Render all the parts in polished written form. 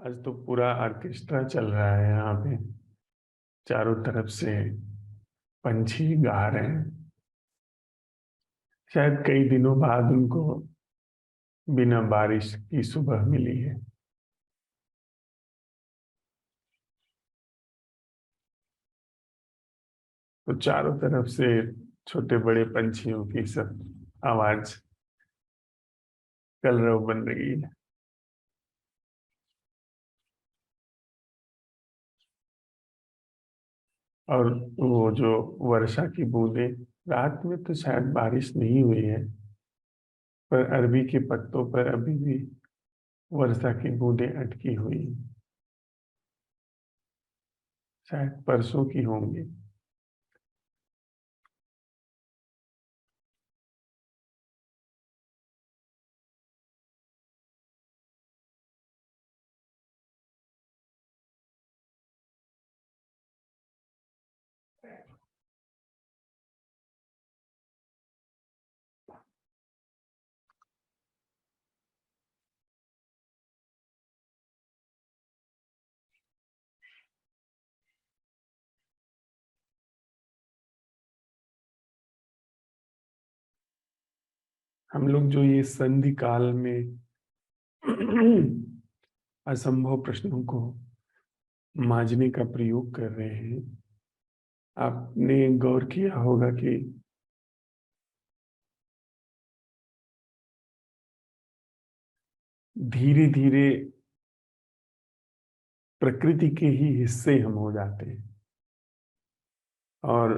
आज तो पूरा ऑर्केस्ट्रा चल रहा है यहाँ पे। चारों तरफ से पंछी गा रहे हैं। शायद कई दिनों बाद उनको बिना बारिश की सुबह मिली है। तो चारों तरफ से छोटे बड़े पंछियों की सब आवाज कलरव बन रही है। और वो जो वर्षा की बूंदें, रात में तो शायद बारिश नहीं हुई है, पर अरबी के पत्तों पर अभी भी वर्षा की बूंदें अटकी हुई हैं। शायद परसों की होंगी। हम लोग जो ये संधि काल में असंभव प्रश्नों को मांझने का प्रयोग कर रहे हैं, आपने गौर किया होगा कि धीरे धीरे प्रकृति के ही हिस्से हम हो जाते हैं। और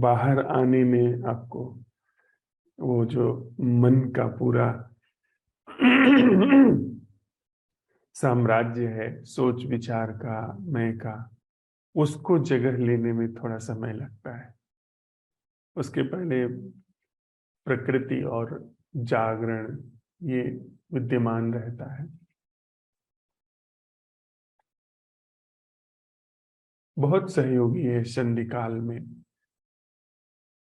बाहर आने में आपको वो जो मन का पूरा साम्राज्य है, सोच विचार का, मैं का, उसको जगह लेने में थोड़ा समय लगता है। उसके पहले प्रकृति और जागरण ये विद्यमान रहता है। बहुत सहयोगी है संधि काल में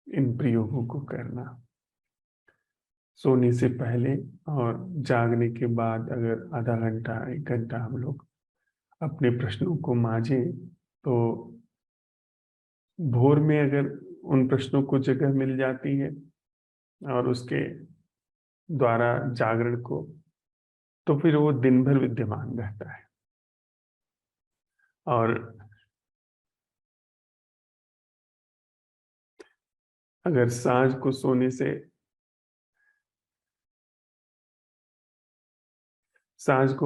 इन प्रयोगों को करना। सोने से पहले और जागने के बाद अगर आधा घंटा 1 घंटा हम लोग अपने प्रश्नों को मांझे, तो भोर में अगर उन प्रश्नों को जगह मिल जाती है और उसके द्वारा जागरण को, तो फिर वो दिन भर विद्यमान रहता है। और अगर सांझ को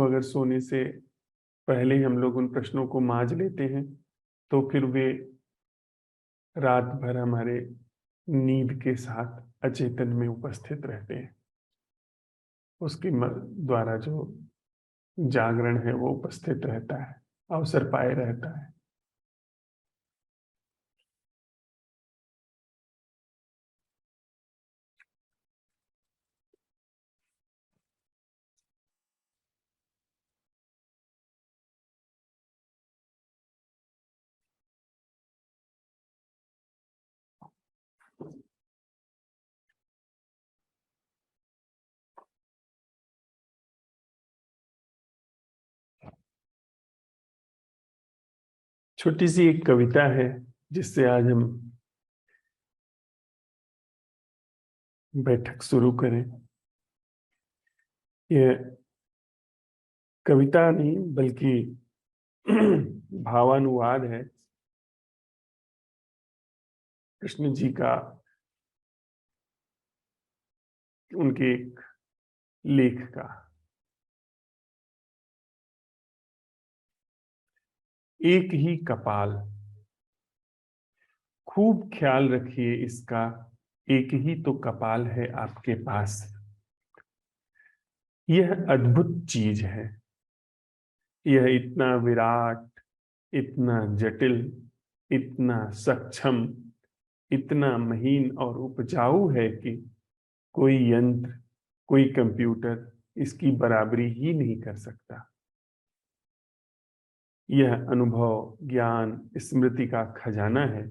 अगर सोने से पहले हम लोग उन प्रश्नों को मांझ लेते हैं, तो फिर वे रात भर हमारे नींद के साथ अचेतन में उपस्थित रहते हैं। उसके द्वारा जो जागरण है वो उपस्थित रहता है, अवसर पाए रहता है। छोटी सी एक कविता है जिससे आज हम बैठक शुरू करें। यह कविता नहीं बल्कि भावानुवाद है कृष्ण जी का, उनके एक लेख का। एक ही कपाल, खूब ख्याल रखिए इसका, एक ही तो कपाल है आपके पास। यह अद्भुत चीज है, यह इतना विराट, इतना जटिल, इतना सक्षम, इतना महीन और उपजाऊ है कि कोई यंत्र, कोई कंप्यूटर इसकी बराबरी ही नहीं कर सकता। यह अनुभव, ज्ञान, स्मृति का खजाना है।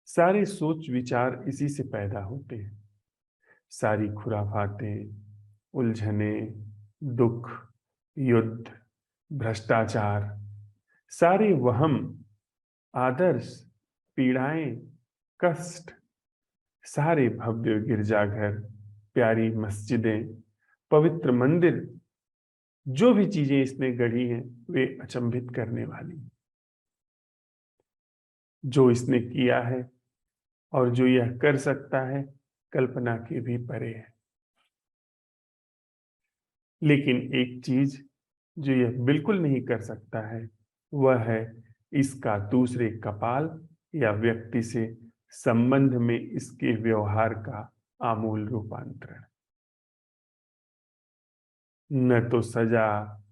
सारे सोच विचार इसी से पैदा होते हैं। सारी खुराफातें, उलझने, दुख, युद्ध, भ्रष्टाचार, सारे वहम, आदर्श, पीड़ाएं, कष्ट, सारे भव्य गिरजाघर, प्यारी मस्जिदें, पवित्र मंदिर, जो भी चीजें इसने गढ़ी हैं वे अचंभित करने वाली। जो इसने किया है और जो यह कर सकता है कल्पना के भी परे है। लेकिन एक चीज जो यह बिल्कुल नहीं कर सकता है वह है इसका दूसरे कपाल या व्यक्ति से संबंध में इसके व्यवहार का आमूल रूपांतरण। न तो सजा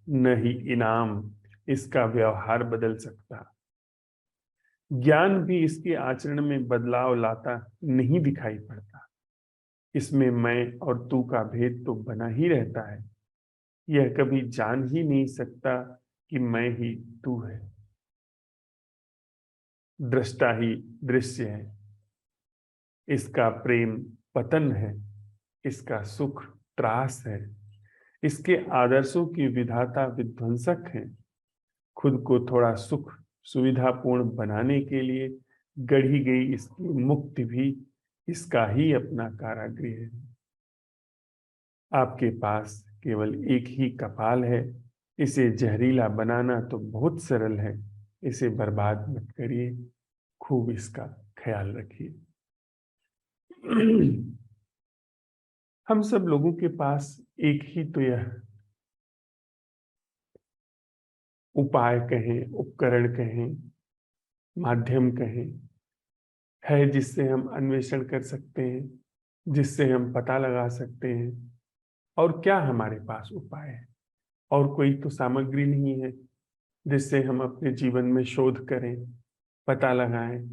न ही इनाम इसका व्यवहार बदल सकता। ज्ञान भी इसके आचरण में बदलाव लाता नहीं दिखाई पड़ता। इसमें मैं और तू का भेद तो बना ही रहता है। यह कभी जान ही नहीं सकता कि मैं ही तू है। दृष्टा ही दृश्य है। इसका प्रेम पतन है। इसका सुख त्रास है। इसके आदर्शों की विधाता विध्वंसक हैं। खुद को थोड़ा सुख सुविधापूर्ण बनाने के लिए गढ़ी गई इसकी मुक्ति भी इसका ही अपना कारागृह है। आपके पास केवल एक ही कपाल है। इसे जहरीला बनाना तो बहुत सरल है। इसे बर्बाद मत करिए। खूब इसका ख्याल रखिए। हम सब लोगों के पास एक ही तो यह उपाय कहें, उपकरण कहें, माध्यम कहें, है जिससे हम अन्वेषण कर सकते हैं, जिससे हम पता लगा सकते हैं। और क्या हमारे पास उपाय है? और कोई तो सामग्री नहीं है जिससे हम अपने जीवन में शोध करें, पता लगाएं,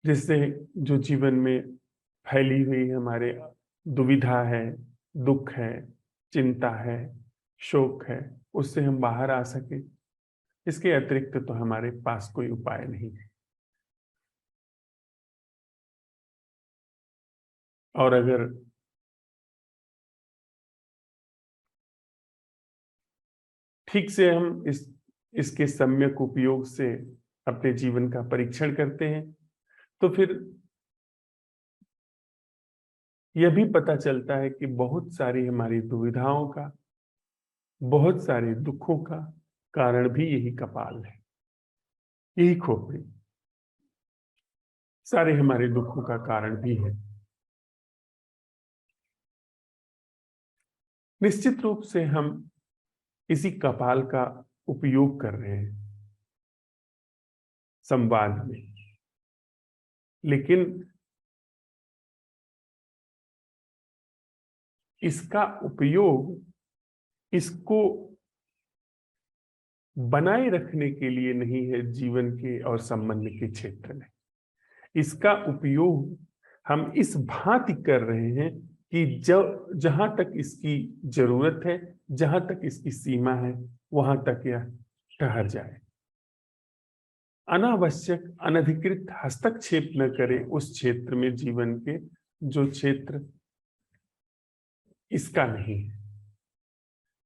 जिससे जो जीवन में फैली हुई हमारे दुविधा है, दुख है, चिंता है, शोक है, उससे हम बाहर आ सके। इसके अतिरिक्त तो हमारे पास कोई उपाय नहीं है। और अगर ठीक से हम इसके सम्यक उपयोग से अपने जीवन का परीक्षण करते हैं तो फिर यह भी पता चलता है कि बहुत सारी हमारी दुविधाओं का, बहुत सारे दुखों का कारण भी यही कपाल है, यही खोपड़ी सारे हमारे दुखों का कारण भी है। निश्चित रूप से हम इसी कपाल का उपयोग कर रहे हैं संवाद में, लेकिन इसका उपयोग इसको बनाए रखने के लिए नहीं है जीवन के और संबंध के क्षेत्र में। इसका उपयोग हम इस भांति कर रहे हैं कि जहां तक इसकी जरूरत है, जहां तक इसकी सीमा है, वहां तक यह ठहर जाए। अनावश्यक अनधिकृत हस्तक्षेप न करे उस क्षेत्र में जीवन के जो क्षेत्र इसका नहीं है,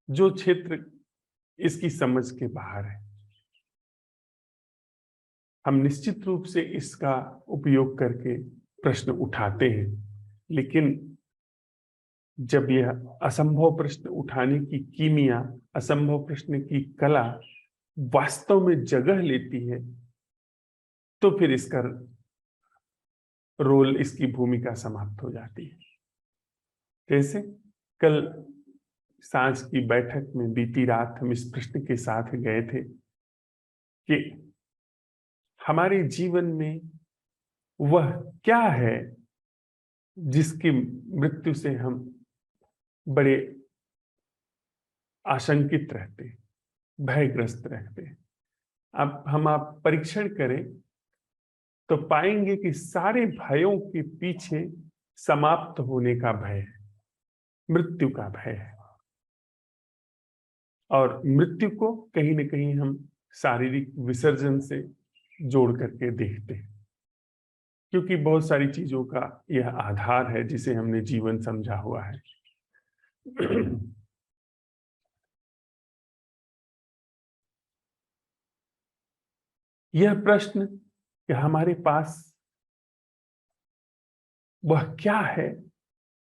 जो क्षेत्र इसकी समझ के बाहर है। हम निश्चित रूप से इसका उपयोग करके प्रश्न उठाते हैं, लेकिन जब यह असंभव प्रश्न उठाने की कीमिया, असंभव प्रश्न की कला वास्तव में जगह लेती है तो फिर इसका रोल, इसकी भूमिका समाप्त हो जाती है। जैसे कल सांझ की बैठक में बीती रात हम इस प्रश्न के साथ गए थे कि हमारे जीवन में वह क्या है जिसकी मृत्यु से हम बड़े आशंकित रहते हैं, भयग्रस्त रहते हैं। अब हम आप परीक्षण करें तो पाएंगे कि सारे भयों के पीछे समाप्त होने का भय है, मृत्यु का भय है। और मृत्यु को कहीं ना कहीं हम शारीरिक विसर्जन से जोड़ करके देखते हैं, क्योंकि बहुत सारी चीजों का यह आधार है जिसे हमने जीवन समझा हुआ है। यह प्रश्न कि हमारे पास वह क्या है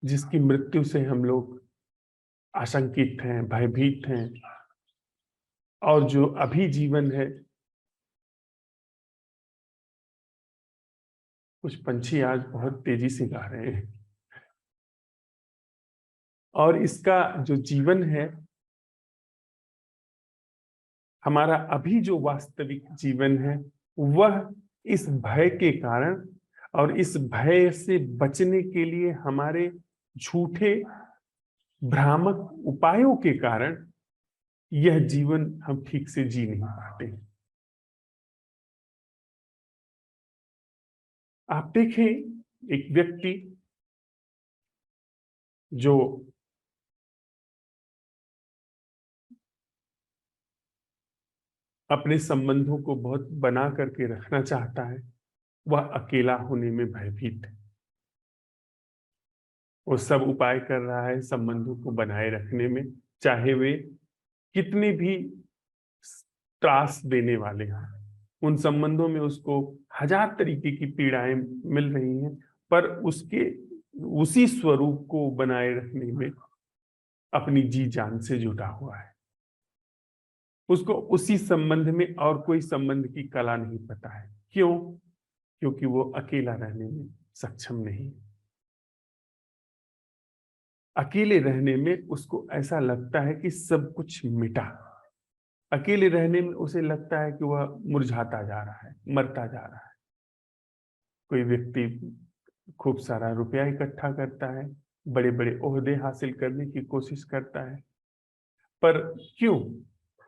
जिसकी मृत्यु से हम लोग आशंकित हैं, भयभीत हैं, और जो अभी जीवन है, कुछ पंछी आज बहुत तेजी से गा रहे हैं, और इसका जो जीवन है, हमारा अभी जो वास्तविक जीवन है, वह इस भय के कारण और इस भय से बचने के लिए हमारे झूठे भ्रामक उपायों के कारण यह जीवन हम ठीक से जी नहीं पाते। आप देखें, एक व्यक्ति जो अपने संबंधों को बहुत बना करके रखना चाहता है, वह अकेला होने में भयभीत है। वो सब उपाय कर रहा है संबंधों को बनाए रखने में, चाहे वे कितने भी त्रास देने वाले हैं। उन संबंधों में उसको हजार तरीके की पीड़ाएं मिल रही हैं, पर उसके उसी स्वरूप को बनाए रखने में अपनी जी जान से जुटा हुआ है। उसको उसी संबंध में और कोई संबंध की कला नहीं पता है। क्यों? क्योंकि वो अकेला रहने में सक्षम नहीं। अकेले रहने में उसको ऐसा लगता है कि सब कुछ मिटा। अकेले रहने में उसे लगता है कि वह मुरझाता जा रहा है, मरता जा रहा है। कोई व्यक्ति खूब सारा रुपया इकट्ठा करता है, बड़े बड़े ओहदे हासिल करने की कोशिश करता है, पर क्यों?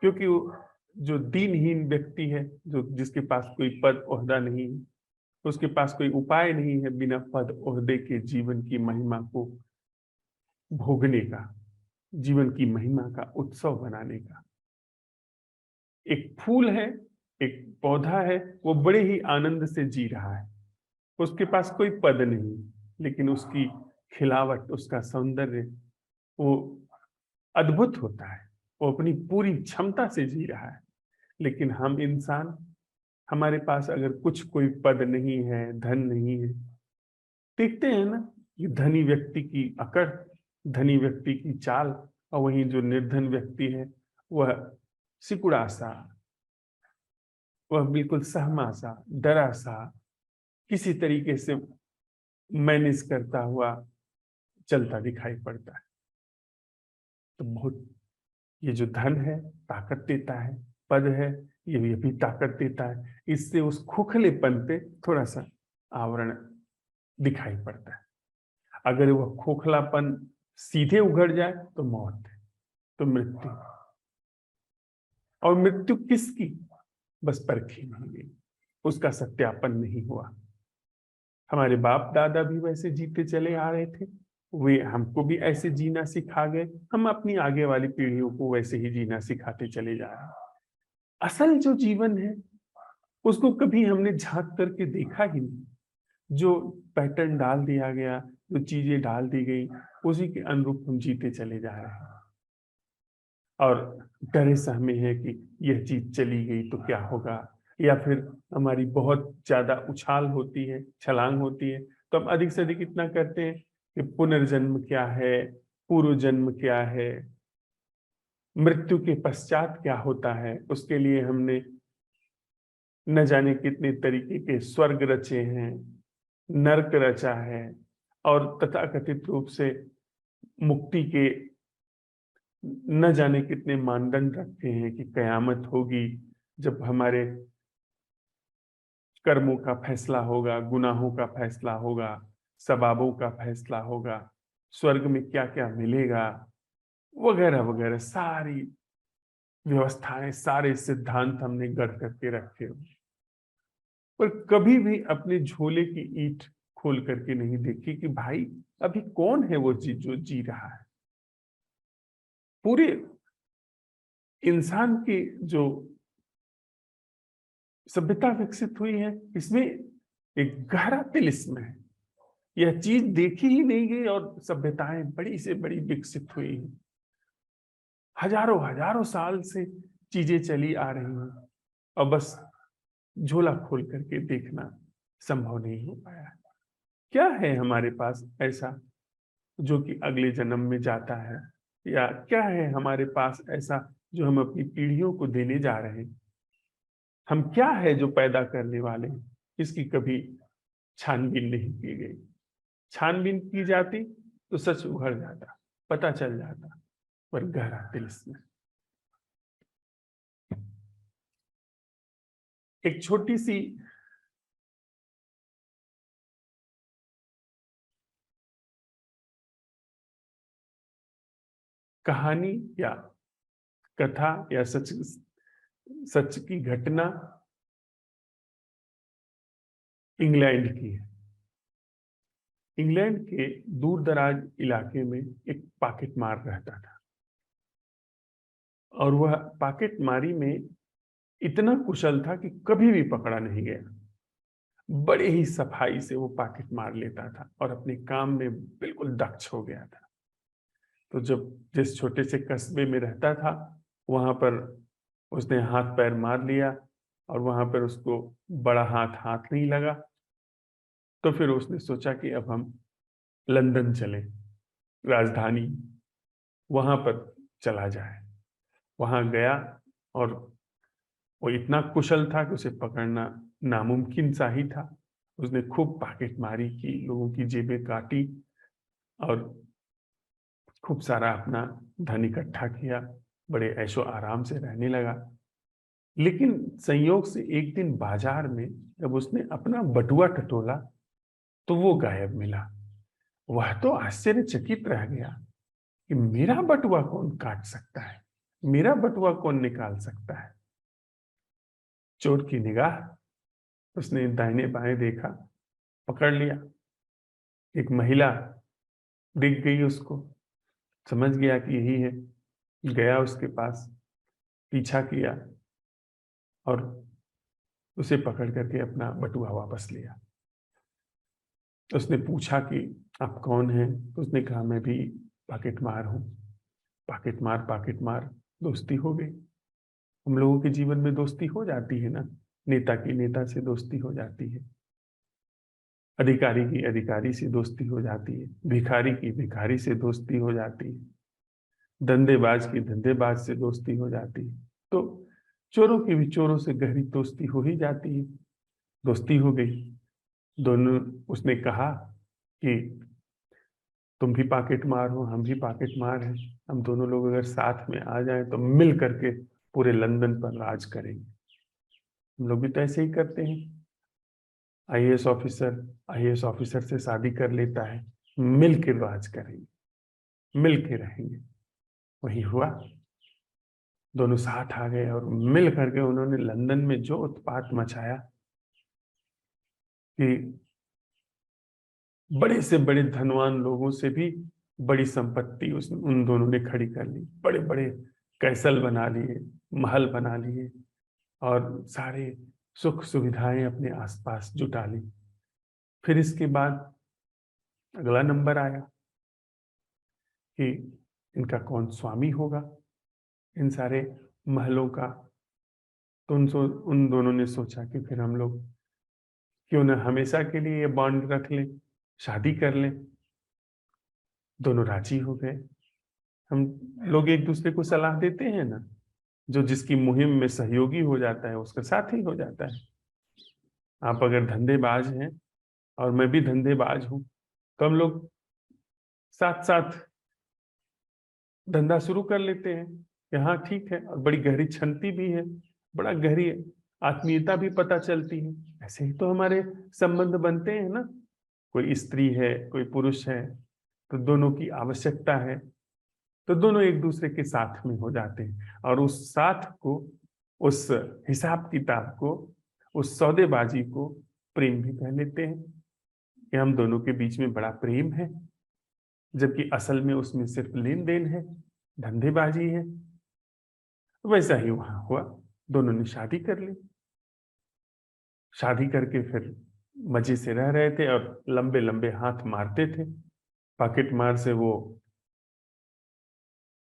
क्योंकि वो जो दीनहीन व्यक्ति है, जो जिसके पास कोई पद ओहदा नहीं है, उसके पास कोई उपाय नहीं है बिना पद ओहदे के जीवन की महिमा को भोगने का, जीवन की महिमा का उत्सव बनाने का। एक फूल है, एक पौधा है, वो बड़े ही आनंद से जी रहा है। उसके पास कोई पद नहीं, लेकिन उसकी खिलावट, उसका सौंदर्य वो अद्भुत होता है। वो अपनी पूरी क्षमता से जी रहा है। लेकिन हम इंसान, हमारे पास अगर कुछ कोई पद नहीं है, धन नहीं है, देखते हैं ना, ये धनी व्यक्ति की अकड़, धनी व्यक्ति की चाल, और वहीं जो निर्धन व्यक्ति है वह सिकुड़ा सा, वह बिल्कुल सहमा सा, डरा सा, किसी तरीके से मैनेज करता हुआ चलता दिखाई पड़ता है। तो बहुत, ये जो धन है ताकत देता है, पद है ये भी ताकत देता है, इससे उस खोखलेपन पे थोड़ा सा आवरण दिखाई पड़ता है। अगर वह खोखलापन सीधे उघड़ जाए तो मौत है, तो मृत्यु। और मृत्यु किसकी? बस परखी नहीं गई, उसका सत्यापन नहीं हुआ। हमारे बाप दादा भी वैसे जीते चले आ रहे थे, वे हमको भी ऐसे जीना सिखा गए, हम अपनी आगे वाली पीढ़ियों को वैसे ही जीना सिखाते चले जा रहे हैं। असल जो जीवन है उसको कभी हमने झांक करके देखा ही नहीं। जो पैटर्न डाल दिया गया, जो चीजें डाल दी गई, उसी के अनुरूप हम जीते चले जा रहे हैं, और डरे सहमे है कि यह चीज चली गई तो क्या होगा, या फिर हमारी बहुत ज्यादा उछाल होती है, छलांग होती है, तो हम अधिक से अधिक इतना करते हैं कि पुनर्जन्म क्या है, पूर्व जन्म क्या है, मृत्यु के पश्चात क्या होता है, उसके लिए हमने न जाने कितने तरीके के स्वर्ग रचे हैं, नरक रचा है, और तथाकथित रूप से मुक्ति के न जाने कितने मानदंड रखे हैं कि कयामत होगी जब हमारे कर्मों का फैसला होगा, गुनाहों का फैसला होगा, सवाबों का फैसला होगा, स्वर्ग में क्या क्या मिलेगा, वगैरह वगैरह सारी व्यवस्थाएं, सारे सिद्धांत हमने गढ़ करके रखे हो, पर कभी भी अपने झोले की ईंट खोल करके नहीं देखी कि भाई अभी कौन है वो जो जी रहा है। पूरे इंसान की जो सभ्यता विकसित हुई है, इसमें एक गहरा तिलिस्म है। यह चीज देखी ही नहीं गई और सभ्यताएं बड़ी से बड़ी विकसित हुई हैं। हजारों हजारों साल से चीजें चली आ रही हैं, और बस झोला खोल करके देखना संभव नहीं हो पाया। क्या है हमारे पास ऐसा जो कि अगले जन्म में जाता है, या क्या है हमारे पास ऐसा जो हम अपनी पीढ़ियों को देने जा रहे हैं? हम क्या है जो पैदा करने वाले हैं? इसकी कभी छानबीन नहीं की गई। छानबीन की जाती तो सच उभर जाता, पता चल जाता, पर गहरा तिलिस्म। एक छोटी सी कहानी या कथा या सच सच की घटना इंग्लैंड की है। इंग्लैंड के दूर दराज इलाके में एक पॉकेट मार रहता था, और वह पॉकेट मारी में इतना कुशल था कि कभी भी पकड़ा नहीं गया। बड़े ही सफाई से वो पॉकेट मार लेता था और अपने काम में बिल्कुल दक्ष हो गया था। तो जब जिस छोटे से कस्बे में रहता था, वहां पर उसने हाथ पैर मार लिया, और वहां पर उसको बड़ा हाथ हाथ नहीं लगा। तो फिर उसने सोचा कि अब हम लंदन चलें, राजधानी, वहां पर चला जाए। वहां गया, और वो इतना कुशल था कि उसे पकड़ना नामुमकिन सा ही था। उसने खूब पॉकेट मारी की, लोगों की जेबें काटी, और खूब सारा अपना धन इकट्ठा किया, बड़े ऐशो आराम से रहने लगा। लेकिन संयोग से एक दिन बाजार में जब उसने अपना बटुआ टटोला, तो वो गायब मिला। वह तो आश्चर्यचकित रह गया कि मेरा बटुआ कौन काट सकता है, मेरा बटुआ कौन निकाल सकता है। चोर की निगाह, उसने दाहिने बाएं देखा, पकड़ लिया। एक महिला दिख गई उसको, समझ गया कि यही है। गया उसके पास, पीछा किया, और उसे पकड़ करके अपना बटुआ वापस लिया। उसने पूछा कि आप कौन हैं? तो उसने कहा मैं भी पॉकेट मार हूँ। पॉकेट मार, दोस्ती हो गई। हम लोगों के जीवन में दोस्ती हो जाती है ना। नेता की नेता से दोस्ती हो जाती है, अधिकारी की अधिकारी से दोस्ती हो जाती है, भिखारी की भिखारी से दोस्ती हो जाती है, धंधेबाज की धंधेबाज से दोस्ती हो जाती है। तो चोरों की भी चोरों से गहरी दोस्ती हो ही जाती है। दोस्ती हो गई दोनों। उसने कहा कि तुम भी पॉकेट मार हो, हम भी पॉकेट मार हैं, हम दोनों लोग अगर साथ में आ जाएं तो मिल करके पूरे लंदन पर राज करेंगे। हम लोग भी तो ऐसे ही करते हैं। आईएएस ऑफिसर आईएएस ऑफिसर से शादी कर लेता है, मिल के राज करेंगे, मिल के रहेंगे। वही हुआ। दोनों साथ आ गए और मिल करके उन्होंने लंदन में जो उत्पात मचाया कि बड़े से बड़े धनवान लोगों से भी बड़ी संपत्ति उस उन दोनों ने खड़ी कर ली। बड़े बड़े कैसल बना लिए, महल बना लिए, और सारे सुख सुविधाएं अपने आसपास जुटा ली। फिर इसके बाद अगला नंबर आया कि इनका कौन स्वामी होगा इन सारे महलों का। तो उन दोनों ने सोचा कि फिर हम लोग क्यों ना हमेशा के लिए ये बॉन्ड रख लें, शादी कर लें। दोनों राजी हो गए। हम लोग एक दूसरे को सलाह देते हैं ना, जो जिसकी मुहिम में सहयोगी हो जाता है उसका साथी हो जाता है। आप अगर धंधेबाज हैं और मैं भी धंधेबाज हूं, तो हम लोग साथ साथ धंधा शुरू कर लेते हैं कि हाँ ठीक है, और बड़ी गहरी छनती भी है, बड़ा गहरी आत्मीयता भी पता चलती है। ऐसे ही तो हमारे संबंध बनते हैं ना। कोई स्त्री है, कोई पुरुष है, तो दोनों की आवश्यकता है, तो दोनों एक दूसरे के साथ में हो जाते हैं। और उस साथ को, उस हिसाब किताब को, उस सौदेबाजी को प्रेम भी कह लेते हैं कि हम दोनों के बीच में बड़ा प्रेम है, जबकि असल में उसमें सिर्फ लेन देन है, धंधेबाजी है। वैसा ही वहां हुआ। दोनों ने शादी कर ली। शादी करके फिर मजे से रह रहे थे और लंबे लंबे हाथ मारते थे। पॉकेट मार से वो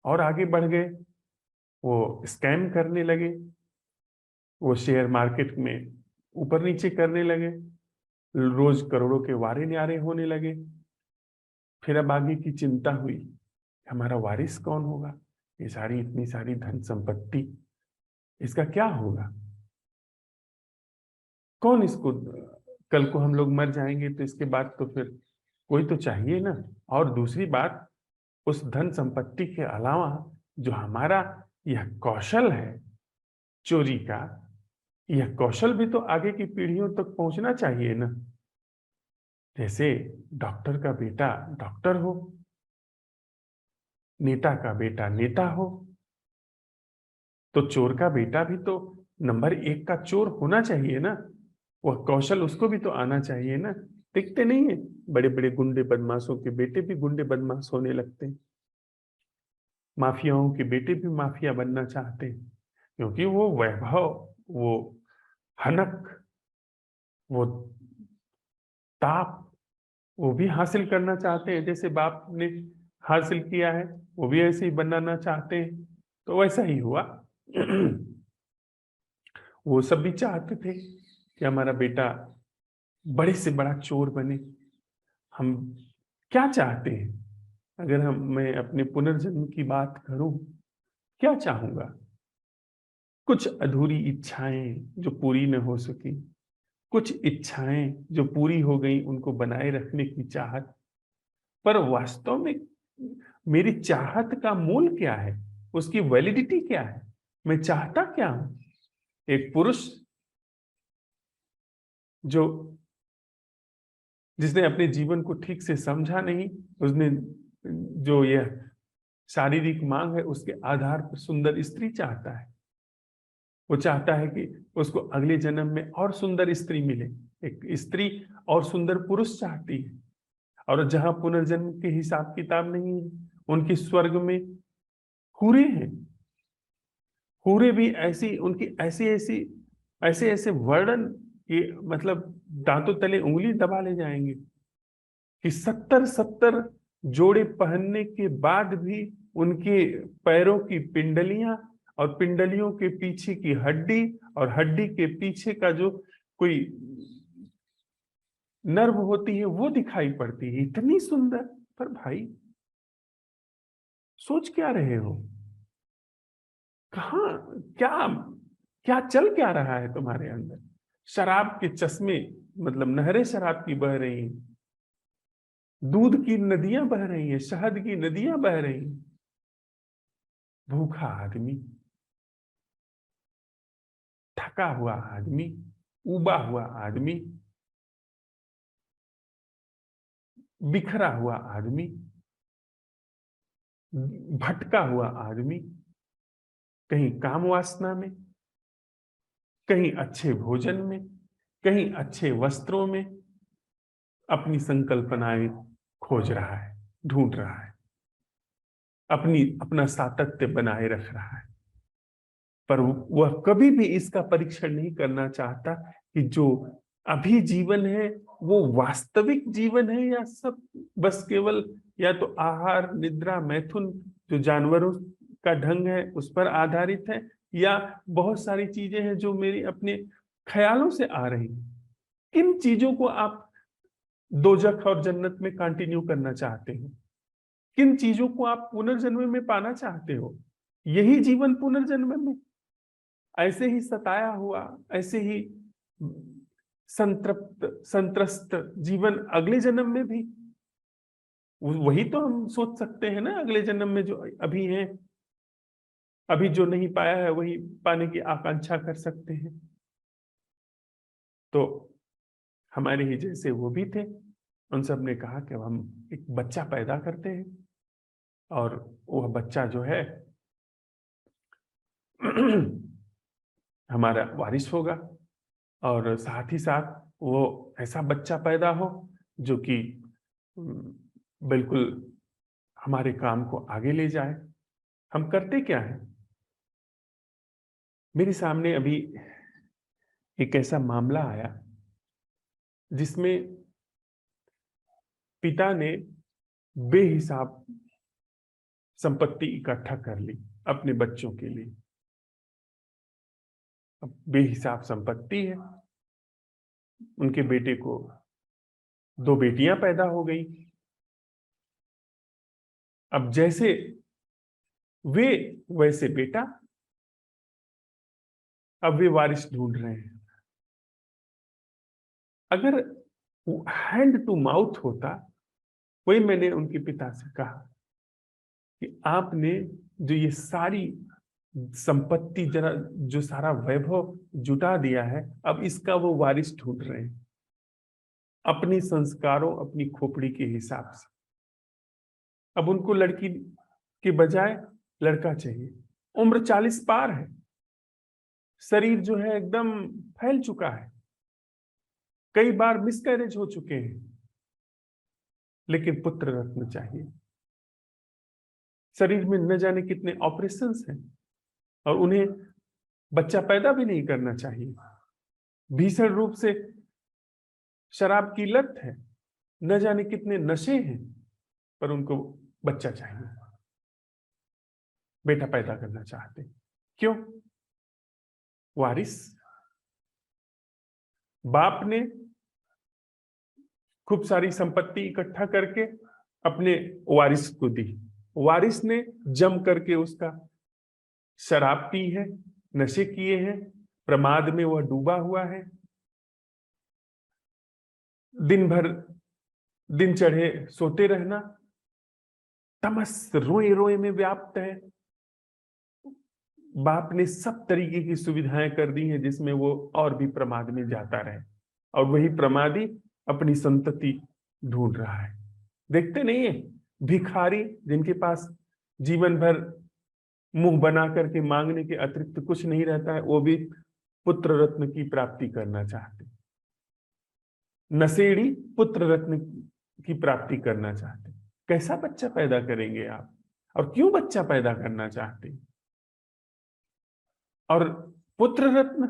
और आगे बढ़ गए, वो स्कैम करने लगे। वो शेयर मार्केट में ऊपर नीचे करने लगे, रोज करोड़ों के वारे न्यारे होने लगे। फिर अब आगे की चिंता हुई, हमारा वारिस कौन होगा, ये सारी इतनी सारी धन संपत्ति, इसका क्या होगा, कौन इसको, कल को हम लोग मर जाएंगे तो इसके बाद तो फिर कोई तो चाहिए ना। और दूसरी बात, उस धन संपत्ति के अलावा जो हमारा यह कौशल है चोरी का, यह कौशल भी तो आगे की पीढ़ियों तक पहुंचना चाहिए ना। जैसे डॉक्टर का बेटा डॉक्टर हो, नेता का बेटा नेता हो, तो चोर का बेटा भी तो नंबर 1 का चोर होना चाहिए ना। वह कौशल उसको भी तो आना चाहिए ना। दिखते नहीं है, बड़े बड़े गुंडे बदमाशों के बेटे भी गुंडे बदमाश होने लगते हैं, माफियाओं के बेटे भी माफिया बनना चाहते हैं, क्योंकि वो वैभव, वो हनक, वो ताप वो भी हासिल करना चाहते हैं। जैसे बाप ने हासिल किया है, वो भी ऐसे ही बनाना चाहते हैं। तो वैसा ही हुआ। वो सब भी चाहते थे कि हमारा बेटा बड़े से बड़ा चोर बने। हम क्या चाहते हैं, अगर मैं अपने पुनर्जन्म की बात करूं, क्या चाहूंगा? कुछ अधूरी इच्छाएं जो पूरी न हो सकी, कुछ इच्छाएं जो पूरी हो गई उनको बनाए रखने की चाहत। पर वास्तव में मेरी चाहत का मूल क्या है, उसकी वैलिडिटी क्या है, मैं चाहता क्या हूं? एक पुरुष जो जिसने अपने जीवन को ठीक से समझा नहीं, उसने जो यह शारीरिक मांग है उसके आधार पर सुंदर स्त्री चाहता है। वो चाहता है कि उसको अगले जन्म में और सुंदर स्त्री मिले। एक स्त्री और सुंदर पुरुष चाहती है। और जहां पुनर्जन्म के हिसाब किताब नहीं है, उनके स्वर्ग में हूरे हैं। हूरे भी ऐसी, उनकी ऐसी ऐसी ऐसे ऐसे वर्णन कि मतलब दांतों तले उंगली दबा ले जाएंगे, कि 70 जोड़े पहनने के बाद भी उनके पैरों की पिंडलियां और पिंडलियों के पीछे की हड्डी और हड्डी के पीछे का जो कोई नर्व होती है वो दिखाई पड़ती है। इतनी सुंदर। पर भाई, सोच क्या रहे हो? कहाँ, क्या क्या चल क्या रहा है तुम्हारे अंदर? शराब के चश्मे, मतलब नहरें शराब की बह रही हैं, दूध की नदियां बह रही हैं, शहद की नदियां बह रही हैं। भूखा आदमी, थका हुआ आदमी, उबा हुआ आदमी, बिखरा हुआ आदमी, भटका हुआ आदमी, कहीं काम वासना में, कहीं अच्छे भोजन में, कहीं अच्छे वस्त्रों में अपनी संकल्पनाएं खोज रहा है, ढूंढ रहा है, अपना सातत्य बनाए रख रहा है। पर वह कभी भी इसका परीक्षण नहीं करना चाहता कि जो अभी जीवन है वो वास्तविक जीवन है, या सब बस केवल या तो आहार निद्रा मैथुन जो जानवरों का ढंग है उस पर आधारित है, या बहुत सारी चीजें हैं जो मेरी अपने ख्यालों से आ रही हैं। किन चीजों को आप दोजख और जन्नत में कंटिन्यू करना चाहते हो? किन चीजों को आप पुनर्जन्म में पाना चाहते हो? यही जीवन पुनर्जन्म में ऐसे ही सताया हुआ, ऐसे ही संतृप्त संत्रस्त जीवन अगले जन्म में भी, वही तो हम सोच सकते हैं ना। अगले जन्म में जो अभी है, अभी जो नहीं पाया है वही पाने की आकांक्षा कर सकते हैं। तो हमारे ही जैसे वो भी थे, उन सब ने कहा कि अब हम एक बच्चा पैदा करते हैं, और वह बच्चा जो है हमारा वारिस होगा, और साथ ही साथ वो ऐसा बच्चा पैदा हो जो कि बिल्कुल हमारे काम को आगे ले जाए। हम करते क्या है? मेरे सामने अभी एक ऐसा मामला आया जिसमें पिता ने बेहिसाब संपत्ति इकट्ठा कर ली अपने बच्चों के लिए। अब बेहिसाब संपत्ति है, उनके बेटे को 2 बेटियां पैदा हो गई। अब जैसे वे वैसे बेटा, अब वे वारिस ढूंढ रहे हैं। अगर हैंड टू माउथ होता, वही मैंने उनके पिता से कहा कि आपने जो ये सारी संपत्ति, जरा जो सारा वैभव जुटा दिया है, अब इसका वो वारिस ढूंढ रहे हैं अपनी संस्कारों, अपनी खोपड़ी के हिसाब से। अब उनको लड़की के बजाय लड़का चाहिए। उम्र 40 पार है, शरीर जो है एकदम फैल चुका है, कई बार मिसकैरेज हो चुके हैं, लेकिन पुत्र रत्न चाहिए। शरीर में न जाने कितने ऑपरेशंस हैं और उन्हें बच्चा पैदा भी नहीं करना चाहिए। भीषण रूप से शराब की लत है, न जाने कितने नशे हैं, पर उनको बच्चा चाहिए, बेटा पैदा करना चाहते। क्यों? वारिस। बाप ने खूब सारी संपत्ति इकट्ठा करके अपने वारिस को दी। वारिस ने जम करके उसका शराब पी है, नशे किए हैं, प्रमाद में वह डूबा हुआ है, दिन भर दिन चढ़े सोते रहना, तमस रोए रोए में व्याप्त है। बाप ने सब तरीके की सुविधाएं कर दी हैं जिसमें वो और भी प्रमाद में जाता रहे, और वही प्रमादी अपनी संतति ढूंढ रहा है। देखते नहीं है भिखारी जिनके पास जीवन भर मुंह बना करके मांगने के अतिरिक्त कुछ नहीं रहता है, वो भी पुत्र रत्न की प्राप्ति करना चाहते। नशेड़ी पुत्र रत्न की प्राप्ति करना चाहते। कैसा बच्चा पैदा करेंगे आप, और क्यों बच्चा पैदा करना चाहते? और पुत्र रत्न,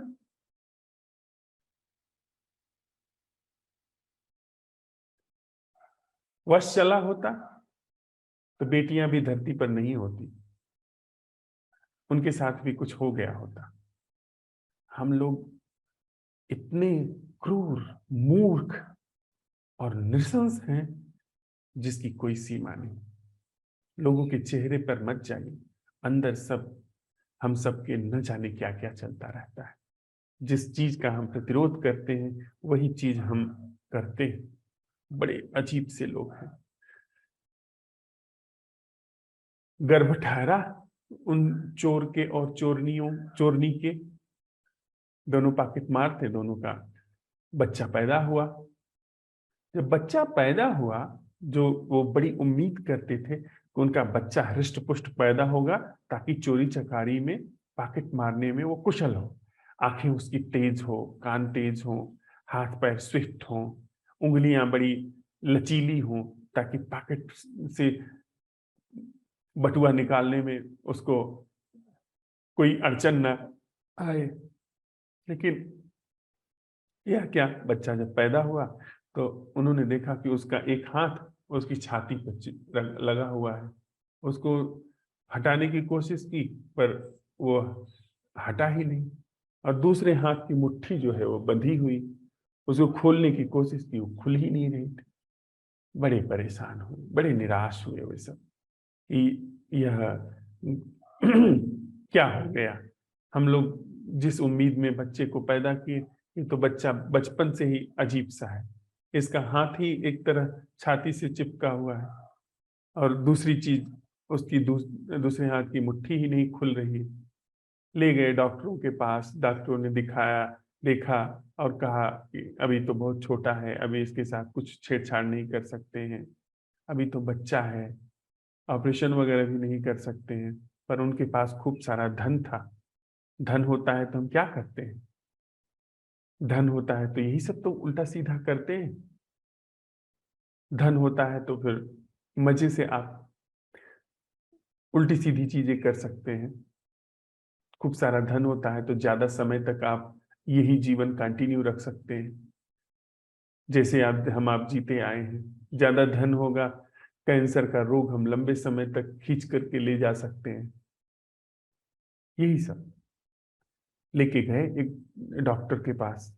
वश चला होता तो बेटियां भी धरती पर नहीं होती, उनके साथ भी कुछ हो गया होता। हम लोग इतने क्रूर, मूर्ख और नृशंस हैं जिसकी कोई सीमा नहीं। लोगों के चेहरे पर मत जाइए, अंदर सब हम सबके न जाने क्या क्या चलता रहता है। जिस चीज का हम प्रतिरोध करते हैं वही चीज हम करते हैं। बड़े अजीब से लोग हैं। गर्भ ठहरा उन चोर के और चोरनी के, दोनों पॉकेट मार थे, दोनों का बच्चा पैदा हुआ। जब बच्चा पैदा हुआ, जो वो बड़ी उम्मीद करते थे कि उनका बच्चा हृष्ट पुष्ट पैदा होगा ताकि चोरी चकारी में, पॉकेट मारने में वो कुशल हो। आंखें उसकी तेज हो, कान तेज हो, हाथ पैर स्विफ्ट हो, उंगलियां बड़ी लचीली हो, ताकि पॉकेट से बटुआ निकालने में उसको कोई अड़चन न आए। लेकिन यह क्या, बच्चा जब पैदा हुआ तो उन्होंने देखा कि उसका एक हाथ उसकी छाती पर लगा हुआ है। उसको हटाने की कोशिश की, पर वो हटा ही नहीं, और दूसरे हाथ की मुट्ठी जो है वो बंधी हुई। उसको खोलने की कोशिश की, वो खुल ही नहीं रही थी। बड़े परेशान हुए, बड़े निराश हुए वे सब कि यह क्या हो गया। हम लोग जिस उम्मीद में बच्चे को पैदा किए, ये तो बच्चा बचपन से ही अजीब सा है। इसका हाथ ही एक तरह छाती से चिपका हुआ है, और दूसरी चीज उसकी दूसरे हाथ की मुट्ठी ही नहीं खुल रही। ले गए डॉक्टरों के पास, डॉक्टरों ने दिखाया, देखा और कहा कि अभी तो बहुत छोटा है, अभी इसके साथ कुछ छेड़छाड़ नहीं कर सकते हैं, अभी तो बच्चा है, ऑपरेशन वगैरह भी नहीं कर सकते हैं। पर उनके पास खूब सारा धन था। धन होता है तो हम क्या करते हैं? धन होता है तो यही सब तो उल्टा सीधा करते हैं। धन होता है तो फिर मजे से आप उल्टी सीधी चीजें कर सकते हैं। खूब सारा धन होता है तो ज्यादा समय तक आप यही जीवन कंटिन्यू रख सकते हैं, जैसे आप जीते आए हैं। ज्यादा धन होगा, कैंसर का रोग हम लंबे समय तक खींच करके ले जा सकते हैं। यही सब लेके गए एक डॉक्टर के पास।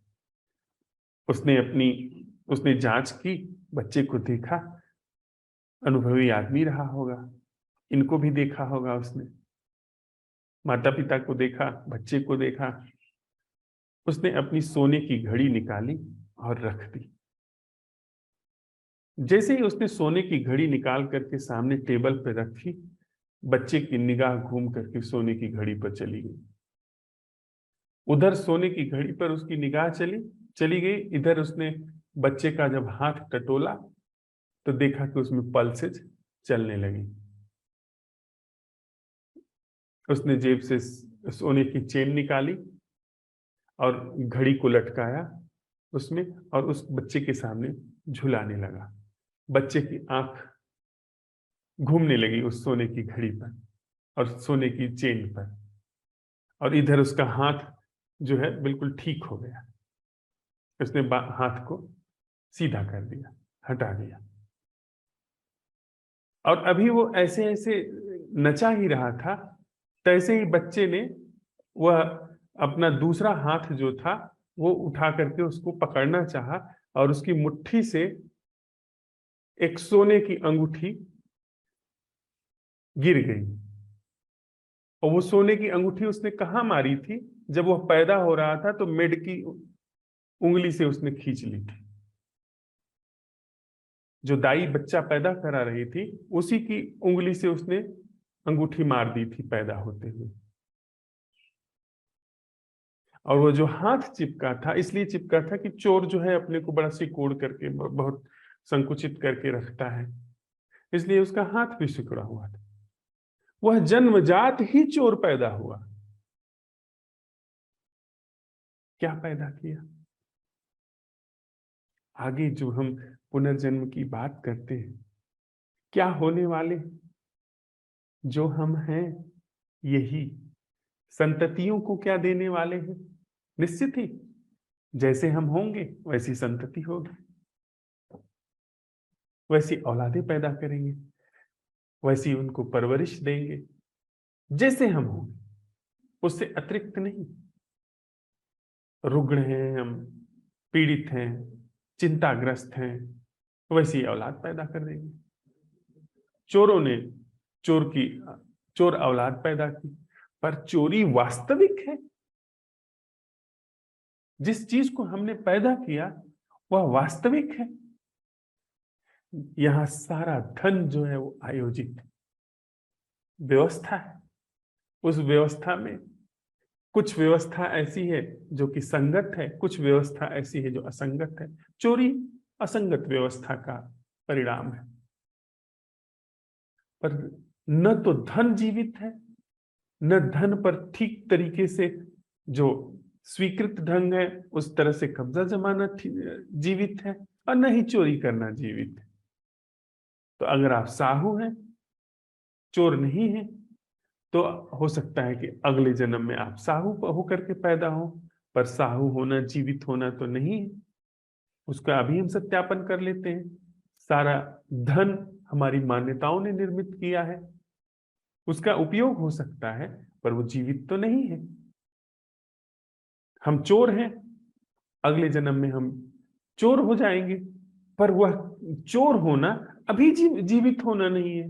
उसने जांच की, बच्चे को देखा, अनुभवी आदमी रहा होगा, इनको भी देखा होगा उसने, माता पिता को देखा, बच्चे को देखा। उसने अपनी सोने की घड़ी निकाली और रख दी। जैसे ही उसने सोने की घड़ी निकाल करके सामने टेबल पर रखी, बच्चे की निगाह घूम करके सोने की घड़ी पर चली गई। उधर सोने की घड़ी पर उसकी निगाह चली गई, इधर उसने बच्चे का जब हाथ टटोला तो देखा कि उसमें पल्सेज चलने लगी। उसने जेब से सोने की चेन निकाली और घड़ी को लटकाया उसमें, और उस बच्चे के सामने झुलाने लगा। बच्चे की आंख घूमने लगी उस सोने की घड़ी पर और सोने की चेन पर, और इधर उसका हाथ जो है बिल्कुल ठीक हो गया। उसने हाथ को सीधा कर दिया, हटा दिया, और अभी वो ऐसे ऐसे नचा ही रहा था, तैसे ही बच्चे ने वह अपना दूसरा हाथ जो था वो उठा करके उसको पकड़ना चाहा, और उसकी मुट्ठी से एक सोने की अंगूठी गिर गई। और वो सोने की अंगूठी उसने कहाँ मारी थी? जब वह पैदा हो रहा था तो मेड की उंगली से उसने खींच ली थी। जो दाई बच्चा पैदा करा रही थी उसी की उंगली से उसने अंगूठी मार दी थी पैदा होते हुए। और वो जो हाथ चिपका था, इसलिए चिपका था कि चोर जो है अपने को बड़ा सिकोड़ करके, बहुत संकुचित करके रखता है, इसलिए उसका हाथ भी सिकुड़ा हुआ था। वह जन्मजात ही चोर पैदा हुआ। क्या पैदा किया? आगे जो हम पुनर्जन्म की बात करते हैं, क्या होने वाले? जो हम हैं यही संततियों को क्या देने वाले हैं? निश्चित ही जैसे हम होंगे वैसी संतति होगी, वैसी औलादें पैदा करेंगे, वैसी उनको परवरिश देंगे। जैसे हम होंगे, उससे अतिरिक्त नहीं। रुग्ण हैं हम, पीड़ित हैं, चिंताग्रस्त हैं, वैसी औलाद पैदा कर देंगे। चोरों ने चोर औलाद पैदा की, पर चोरी वास्तविक है। जिस चीज को हमने पैदा किया वह वास्तविक है। यहां सारा धन जो है वो आयोजित व्यवस्था है। उस व्यवस्था में कुछ व्यवस्था ऐसी है जो कि संगत है, कुछ व्यवस्था ऐसी है जो असंगत है। चोरी असंगत व्यवस्था का परिणाम है। पर न तो धन जीवित है, न धन पर ठीक तरीके से जो स्वीकृत ढंग है उस तरह से कब्जा जमाना जीवित है, और न ही चोरी करना जीवित है। तो अगर आप साहू हैं, चोर नहीं है, तो हो सकता है कि अगले जन्म में आप साहू होकर के पैदा हो, पर साहू होना जीवित होना तो नहीं है। उसका अभी हम सत्यापन कर लेते हैं। सारा धन हमारी मान्यताओं ने निर्मित किया है, उसका उपयोग हो सकता है, पर वो जीवित तो नहीं है। हम चोर हैं, अगले जन्म में हम चोर हो जाएंगे, पर वह चोर होना अभी जीवित होना नहीं है,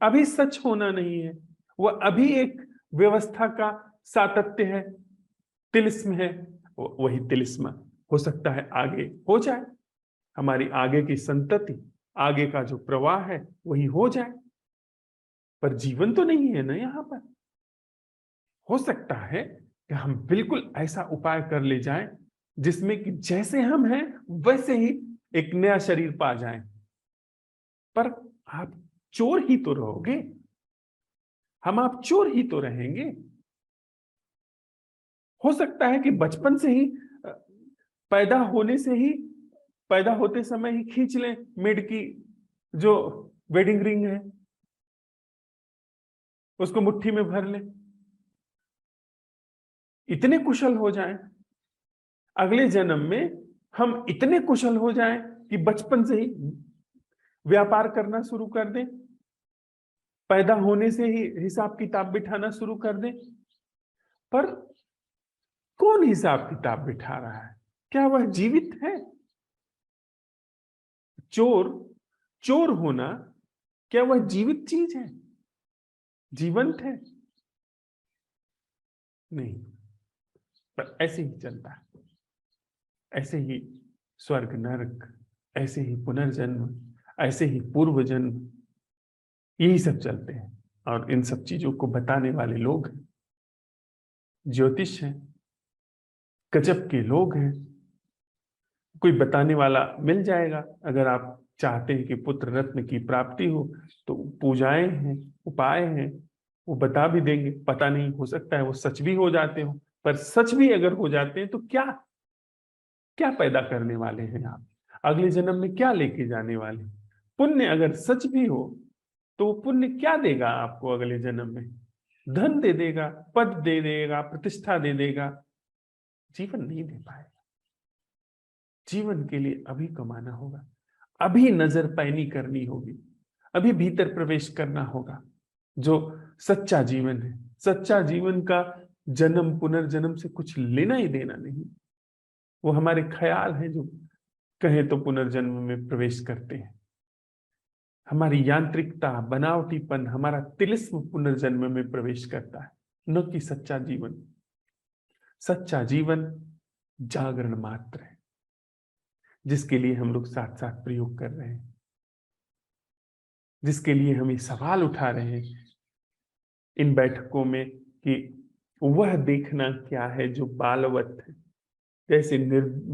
अभी सच होना नहीं है। वह अभी एक व्यवस्था का सातत्य है, तिलिस्म है। वही तिलिस्म हो सकता है आगे हो जाए, हमारी आगे की संतति, आगे का जो प्रवाह है वही हो जाए, पर जीवन तो नहीं है ना यहाँ पर। हो सकता है कि हम बिल्कुल ऐसा उपाय कर ले जाएं जिसमें कि जैसे हम हैं वैसे ही एक नया शरीर पा जाएं, पर आप चोर ही तो रहोगे, आप चोर ही तो रहेंगे। हो सकता है कि बचपन से ही, पैदा होने से ही, पैदा होते समय ही खींच लें मेड की जो वेडिंग रिंग है, उसको मुट्ठी में भर लें, इतने कुशल हो जाएं। अगले जन्म में हम इतने कुशल हो जाएं कि बचपन से ही व्यापार करना शुरू कर दें, पैदा होने से ही हिसाब किताब बिठाना शुरू कर दें। पर कौन हिसाब किताब बिठा रहा है? क्या वह जीवित है? चोर चोर होना, क्या वह जीवित चीज है, जीवंत है? नहीं। पर ऐसे ही चलता है, ऐसे ही स्वर्ग नरक, ऐसे ही पुनर्जन्म, ऐसे ही पूर्व जन्म, यही सब चलते हैं। और इन सब चीजों को बताने वाले लोग हैं, ज्योतिष हैं, गजब के लोग हैं। कोई बताने वाला मिल जाएगा। अगर आप चाहते हैं कि पुत्र रत्न की प्राप्ति हो, तो पूजाएं हैं, उपाय हैं, वो बता भी देंगे। पता नहीं, हो सकता है वो सच भी हो जाते हो। पर सच भी अगर हो जाते हैं तो क्या क्या पैदा करने वाले हैं आप? अगले जन्म में क्या लेके जाने वाले? पुण्य अगर सच भी हो तो वो पुण्य क्या देगा आपको अगले जन्म में? धन दे देगा, पद दे देगा, प्रतिष्ठा दे देगा, जीवन नहीं दे पाएगा। जीवन के लिए अभी कमाना होगा, अभी नजर पैनी करनी होगी, अभी भीतर प्रवेश करना होगा। जो सच्चा जीवन है, सच्चा जीवन का जन्म पुनर्जन्म से कुछ लेना ही देना नहीं। वो हमारे ख्याल हैं जो कहें तो पुनर्जन्म में प्रवेश करते हैं। हमारी यांत्रिकता, बनावटीपन, हमारा तिलिस्म पुनर्जन्म में प्रवेश करता है, न कि सच्चा जीवन। सच्चा जीवन जागरण मात्र है, जिसके लिए हम लोग साथ साथ प्रयोग कर रहे हैं, जिसके लिए हम ये सवाल उठा रहे हैं इन बैठकों में कि वह देखना क्या है जो बालवत है। जैसे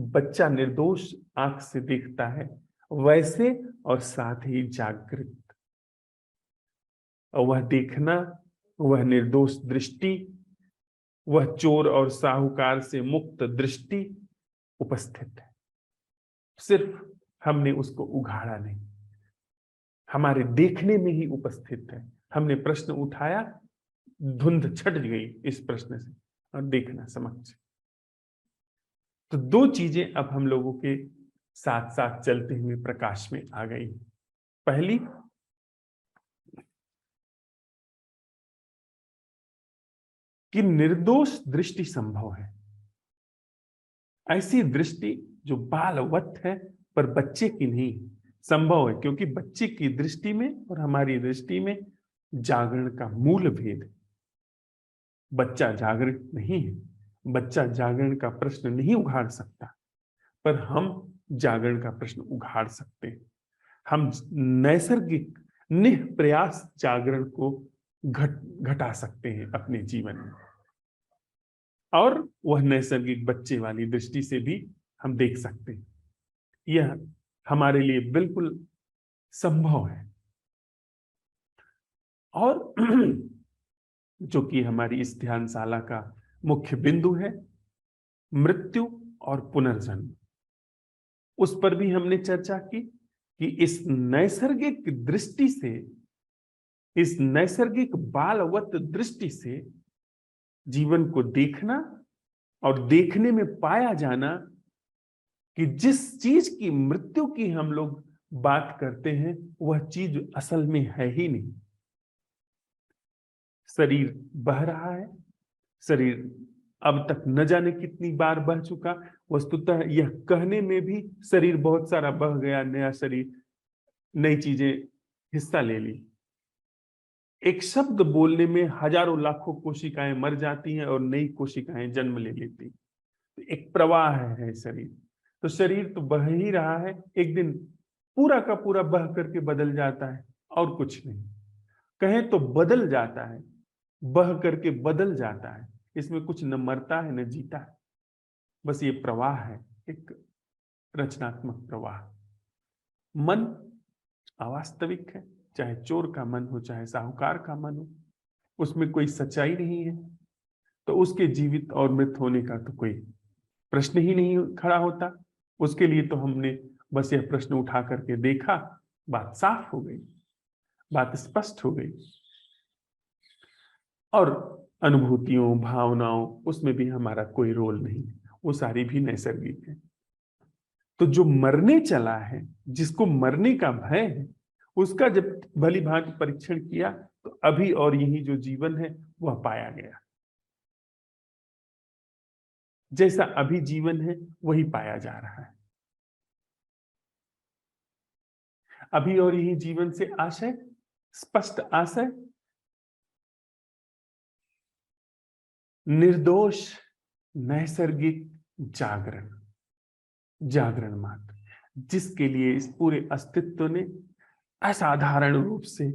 बच्चा निर्दोष आंख से देखता है, वैसे और साथ ही जागृत। और वह देखना, वह निर्दोष दृष्टि, वह चोर और साहूकार से मुक्त दृष्टि उपस्थित है। सिर्फ हमने उसको उघाड़ा नहीं, हमारे देखने में ही उपस्थित है। हमने प्रश्न उठाया, धुंध छट गई इस प्रश्न से, और देखना समझ। तो दो चीजें अब हम लोगों के साथ साथ चलते हुए प्रकाश में आ गई। पहली, कि निर्दोष दृष्टि संभव है। ऐसी दृष्टि जो बालवत है पर बच्चे की नहीं, संभव है। क्योंकि बच्चे की दृष्टि में और हमारी दृष्टि में जागरण का मूल भेद है। बच्चा जागृत नहीं है, बच्चा जागरण का प्रश्न नहीं उघाड़ सकता, पर हम जागरण का प्रश्न उघाड़ सकते हैं। हम नैसर्गिक निष्प्रयास जागरण को घटा सकते हैं अपने जीवन में। और वह नैसर्गिक बच्चे वाली दृष्टि से भी हम देख सकते हैं। यह हमारे लिए बिल्कुल संभव है। और जो कि हमारी इस ध्यानशाला का मुख्य बिंदु है, मृत्यु और पुनर्जन्म, उस पर भी हमने चर्चा की कि इस नैसर्गिक दृष्टि से, इस नैसर्गिक बालवत दृष्टि से जीवन को देखना और देखने में पाया जाना कि जिस चीज की मृत्यु की हम लोग बात करते हैं, वह चीज असल में है ही नहीं। शरीर बह रहा है, शरीर अब तक न जाने कितनी बार बह चुका। वस्तुतः यह कहने में भी शरीर बहुत सारा बह गया, नया शरीर, नई चीजें हिस्सा ले ली। एक शब्द बोलने में हजारों लाखों कोशिकाएं मर जाती हैं और नई कोशिकाएं जन्म ले लेती। तो एक प्रवाह है शरीर। तो शरीर तो बह ही रहा है, एक दिन पूरा का पूरा बह करके बदल जाता है, और कुछ नहीं। कहें तो बदल जाता है, बह करके बदल जाता है। इसमें कुछ न मरता है न जीता है, बस ये प्रवाह है, एक रचनात्मक प्रवाह। मन अवास्तविक है, चाहे चोर का मन हो, चाहे साहूकार का मन हो, उसमें कोई सच्चाई नहीं है। तो उसके जीवित और मृत होने का तो कोई प्रश्न ही नहीं खड़ा होता। उसके लिए तो हमने बस यह प्रश्न उठा करके देखा, बात साफ हो गई, बात स्पष्ट हो गई। और अनुभूतियों, भावनाओं, उसमें भी हमारा कोई रोल नहीं, वो सारी भी नैसर्गिक है। तो जो मरने चला है, जिसको मरने का भय है, उसका जब भली भांति परीक्षण किया तो अभी और यही जो जीवन है वह पाया गया। जैसा अभी जीवन है वही पाया जा रहा है। अभी और यही जीवन से आशय, स्पष्ट आशय, निर्दोष नैसर्गिक जागरण, जागरण मात्र, जिसके लिए इस पूरे अस्तित्व ने असाधारण रूप से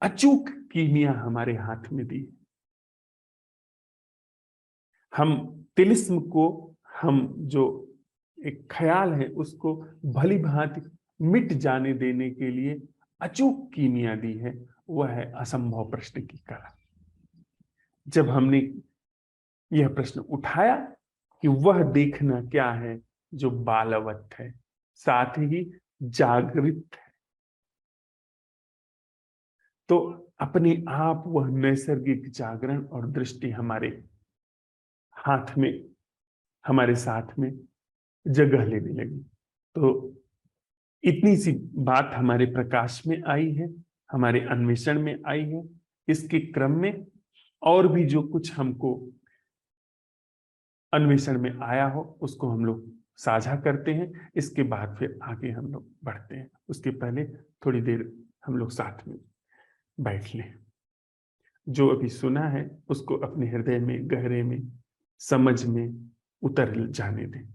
अचूक कीमिया हमारे हाथ में दी। हम तिलिस्म को, हम जो एक ख्याल है उसको भली भांति मिट जाने देने के लिए अचूक कीमिया दी है, वह है असंभव प्रश्न की कला। जब हमने यह प्रश्न उठाया कि वह देखना क्या है जो बालवत है, साथ ही जागृत है, तो अपने आप वह नैसर्गिक जागरण और दृष्टि हमारे हाथ में, हमारे साथ में जगह लेने लगी। तो इतनी सी बात हमारे प्रकाश में आई है, हमारे अन्वेषण में आई है। इसके क्रम में और भी जो कुछ हमको अन्वेषण में आया हो उसको हम लोग साझा करते हैं। इसके बाद फिर आगे हम लोग बढ़ते हैं। उसके पहले थोड़ी देर हम लोग साथ में बैठ लें। जो अभी सुना है उसको अपने हृदय में, गहरे में, समझ में उतर जाने दें।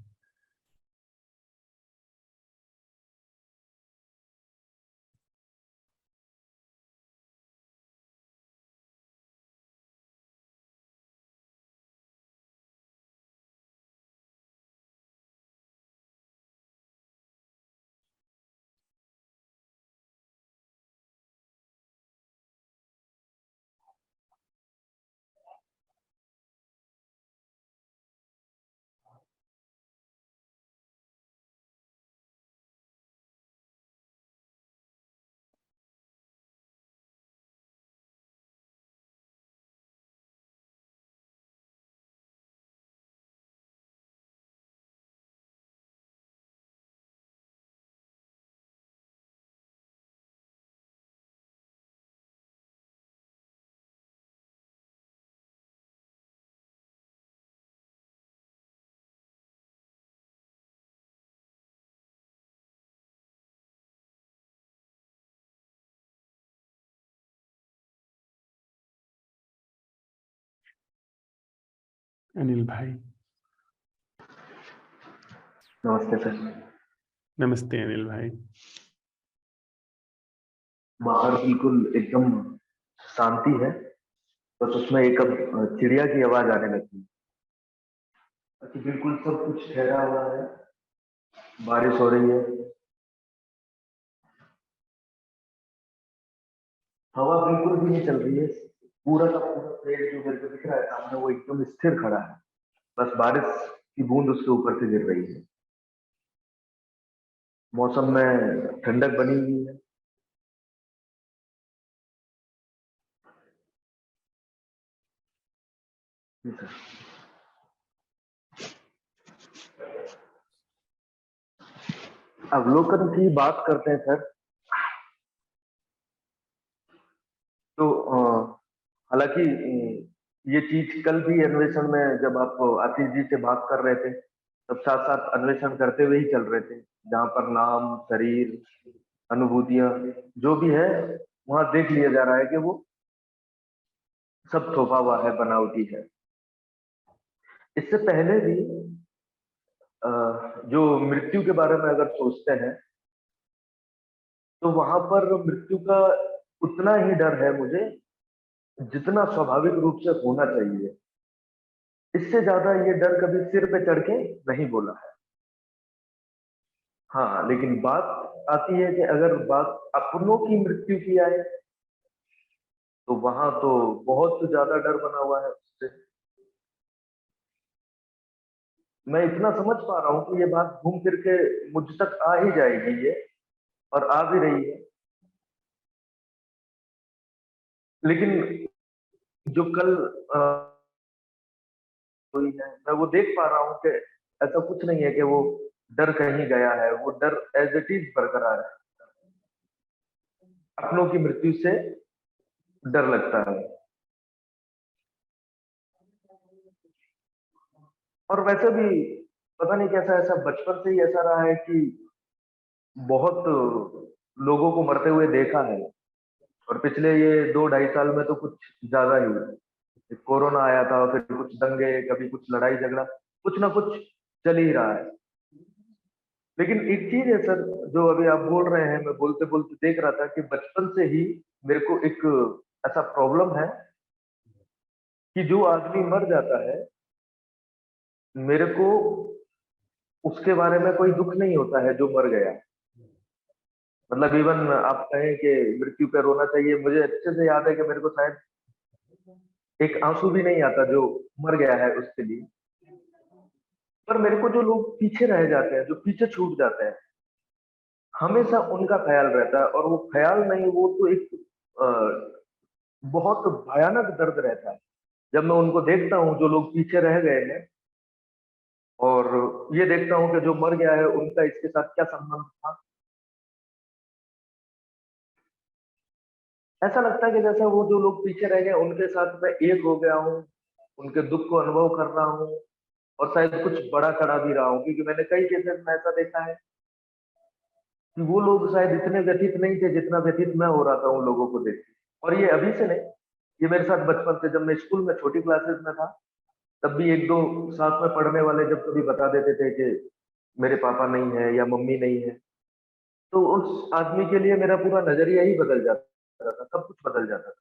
अनिल भाई। नमस्ते सर। नमस्ते अनिल भाई। बाहर बिल्कुल एकदम शांति है, बस उसमें एक अब चिड़िया की आवाज आने लगी है। बाकी बिल्कुल सब कुछ ठहरा हुआ है, बारिश हो रही है, हवा बिल्कुल भी नहीं चल रही है। पूरा का पूरा पेड़ जो मेरे को दिख रहा है सामने वो एकदम स्थिर खड़ा है, बस बारिश की बूंद उसके ऊपर से गिर रही है। मौसम में ठंडक बनी हुई है। जी सर। अवलोकन की बात करते हैं सर, तो हालांकि ये चीज कल भी अन्वेषण में जब आप आशीष जी से बात कर रहे थे तब साथ साथ अन्वेषण करते हुए ही चल रहे थे, जहां पर नाम, शरीर, अनुभूतियां जो भी है वहां देख लिया जा रहा है कि वो सब थोपा हुआ है, बनावटी है। इससे पहले भी जो मृत्यु के बारे में अगर सोचते हैं तो वहां पर मृत्यु का उतना ही डर है मुझे जितना स्वाभाविक रूप से होना चाहिए। इससे ज्यादा ये डर कभी सिर पे चढ़ के नहीं बोला है। हाँ, लेकिन बात आती है कि अगर बात अपनों की मृत्यु की आए तो वहां तो बहुत ज्यादा डर बना हुआ है उससे। मैं इतना समझ पा रहा हूँ कि ये बात घूम फिर के मुझ तक आ ही जाएगी ये, और आ भी रही है। लेकिन जो कल हुई है मैं वो देख पा रहा हूँ कि ऐसा कुछ नहीं है कि वो डर कहीं गया है, वो डर एज इट इज बरकरार है। अपनों की मृत्यु से डर लगता है। और वैसे भी पता नहीं कैसा, ऐसा बचपन से ही ऐसा रहा है कि बहुत लोगों को मरते हुए देखा है, और पिछले ये 2 ढाई साल में तो कुछ ज्यादा ही, कोरोना आया था, फिर कुछ दंगे, कभी कुछ लड़ाई झगड़ा, कुछ ना कुछ चल ही रहा है। लेकिन एक चीज है सर, जो अभी आप बोल रहे हैं, मैं बोलते बोलते देख रहा था कि बचपन से ही मेरे को एक ऐसा प्रॉब्लम है कि जो आदमी मर जाता है, मेरे को उसके बारे में कोई दुख नहीं होता है जो मर गया। मतलब इवन आप कहें कि मृत्यु पे रोना चाहिए, मुझे अच्छे से याद है कि मेरे को शायद एक आंसू भी नहीं आता जो मर गया है उसके लिए। पर मेरे को जो लोग पीछे रह जाते हैं, जो पीछे छूट जाते हैं, हमेशा उनका ख्याल रहता है, और वो ख्याल नहीं, वो तो एक अ, बहुत भयानक दर्द रहता है जब मैं उनको देखता हूँ जो लोग पीछे रह गए हैं, और ये देखता हूँ कि जो मर गया है उनका इसके साथ क्या संबंध था। ऐसा लगता है कि जैसे वो जो लोग पीछे रह गए उनके साथ मैं एक हो गया हूँ, उनके दुख को अनुभव कर रहा हूँ, और शायद कुछ बड़ा चढ़ा भी रहा हूँ, क्योंकि मैंने कई केसेस में ऐसा देखा है कि वो लोग शायद इतने व्यथित नहीं थे जितना व्यथित मैं हो रहा था उन लोगों को देख के। और ये अभी से नहीं, ये मेरे साथ बचपन से, जब मैं स्कूल में छोटी क्लासेस में था, तब भी एक दो साथ में पढ़ने वाले जब कभी बता देते थे कि मेरे पापा नहीं है या मम्मी नहीं है, तो उस आदमी के लिए मेरा पूरा नजरिया ही बदल जाता था, सब कुछ बदल जाता था।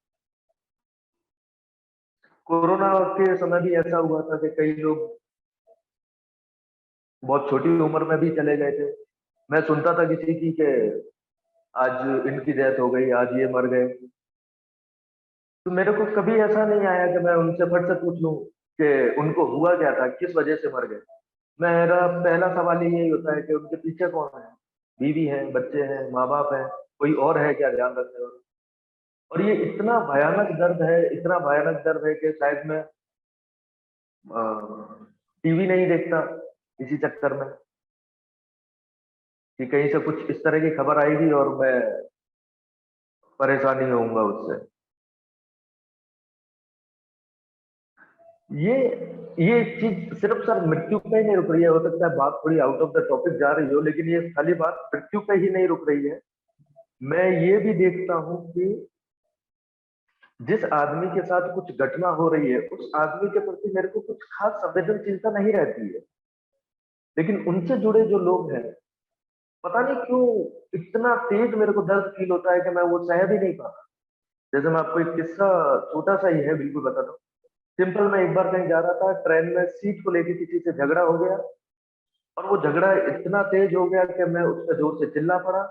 कोरोना के समय भी ऐसा हुआ था कि कई लोग बहुत छोटी उम्र में भी चले गए थे। मैं सुनता था किसी की कि आज इनकी डेथ हो गई, आज ये मर गए, तो मेरे को कभी ऐसा नहीं आया कि मैं उनसे फट से पूछ लूं कि उनको हुआ क्या था, किस वजह से मर गए। मेरा पहला सवाल ही यही होता है कि उनके पीछे कौन है, बीवी है, बच्चे हैं, माँ बाप है, कोई और है क्या ध्यान रखने वाला। और ये इतना भयानक दर्द है, इतना भयानक दर्द है कि शायद मैं टीवी नहीं देखता इसी चक्कर में, कि कहीं से कुछ इस तरह की खबर आएगी और मैं परेशान ही होऊंगा उससे। ये ये चीज सिर्फ सर मृत्यु पे ही नहीं रुक रही है, हो सकता है बात थोड़ी आउट ऑफ द टॉपिक जा रही हो, लेकिन ये खाली बात मृत्यु पे ही नहीं रुक रही है। मैं ये भी देखता हूँ कि जिस आदमी के साथ कुछ घटना हो रही है, उस आदमी के प्रति मेरे को कुछ खास संवेदनशीलता नहीं रहती है, लेकिन उनसे जुड़े जो लोग हैं, पता नहीं क्यों इतना तेज मेरे को दर्द फील होता है कि मैं वो सह भी नहीं पाता। जैसे मैं आपको एक किस्सा, छोटा सा ही है, बिल्कुल बताता हूँ। सिंपल, मैं एक बार कहीं जा रहा था, ट्रेन में सीट को लेके किसी से झगड़ा हो गया, और वो झगड़ा इतना तेज हो गया कि मैं उस पर जोर से चिल्ला पड़ा,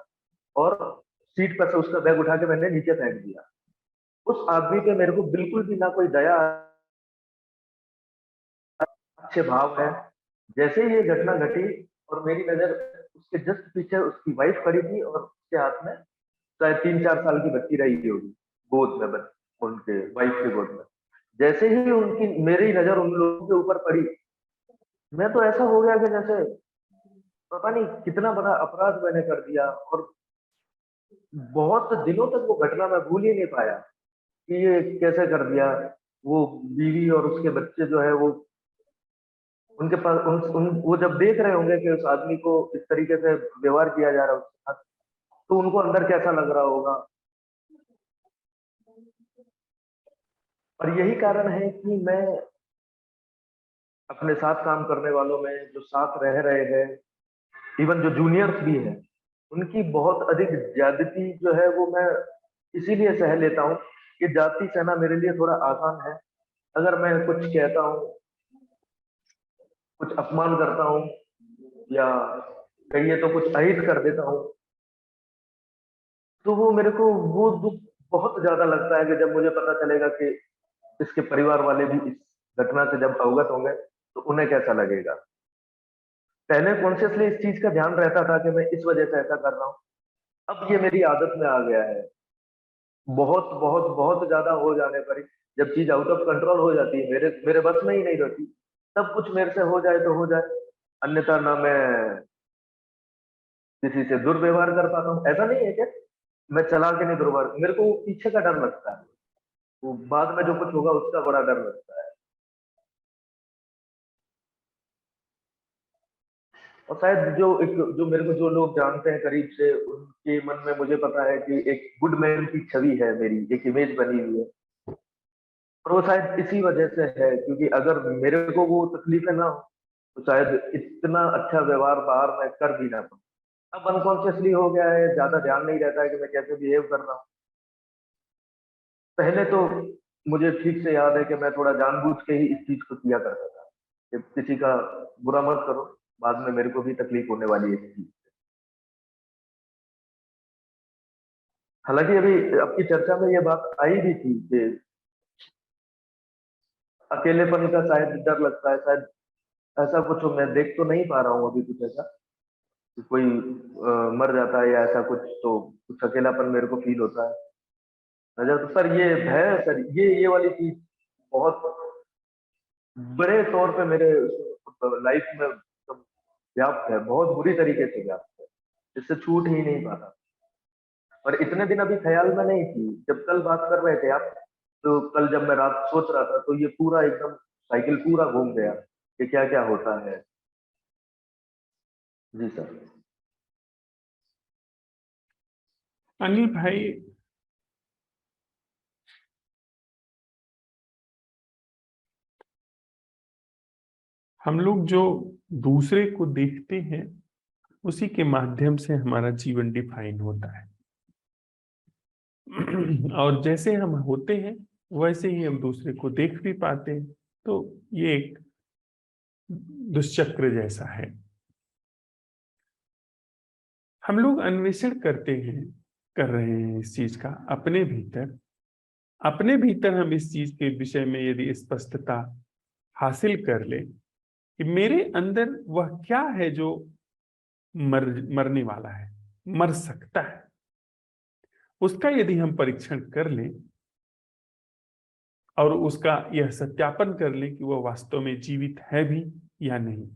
और सीट पर से उसका बैग उठा के मैंने नीचे फेंक दिया। उस आदमी पे मेरे को बिल्कुल भी ना कोई दया, अच्छे भाव है। जैसे ही ये घटना घटी, और मेरी नजर उसके जस्ट पीछे उसकी वाइफ खड़ी थी, और उसके हाथ में शायद 3-4 साल की बच्ची रही होगी, गोद में उनके वाइफ के गोद में। जैसे ही उनकी मेरी नजर उन लोगों के ऊपर पड़ी, मैं तो ऐसा हो गया कि जैसे पता नहीं कितना बड़ा अपराध मैंने कर दिया, और बहुत दिनों तक वो घटना मैं भूल ही नहीं पाया कि ये कैसे कर दिया। वो बीवी और उसके बच्चे जो है, वो उनके पास वो जब देख रहे होंगे कि उस आदमी को इस तरीके से व्यवहार किया जा रहा है उसके साथ, तो उनको अंदर कैसा लग रहा होगा। और यही कारण है कि मैं अपने साथ काम करने वालों में, जो साथ रह रहे हैं, इवन जो जूनियर्स भी हैं, उनकी बहुत अधिक ज्यादती जो है वो मैं इसीलिए सह लेता हूँ कि जाति सहना मेरे लिए थोड़ा आसान है। अगर मैं कुछ कहता हूँ, कुछ अपमान करता हूँ, या कहिए तो कुछ अहित कर देता हूँ, तो वो मेरे को वो दुख बहुत ज्यादा लगता है कि जब मुझे पता चलेगा कि इसके परिवार वाले भी इस घटना से जब अवगत होंगे, तो उन्हें कैसा लगेगा। पहले कॉन्शियसली इस चीज का ध्यान रहता था कि मैं इस वजह से ऐसा कर रहा हूँ, अब ये मेरी आदत में आ गया है। बहुत बहुत बहुत ज्यादा हो जाने पर ही, जब चीज आउट ऑफ कंट्रोल हो जाती है, मेरे मेरे बस में ही नहीं रहती, तब कुछ मेरे से हो जाए तो हो जाए, अन्यथा ना मैं किसी से दुर्व्यवहार कर पाता हूँ। ऐसा नहीं है कि मैं चला के नहीं दुर्व्यवहार, मेरे को वो पीछे का डर लगता है, वो बाद में जो कुछ होगा उसका बड़ा डर लगता है। और शायद जो मेरे को जो लोग जानते हैं करीब से, उनके मन में मुझे पता है कि एक गुड मैन की छवि है, मेरी एक इमेज बनी हुई है। और वो शायद इसी वजह से है, क्योंकि अगर मेरे को वो तकलीफें ना हो तो शायद इतना अच्छा व्यवहार बाहर मैं कर भी ना पाऊँ। अब अनकॉन्शियसली हो गया है, ज्यादा ध्यान नहीं रहता है कि मैं कैसे बिहेव कर रहा हूँ। पहले तो मुझे ठीक से याद है कि मैं थोड़ा जानबूझ के ही इस चीज को किया करता था कि किसी का बुरा मत करो, बाद में मेरे को भी तकलीफ होने वाली है इस चीज। हालांकि अभी आपकी चर्चा में ये बात आई भी थी कि अकेलेपन का शायद डर लगता है, शायद ऐसा कुछ हो। मैं देख तो नहीं पा रहा हूँ अभी कुछ ऐसा कि कोई मर जाता है या ऐसा कुछ, तो कुछ अकेलापन मेरे को फील होता है नजर। तो सर ये भय, सर ये वाली चीज बहुत बड़े तौर पे मेरे लाइफ में मतलब व्याप्त है, बहुत बुरी तरीके से व्याप्त है, इससे छूट ही नहीं पाता। और इतने दिन अभी ख्याल में नहीं थी, जब कल बात कर रहे थे आप, तो कल जब मैं रात सोच रहा था तो ये पूरा एकदम साइकिल पूरा घूम गया कि क्या क्या होता है। जी सर। अनिल भाई, हम लोग जो दूसरे को देखते हैं उसी के माध्यम से हमारा जीवन डिफाइन होता है। और जैसे हम होते हैं वैसे ही हम दूसरे को देख भी पाते हैं। तो ये एक दुष्चक्र जैसा है। हम लोग अन्वेषण करते हैं, कर रहे हैं इस चीज का अपने भीतर। अपने भीतर हम इस चीज के विषय में यदि स्पष्टता हासिल कर ले कि मेरे अंदर वह क्या है जो मरने वाला है, मर सकता है, उसका यदि हम परीक्षण कर लें और उसका यह सत्यापन कर लें कि वह वास्तव में जीवित है भी या नहीं,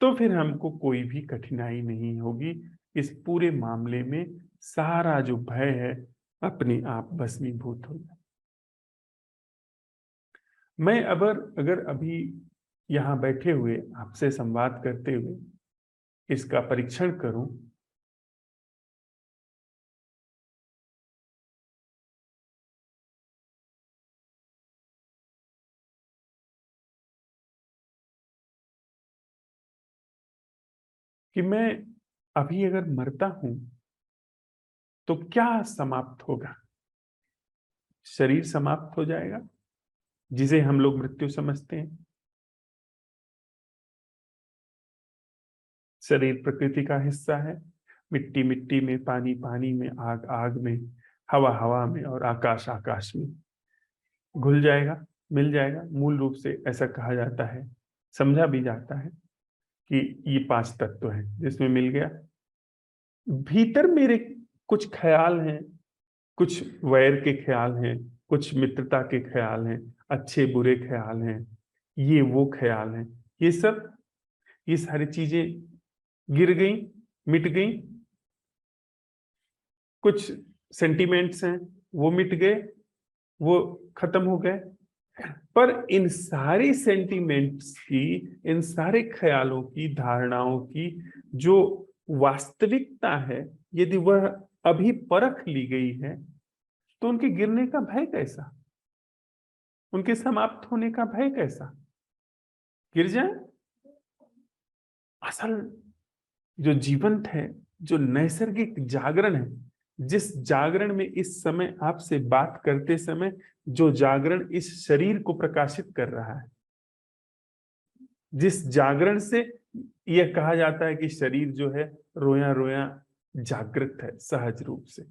तो फिर हमको कोई भी कठिनाई नहीं होगी। इस पूरे मामले में सारा जो भय है अपने आप भस्मीभूत हो जाए। मैं अगर अभी यहाँ बैठे हुए आपसे संवाद करते हुए इसका परीक्षण करूं कि मैं अभी अगर मरता हूं तो क्या समाप्त होगा? शरीर समाप्त हो जाएगा, जिसे हम लोग मृत्यु समझते हैं। शरीर प्रकृति का हिस्सा है। मिट्टी मिट्टी में, पानी पानी में, आग आग में, हवा हवा में और आकाश आकाश में घुल जाएगा, मिल जाएगा। मूल रूप से ऐसा कहा जाता है, समझा भी जाता है कि ये पांच तत्व हैं जिसमें मिल गया। भीतर मेरे कुछ ख्याल हैं, कुछ वैर के ख्याल हैं, कुछ मित्रता के ख्याल हैं, अच्छे बुरे ख्याल हैं, ये वो ख्याल हैं। ये सब, ये सारी चीजें गिर गई, मिट गई। कुछ सेंटिमेंट्स हैं, वो मिट गए, वो खत्म हो गए। पर इन सारे सेंटिमेंट्स की, इन सारे ख्यालों की, धारणाओं की जो वास्तविकता है, यदि वह अभी परख ली गई है, तो उनके गिरने का भय कैसा, उनके समाप्त होने का भय कैसा? गिर जाए। असल जो जीवंत है, जो नैसर्गिक जागरण है, जिस जागरण में इस समय आपसे बात करते समय जो जागरण इस शरीर को प्रकाशित कर रहा है, जिस जागरण से यह कहा जाता है कि शरीर जो है रोया रोया जागृत है सहज रूप से।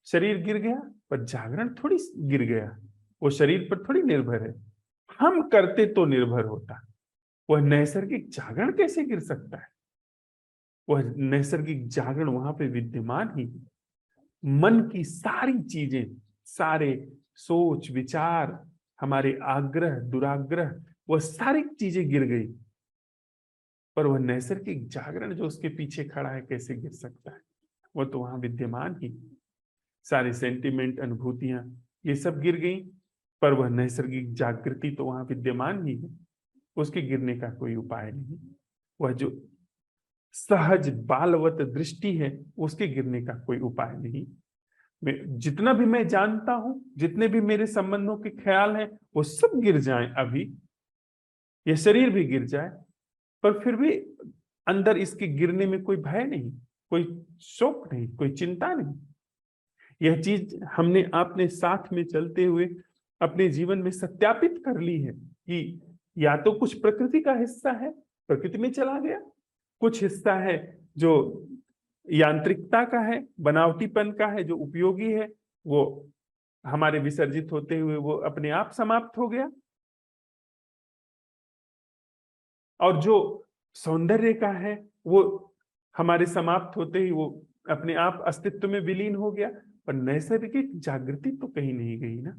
शरीर गिर गया पर जागरण थोड़ी गिर गया, वो शरीर पर थोड़ी निर्भर है। हम करते तो निर्भर होता, वह नैसर्गिक जागरण कैसे गिर सकता है? वह नैसर्गिक जागरण वहां पे विद्यमान ही है। मन की सारी चीजें, सारे सोच विचार, हमारे आग्रह दुराग्रह, वह सारी चीजें गिर गई, पर वह नैसर्गिक जागरण जो उसके पीछे खड़ा है कैसे गिर सकता है? वह तो वहां विद्यमान ही। सारे सेंटिमेंट, अनुभूतियां, ये सब गिर गई, पर वह नैसर्गिक जागृति तो वहां विद्यमान ही है। उसके गिरने का कोई उपाय नहीं। वह जो सहज बालवत दृष्टि है, उसके गिरने का कोई उपाय नहीं। मैं जितना भी मैं जानता हूं, जितने भी मेरे संबंधों के ख्याल हैं, वो सब गिर जाएं अभी, ये शरीर भी गिर जाए, पर फिर भी अंदर इसके गिरने में कोई भय नहीं, कोई शोक नहीं, कोई चिंता नहीं। यह चीज हमने आपने साथ में चलते हुए अपने जीवन में सत्यापित कर ली है कि या तो कुछ प्रकृति का हिस्सा है, प्रकृति में चला गया, कुछ हिस्सा है जो यांत्रिकता का है, बनावटीपन का है, जो उपयोगी है, वो हमारे विसर्जित होते हुए वो अपने आप समाप्त हो गया, और जो सौंदर्य का है वो हमारे समाप्त होते ही वो अपने आप अस्तित्व में विलीन हो गया। पर नैसर्गिक जागृति तो कहीं नहीं गई ना।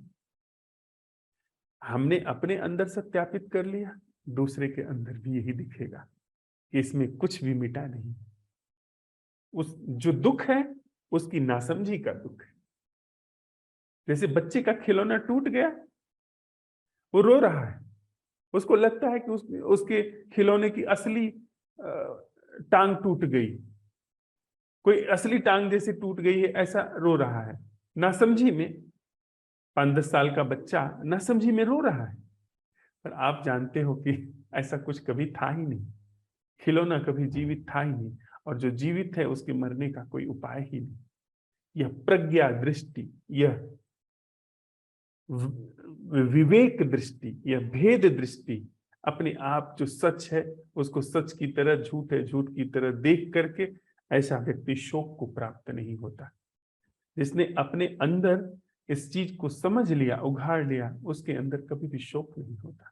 हमने अपने अंदर सत्यापित कर लिया, दूसरे के अंदर भी यही दिखेगा कि इसमें कुछ भी मिटा नहीं। उस जो दुख है, उसकी नासमझी का दुख है। जैसे बच्चे का खिलौना टूट गया, वो रो रहा है, उसको लगता है कि उसके खिलौने की असली टांग टूट गई, कोई असली टांग जैसे टूट गई है, ऐसा रो रहा है। नासमझी में 5-10 साल का बच्चा नासमझी में रो रहा है, पर आप जानते हो कि ऐसा कुछ कभी था ही नहीं। खिलौना कभी जीवित था ही नहीं, और जो जीवित है उसके मरने का कोई उपाय ही नहीं। यह प्रज्ञा दृष्टि, यह विवेक दृष्टि, यह भेद दृष्टि, अपने आप जो सच है उसको सच की तरह, झूठ है झूठ की तरह देख करके ऐसा व्यक्ति शोक को प्राप्त नहीं होता। जिसने अपने अंदर इस चीज को समझ लिया, उघाड़ लिया, उसके अंदर कभी भी शोक नहीं होता।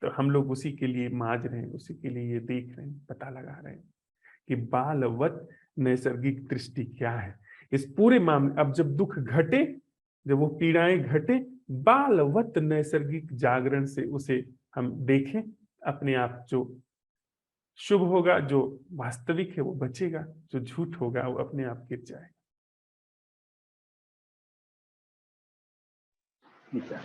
तो हम लोग उसी के लिए माज रहे हैं, उसी के लिए ये देख रहे हैं, पता लगा रहे हैं कि बालवत नैसर्गिक दृष्टि क्या है इस पूरे मामले। अब जब दुख घटे, जब वो पीड़ाएं घटे, बालवत नैसर्गिक जागरण से उसे हम देखें, अपने आप जो शुभ होगा, जो वास्तविक है वो बचेगा, जो झूठ होगा वो अपने आप गिर जाएगा। ठीक है।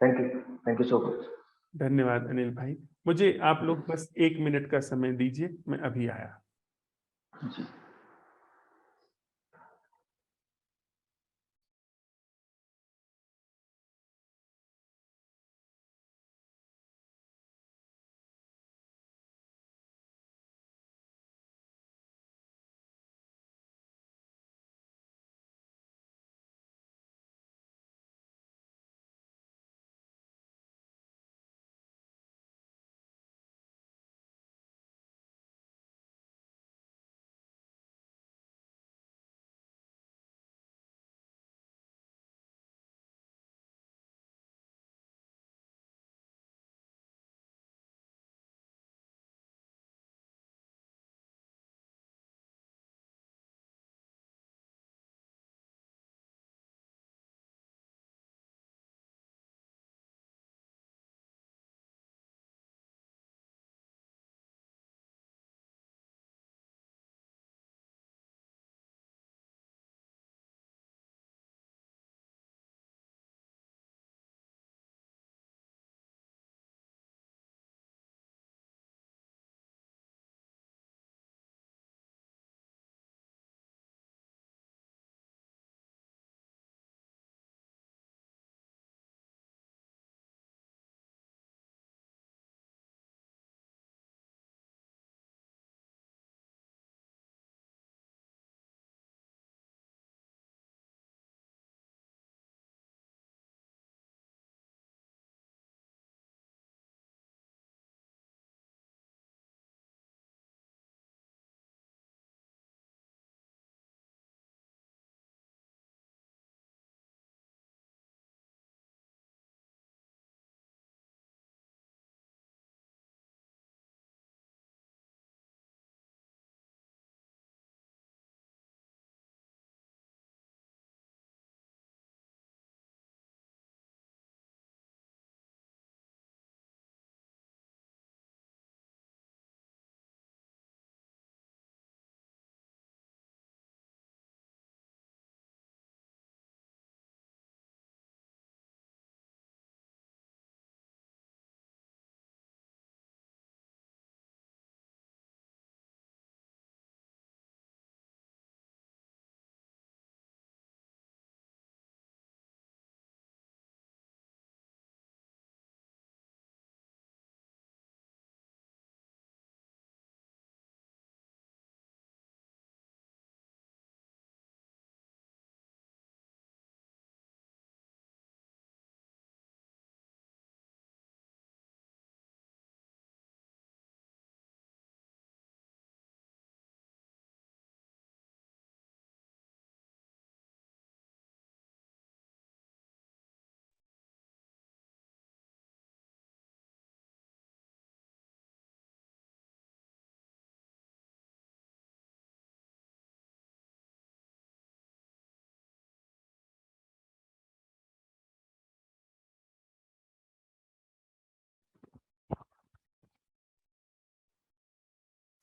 Thank you so much. धन्यवाद अनिल भाई। मुझे आप लोग बस 1 मिनट का समय दीजिए, मैं अभी आया। जी।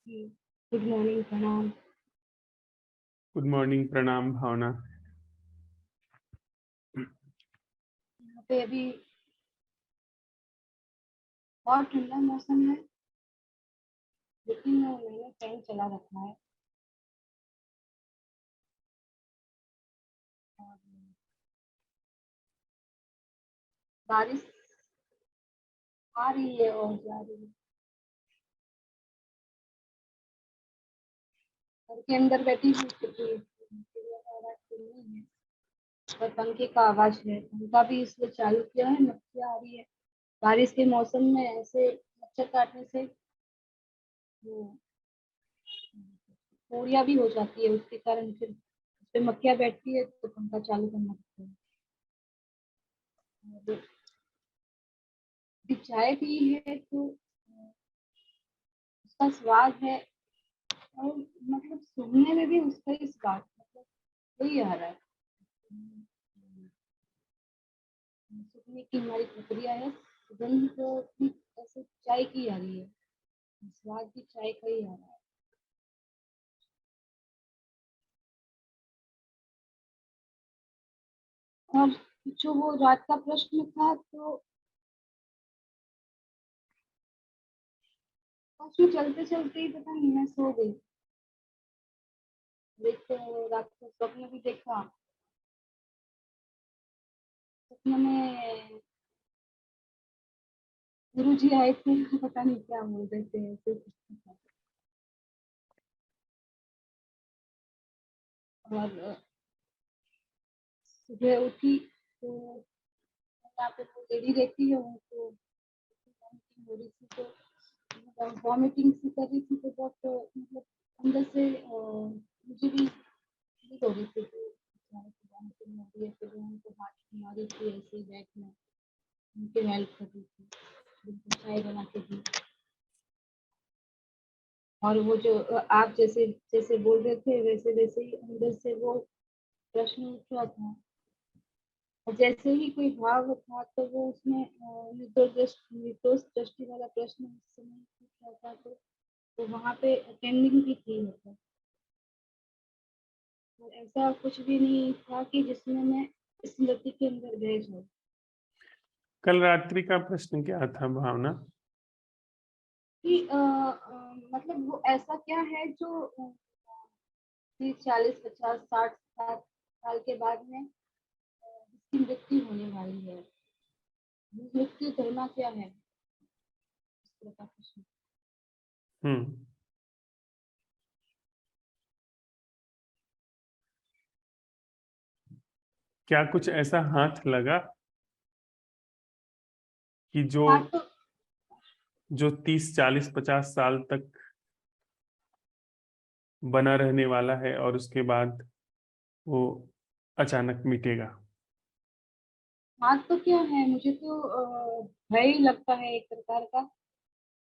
गुड मॉर्निंग, प्रणाम। गुड मॉर्निंग, प्रणाम भावना। यहाँ पे अभी बहुत ठंडा मौसम है, लेकिन मैंने फैन चला रखा है और बारिश आ रही है और जा रही है। घर के अंदर बैठी हूँ क्योंकि आवाज तो नहीं है, पर पंखे का आवाज है। पंखा भी इसलिए चालू किया है, मक्खियाँ आ रही है। बारिश के मौसम में ऐसे मच्छर काटने से वो पूरियाँ भी हो जाती है, उसके कारण फिर उस पे मक्खियाँ बैठती है तो पंखा चालू करना पड़ता है। और अभी चाय पी है तो उसका स्वाद है, और मतलब सुनने में भी उसका ही स्वाद, मतलब वही आ रहा है। सुनने की हमारी प्रक्रिया है, सुगंध तो भी ऐसे चाय की आ रही है, स्वाद भी चाय का ही आ रहा है। और जो वो रात का प्रश्न था, तो उसमें चलते चलते ही पता नहीं मैं सो गई। देखते रात को स्वप्न भी देखा। सपने में गुरु जी आए थे, पता नहीं क्या बोल रहे थे, ऐसे कुछ था। और सुबह उठी तो यहाँ पे वो लेडी रहती है, उनको वॉमिटिंग हो रही थी, तो वॉमिटिंग सी कर रही थी, तो बहुत मतलब अंदर से मुझे भी फील हो रही थी, तो वॉमिटिंग हो रही है, फिर मैं उनको हाथ घुमा रही थी ऐसे ही बैठ में, उनकी हेल्प कर रही थी, उनको चाय बना के दी। और वो जो आप जैसे जैसे बोल रहे थे, वैसे वैसे ही अंदर से वो प्रश्न उठ रहा था। और जैसे ही कोई भाव था, तो वो उसमें निर्दोष दृष्टि वाला प्रश्न उस समय पूछ रहा था, तो वहाँ पे अटेंडिंग भी थी, मतलब तो ऐसा कुछ भी नहीं था कि जिसमें मैं स्मृति के अंदर बह जाऊँ। कल रात्रि का प्रश्न क्या था भावना? कि मतलब वो ऐसा क्या है जो 30 40 50 60 70 साल के बाद में जिसकी मृत्यु होने वाली है, मृत्यु धर्मा क्या है, इस तरह का प्रश्न। हम्म। क्या कुछ ऐसा हाथ लगा कि जो हाँ तो जो 30 40 50 साल तक बना रहने वाला है और उसके बाद वो अचानक मिटेगा? हाँ तो क्या है, मुझे तो भय ही लगता है एक प्रकार का,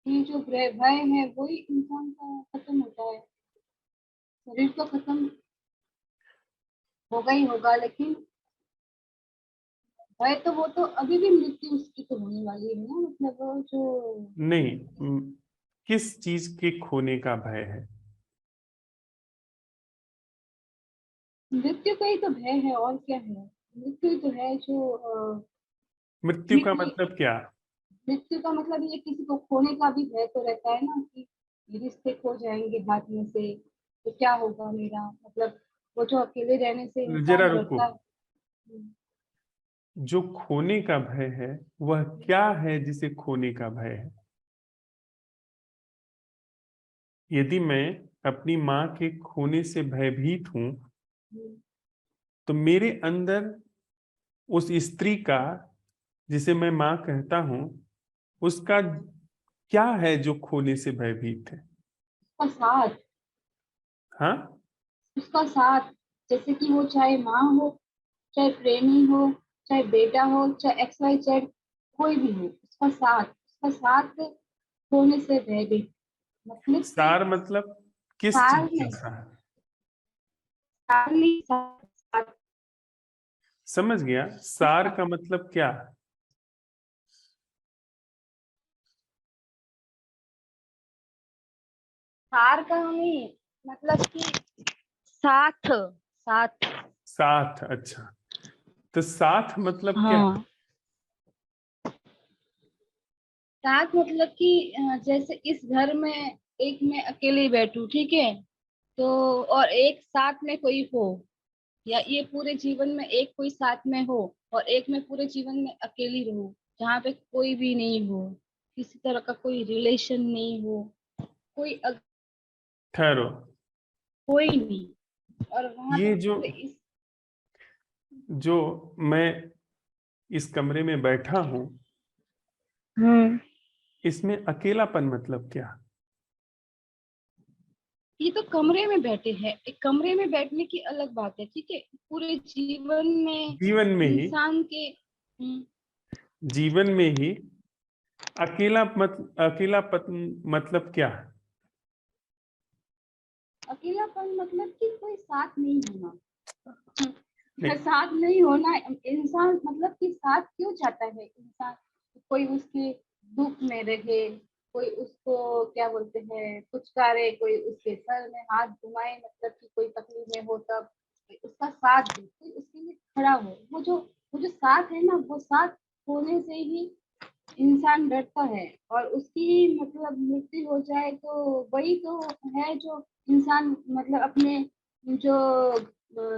कि जो भय भय है वही इंसान का खत्म होता है। शरीर तो खत्म होगा ही होगा, लेकिन भय तो वो तो अभी भी मृत्यु उसकी तो होने वाली है ना, मतलब वो जो नहीं। किस चीज के खोने का भय है? मृत्यु का ही तो भय है, और क्या है। मृत्यु ही तो है जो मृत्यु का मिट्टी। मतलब क्या? मृत्यु का मतलब ये किसी को खोने का भी भय तो रहता है ना, कि ये रिश्ते खो जाएंगे हाथ में से, तो क्या होगा मेरा, मतलब वो जो अकेले रहने से जरा इंसान रुको। डरता है। जो खोने का भय है वह क्या है जिसे खोने का भय है? यदि मैं अपनी माँ के खोने से भयभीत हूं, हम्म, तो मेरे अंदर उस स्त्री का, जिसे मैं माँ कहता हूं, उसका क्या है जो खोने से भयभीत है? उसका साथ, हाँ। उसका साथ, जैसे कि वो चाहे माँ हो, चाहे प्रेमी हो, चाहे बेटा हो, चाहे एक्स वाई जेड, कोई भी हो, उसका साथ होने से भयभीत, मतलब कि सार मतलब किस सार चीज का नहीं, सार? सार नहीं, साथ, समझ गया, सार उसका का मतलब क्या? सार का नहीं, मतलब कि साथ, साथ। साथ, अच्छा। तो साथ मतलब क्या? हाँ, साथ मतलब कि जैसे इस घर में एक मैं अकेले बैठूं, ठीक है, तो और एक साथ में कोई हो, या ये पूरे जीवन में एक कोई साथ में हो, और एक में पूरे जीवन में अकेली रहूं, जहाँ पे कोई भी नहीं हो, किसी तरह का कोई रिलेशन नहीं हो, कोई ठहरो। कोई नहीं, और वहां पे ये पूरे इस। जो मैं इस कमरे में बैठा हूं, हम्म। इसमें अकेलापन मतलब क्या? ये तो कमरे में बैठे हैं, एक कमरे में बैठने की अलग बात है, ठीक है। पूरे जीवन में जीवन में ही, इंसान के जीवन में ही अकेलापन मतलब क्या? अकेलापन मतलब कि कोई साथ नहीं होना। नहीं, साथ नहीं होना, इंसान मतलब कि साथ क्यों चाहता है इंसान, कोई उसके दुख में रहे, कोई उसको क्या बोलते हैं पुचकारे, कोई उसके सर में हाथ घुमाए, मतलब कि कोई तकलीफ में हो तब कोई उसका साथ दे, कोई उसके लिए खड़ा हो। वो जो साथ है ना, वो साथ होने से ही इंसान डरता है, और उसकी मतलब मृत्यु हो जाए तो वही तो है जो इंसान मतलब अपने जो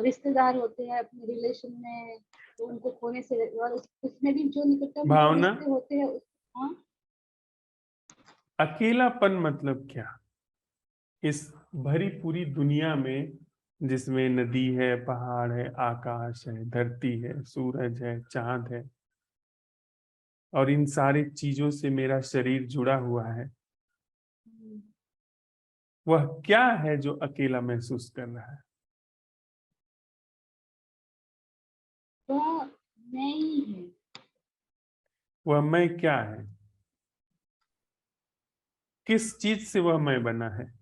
रिश्तेदार होते हैं अपने रिलेशन में, तो उनको खोने से, और उसमें भी जो निकटतम जो भावना, रिश्ते होते हैं हाँ। अकेलापन मतलब क्या? इस भरी पूरी दुनिया में, जिसमें नदी है, पहाड़ है, आकाश है, धरती है, सूरज है, चांद है, और इन सारी चीजों से मेरा शरीर जुड़ा हुआ है, वह क्या है जो अकेला महसूस कर रहा है? तो नहीं है। वह मैं क्या है? किस चीज से वह मैं बना है?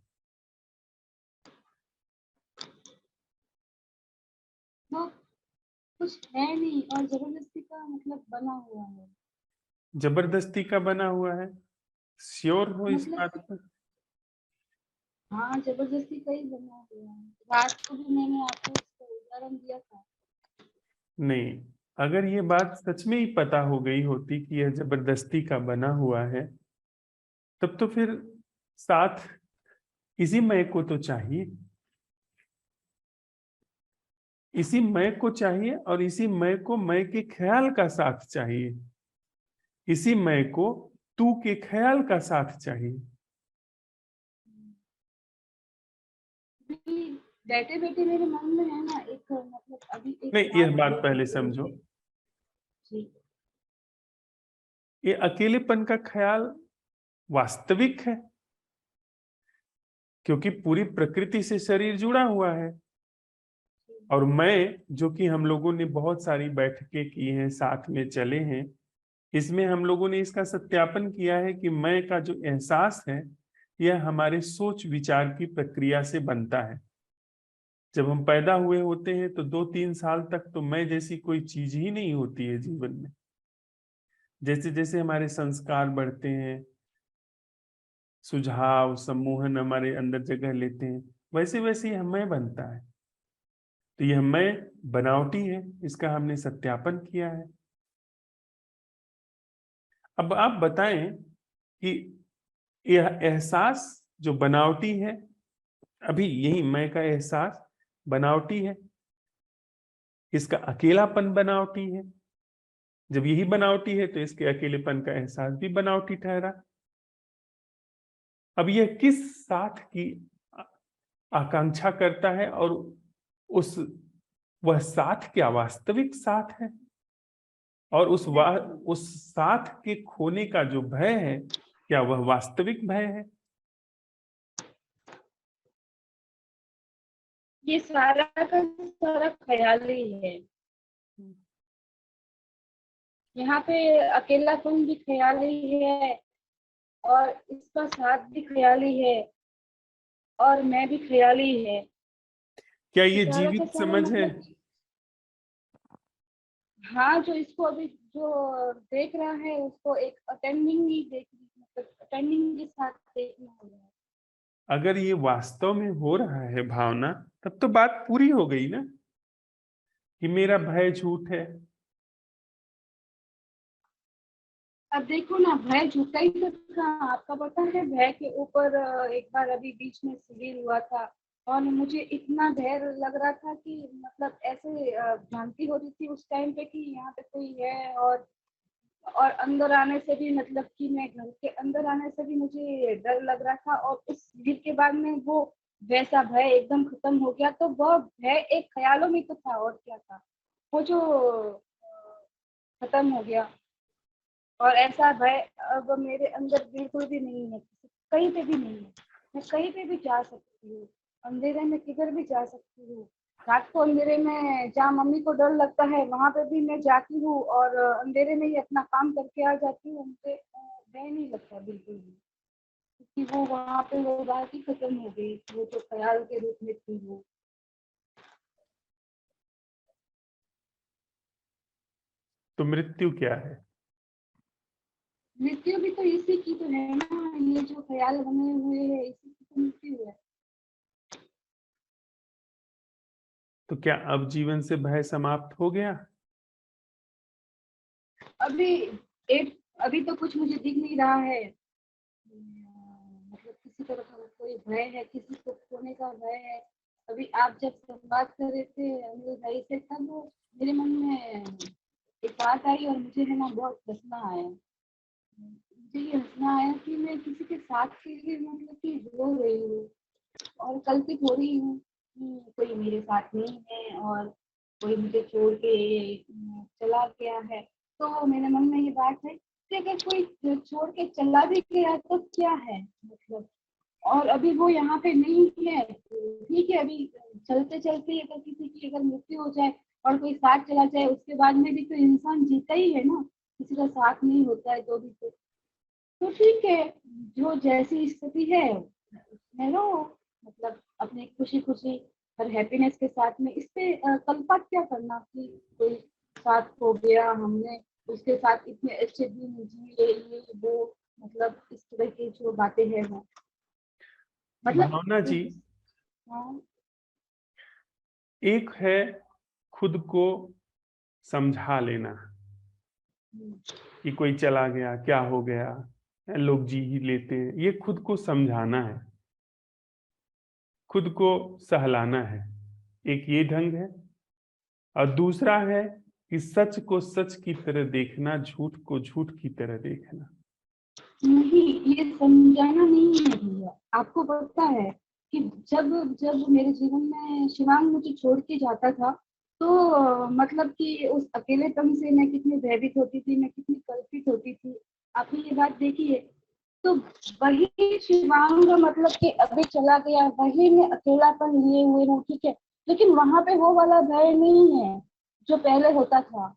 वो कुछ है नहीं, और जबरदस्ती का मतलब बना हुआ है। जबरदस्ती का बना हुआ है? श्योर हो इस मतलब बात कि पर? हाँ, जबरदस्ती का ही बना हुआ है। रात को भी मैंने आपको उसका उदाहरण दिया था। नहीं, अगर ये बात सच में ही पता हो गई होती कि यह जबरदस्ती का बना हुआ है, तब तो फिर साथ इसी मैं को तो चाहिए। इसी मैं को चाहिए, और इसी मैं को मैं के ख्याल का साथ चाहिए। इसी मैं को तू के ख्याल का साथ चाहिए। बैठे बैठे मेरे मन में है ना एक मतलब अभी एक नहीं, बात यह बात देख पहले रही थी समझो। मुझे। जी। ये अकेलेपन का ख्याल वास्तविक है, क्योंकि पूरी प्रकृति से शरीर जुड़ा हुआ है। और मैं, जो कि हम लोगों ने बहुत सारी बैठकें की हैं, साथ में चले हैं, इसमें हम लोगों ने इसका सत्यापन किया है कि मैं का जो एहसास है, यह हमारे सोच विचार की प्रक्रिया से बनता है। जब हम पैदा हुए होते हैं तो 2-3 साल तक तो मैं जैसी कोई चीज ही नहीं होती है जीवन में। जैसे जैसे हमारे संस्कार बढ़ते हैं, सुझाव सम्मोहन हमारे अंदर जगह लेते हैं, वैसे वैसे ही मैं बनता है। तो यह मैं बनावटी है, इसका हमने सत्यापन किया है। अब आप बताएं कि यह एहसास जो बनावटी है, अभी यही मैं का एहसास बनावटी है, इसका अकेलापन बनावटी है। जब यही बनावटी है तो इसके अकेलेपन का एहसास भी बनावटी ठहरा। अब यह किस साथ की आ- आकांक्षा करता है, और उस वह साथ क्या वास्तविक साथ है? और उस साथ के खोने का जो भय है, क्या वह वास्तविक भय है? ये सारा का सारा ख्याल ही है। यहाँ पे अकेलापन भी ख्याल ही है, और इसका साथ भी ख्याली है, और मैं भी ख्याली है। क्या ये ये सारा का जीवित सारा समझ है? मतलब हाँ, जो इसको अभी जो देख रहा है उसको एक अटेंडिंग ही देख मतलब अटेंडिंग के साथ देखना होगा। अगर ये वास्तव में हो रहा है भावना, तब तो बात पूरी हो गई ना, कि मेरा भय झूठ है। अब देखो ना, भय झूठा ही तो था। आपका पता है, भय के ऊपर एक बार अभी बीच में शिविर हुआ था, और मुझे इतना डर लग रहा था कि मतलब ऐसे भ्रांति हो रही थी उस टाइम पे कि यहाँ पे कोई है। और अंदर आने से भी, मतलब कि मैं घर के अंदर आने से भी मुझे डर लग रहा था। और उस शिविर के बाद में वो वैसा भय एकदम खत्म हो गया। तो वह भय एक ख्यालों में तो था, और क्या था वो जो खत्म हो गया। और ऐसा भय अब मेरे अंदर बिल्कुल भी नहीं है, कहीं पे भी नहीं है। मैं कहीं पे भी जा सकती हूँ, अंधेरे में किधर भी जा सकती हूँ। रात को अंधेरे में जहाँ मम्मी को डर लगता है वहां पे भी मैं जाती हूँ, और अंधेरे में ही अपना काम करके आ जाती हूँ। मुझे भय नहीं लगता बिल्कुल भी, क्योंकि वो वहां पे वो बात ही खत्म हो गई, वो जो ख्याल के रूप में थी वो। तो मृत्यु क्या है? मृत्यु भी तो इसी की तो है ना, ये जो ख्याल बने हुए है इसी की तो मृत्यु है। तो क्या अब जीवन से भय समाप्त हो गया? अभी एक अभी तो कुछ मुझे दिख नहीं रहा है। मतलब किसी तरह का कोई भय है, किसी को खोने का भय है। अभी आप जब संवाद कर रहे थे मेरे भाई से, तब मेरे मन में एक बात आई, और मुझे है ना बहुत हंसना आया। मुझे ये हंसना आया कि मैं किसी के साथ के लिए मतलब कि रो रही हूँ, और कल्पित हो रही हूँ कि कोई मेरे साथ नहीं है, और कोई मुझे छोड़ के चला गया है। तो मेरे मन में ये बात है कि अगर कोई छोड़ के चला भी गया तो क्या है, मतलब। और अभी वो यहाँ पे नहीं है, तो ठीक है। अभी चलते चलते अगर किसी की अगर मृत्यु हो जाए और कोई साथ चला जाए, उसके बाद में भी तो इंसान जीता ही है ना। किसी का साथ नहीं होता है तो भी तो ठीक है। जो जैसी स्थिति है उसमें रहो, मतलब अपने खुशी खुशी और हैप्पीनेस के साथ में। इस पे कल्पना क्या करना कि कोई साथ हो गया, हमने उसके साथ इतने अच्छे दिन जिए, ये वो, मतलब इस तरह की जो बातें हैं वो, मतलब भावना जी, हाँ। एक है खुद को समझा लेना हम्म, कि कोई चला गया, क्या हो गया, लोग जी ही लेते हैं, ये खुद को समझाना है, खुद को सहलाना है। एक ये ढंग है। और दूसरा है कि सच को सच की तरह देखना, झूठ को झूठ की तरह देखना। नहीं, ये समझाना नहीं है भैया। आपको पता है कि जब जब मेरे जीवन में शिवांग मुझे छोड़ के जाता था, तो मतलब कि उस अकेलेपन से मैं कितनी भयभीत होती थी, मैं कितनी कल्पित होती थी। आपने ये बात देखी है। तो वही शिवांग मतलब कि अभी चला गया, वही मैं अकेलापन लिए हुए हूँ, ठीक है। लेकिन वहां पे वो वाला भय नहीं है जो पहले होता था।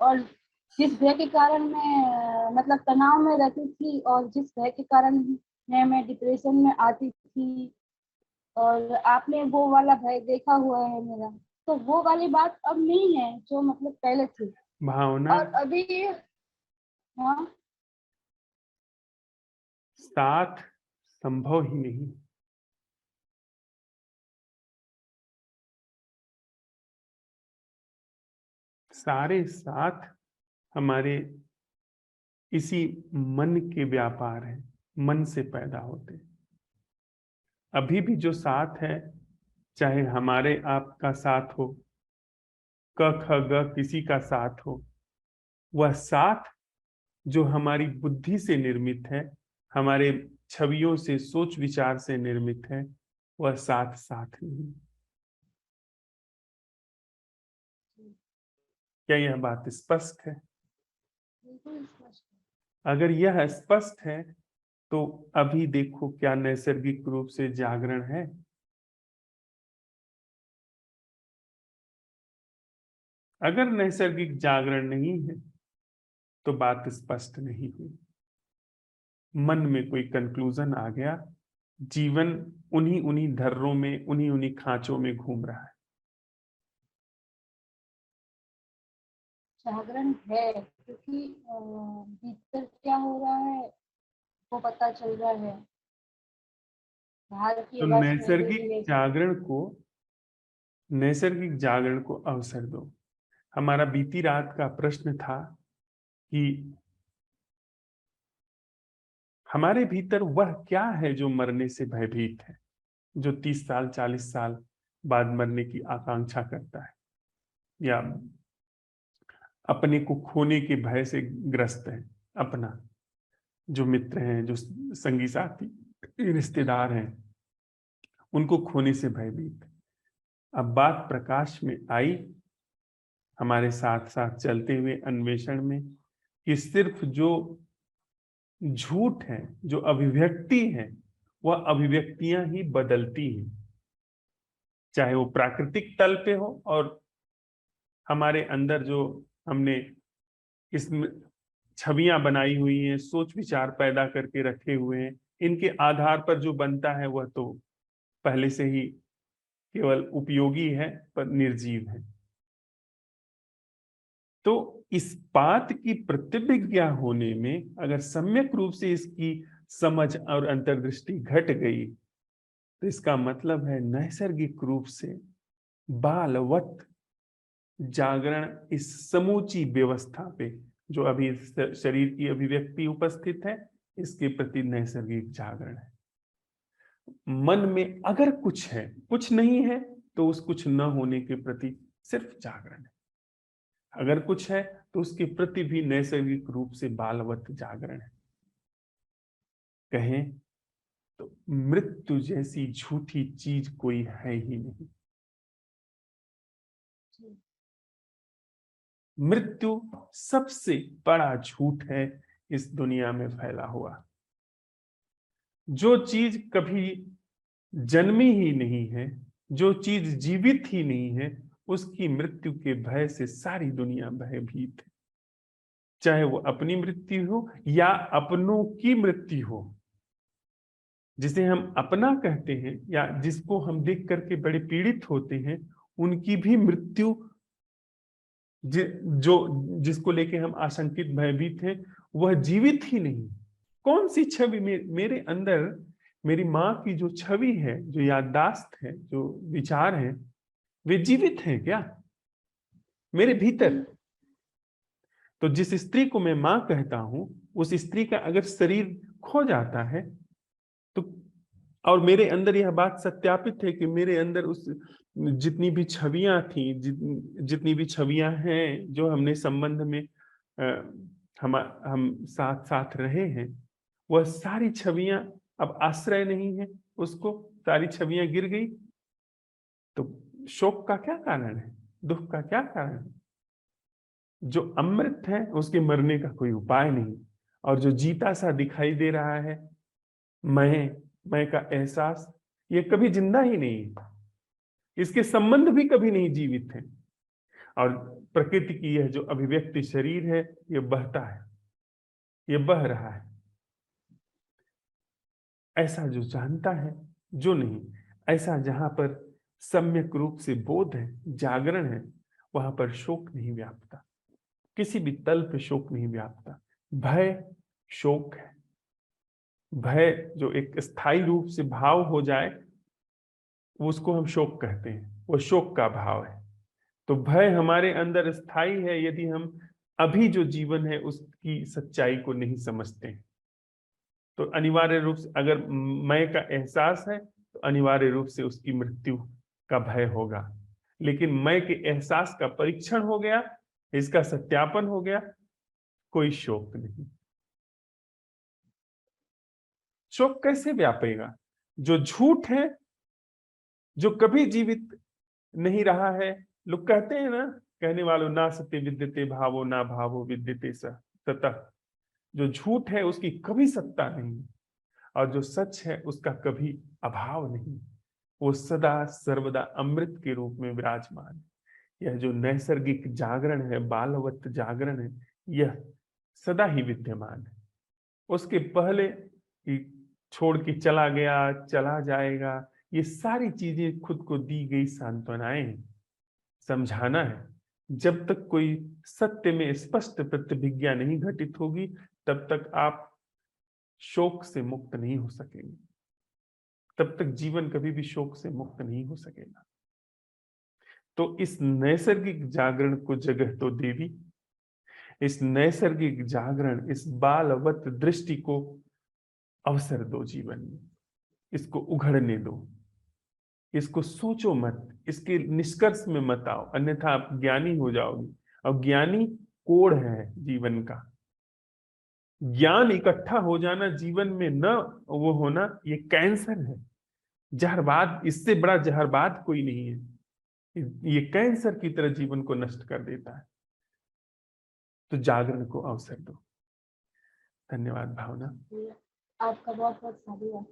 और जिस भय के कारण मैं मतलब तनाव में रहती थी, और जिस भय के कारण मैं डिप्रेशन में आती थी, और आपने वो वाला भय देखा हुआ है मेरा। तो वो वाली बात अब नहीं है जो मतलब पहले थी। भावना, और अभी हाँ। साथ संभव ही नहीं। सारे साथ हमारे इसी मन के व्यापार हैं, मन से पैदा होते हैं। अभी भी जो साथ है, चाहे हमारे आपका साथ हो, क ख ग किसी का साथ हो, वह साथ जो हमारी बुद्धि से निर्मित है, हमारे छवियों से, सोच विचार से निर्मित है, वह साथ साथ नहीं। क्या यह बात स्पष्ट है? बिल्कुल स्पष्ट अगर यह स्पष्ट है, तो अभी देखो क्या नैसर्गिक रूप से जागरण है। अगर नैसर्गिक जागरण नहीं है, तो बात स्पष्ट नहीं हुई, मन में कोई कंक्लूजन आ गया, जीवन उन्हीं उन्हीं धर्रों में, उन्हीं उन्हीं खांचों में घूम रहा है। जागरण है, क्योंकि भीतर क्या हो रहा है वो पता चल रहा है। बाहर की तो आवाज सुनाई दे रही है। नैसर्गिक जागरण को अवसर दो। हमारा बीती रात का प्रश्न था कि हमारे भीतर वह क्या है जो मरने से भयभीत है, जो 30 साल 40 साल बाद मरने की आकांक्षा करता है, या अपने को खोने के भय से ग्रस्त है। अपना जो मित्र हैं, जो संगी साथी रिश्तेदार हैं, उनको खोने से भयभीत। अब बात प्रकाश में आई हमारे साथ साथ चलते हुए अन्वेषण में, कि सिर्फ जो झूठ है, जो अभिव्यक्ति है, वह अभिव्यक्तियां ही बदलती हैं। चाहे वो प्राकृतिक तल पे हो, और हमारे अंदर जो हमने इसमें छवियां बनाई हुई हैं, सोच विचार पैदा करके रखे हुए हैं, इनके आधार पर जो बनता है वह तो पहले से ही केवल उपयोगी है, पर निर्जीव है। तो इस बात की प्रतिविज्ञा होने में अगर सम्यक रूप से इसकी समझ और अंतर्दृष्टि घट गई, तो इसका मतलब है नैसर्गिक रूप से बालवत जागरण इस समूची व्यवस्था पे, जो अभी इस शरीर की अभिव्यक्ति उपस्थित है, इसके प्रति नैसर्गिक जागरण है। मन में अगर कुछ है, कुछ नहीं है, तो उस कुछ न होने के प्रति सिर्फ जागरण है। अगर कुछ है तो उसके प्रति भी नैसर्गिक रूप से बालवत जागरण है। कहें तो मृत्यु जैसी झूठी चीज कोई है ही नहीं। मृत्यु सबसे बड़ा झूठ है इस दुनिया में फैला हुआ। जो चीज कभी जन्मी ही नहीं है, जो चीज जीवित ही नहीं है, उसकी मृत्यु के भय से सारी दुनिया भयभीत है। चाहे वो अपनी मृत्यु हो या अपनों की मृत्यु हो। जिसे हम अपना कहते हैं या जिसको हम देख करके बड़े पीड़ित होते हैं, उनकी भी मृत्यु जो जिसको लेके हम आशंकित भयभीत हैं, वह जीवित ही नहीं। कौन सी छवि मेरे अंदर, मेरी माँ की जो छवि है, जो याददाश्त है, जो विचार है, वे जीवित हैं क्या मेरे भीतर? तो जिस स्त्री को मैं माँ कहता हूं, उस स्त्री का अगर शरीर खो जाता है, तो और मेरे अंदर यह बात सत्यापित है कि मेरे अंदर उस जितनी भी छवियां थी, जितनी भी छवियां हैं, जो हमने संबंध में हम साथ साथ रहे हैं, वह सारी छवियां अब आश्रय नहीं है उसको, सारी छवियां गिर गई। तो शोक का क्या कारण है? दुख का क्या कारण है? जो अमृत है उसके मरने का कोई उपाय नहीं, और जो जीता सा दिखाई दे रहा है, मैं का एहसास, ये कभी जिंदा ही नहीं है। इसके संबंध भी कभी नहीं जीवित है। और प्रकृति की यह जो अभिव्यक्ति शरीर है, ये बहता है, ये बह रहा है। ऐसा जो जानता है, जो नहीं, ऐसा जहां पर सम्यक रूप से बोध है, जागरण है, वहां पर शोक नहीं व्यापता, किसी भी तल पे शोक नहीं व्यापता। भय शोक है। भय जो एक स्थायी रूप से भाव हो जाए, उसको हम शोक कहते हैं, वो शोक का भाव है। तो भय हमारे अंदर स्थायी है यदि हम अभी जो जीवन है उसकी सच्चाई को नहीं समझते हैं। तो अनिवार्य रूप से अगर मैं का एहसास है, तो अनिवार्य रूप से उसकी मृत्यु का भय होगा। लेकिन मैं के एहसास का परीक्षण हो गया, इसका सत्यापन हो गया, कोई शोक नहीं। शोक कैसे व्यापेगा? जो झूठ है, जो कभी जीवित नहीं रहा है। लोग कहते हैं ना, कहने वालों, ना सत्य विद्यते भावो ना भावो विद्यते सतः। जो झूठ है उसकी कभी सत्ता नहीं, और जो सच है उसका कभी अभाव नहीं। वो सदा सर्वदा अमृत के रूप में विराजमान है। यह जो नैसर्गिक जागरण है, बालवत जागरण है, यह सदा ही विद्यमान है। उसके पहले कि छोड़ के चला गया, चला जाएगा, ये सारी चीजें खुद को दी गई सांत्वनाएं हैं। समझाना है, जब तक कोई सत्य में स्पष्ट प्रतिभिज्ञा नहीं घटित होगी, तब तक आप शोक से मुक्त नहीं हो सकेंगे। तब तक जीवन कभी भी शोक से मुक्त नहीं हो सकेगा। तो इस नैसर्गिक जागरण को जगह तो देवी, इस नैसर्गिक जागरण, इस बालवत दृष्टि को अवसर दो जीवन में, इसको उघड़ने दो, इसको सोचो मत, इसके निष्कर्ष में मत आओ, अन्यथा आप ज्ञानी हो जाओगे। और ज्ञानी कोढ़ है जीवन का। ज्ञान इकट्ठा हो जाना जीवन में न वो होना, ये कैंसर है, जहरबाद। इससे बड़ा जहरबाद कोई नहीं है। ये कैंसर की तरह जीवन को नष्ट कर देता है। तो जागरण को अवसर दो। धन्यवाद भावना। आपका बहुत बहुत धन्यवाद।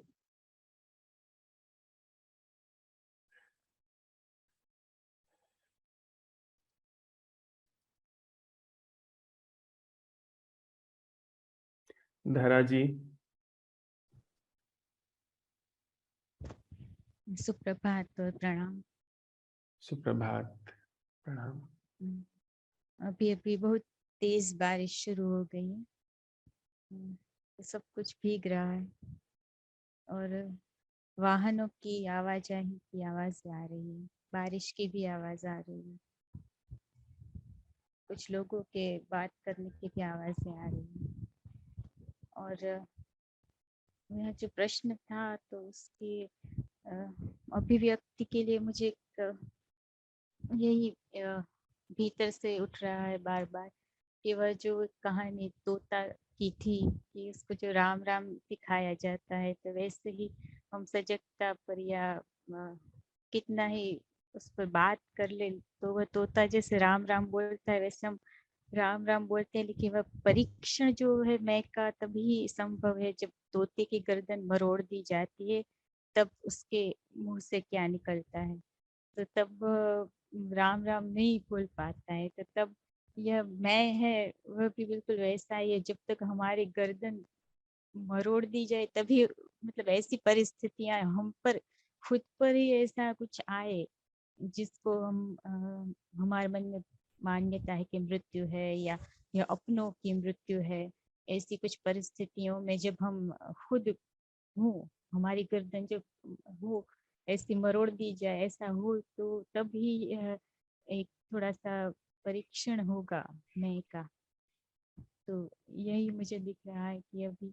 धरा जी। सुप्रभात और प्रणाम। सुप्रभात, प्रणाम। अभी अभी बहुत तेज बारिश शुरू हो गई है, तो सब कुछ भीग रहा है और वाहनों की आवाजाही की आवाज आ रही है, बारिश की भी आवाज आ रही है, कुछ लोगों के बात करने की भी आवाजें आ रही है। और यह जो प्रश्न था तो उसकी अभिव्यक्ति के लिए मुझे एक यही भीतर से उठ रहा है बार बार कि वह जो कहानी तोता की थी कि उसको जो राम राम दिखाया जाता है, तो वैसे ही हम सजगता पर या कितना ही उस पर बात कर ले तो वह तोता जैसे राम राम बोलता है वैसे हम राम राम बोलते हैं। लेकिन वह परीक्षण जो है मैं का तभी संभव है जब तोते की गर्दन मरोड़ दी जाती है, तब उसके मुंह से क्या निकलता है। तो तब राम राम नहीं बोल पाता है। तो तब यह मैं है वह भी बिल्कुल वैसा ही है। जब तक हमारी गर्दन मरोड़ दी जाए तभी मतलब ऐसी परिस्थितियां हम पर खुद पर ही ऐसा कुछ आए जिसको हम हमारे मन में मान्यता है कि मृत्यु है या अपनों की मृत्यु है। ऐसी कुछ परिस्थितियों में जब हम खुद हो हमारी गर्दन जब हो ऐसी मरोड़ दी जाए ऐसा हो तो तभी एक थोड़ा सा परीक्षण होगा मैं का। तो यही मुझे दिख रहा है कि अभी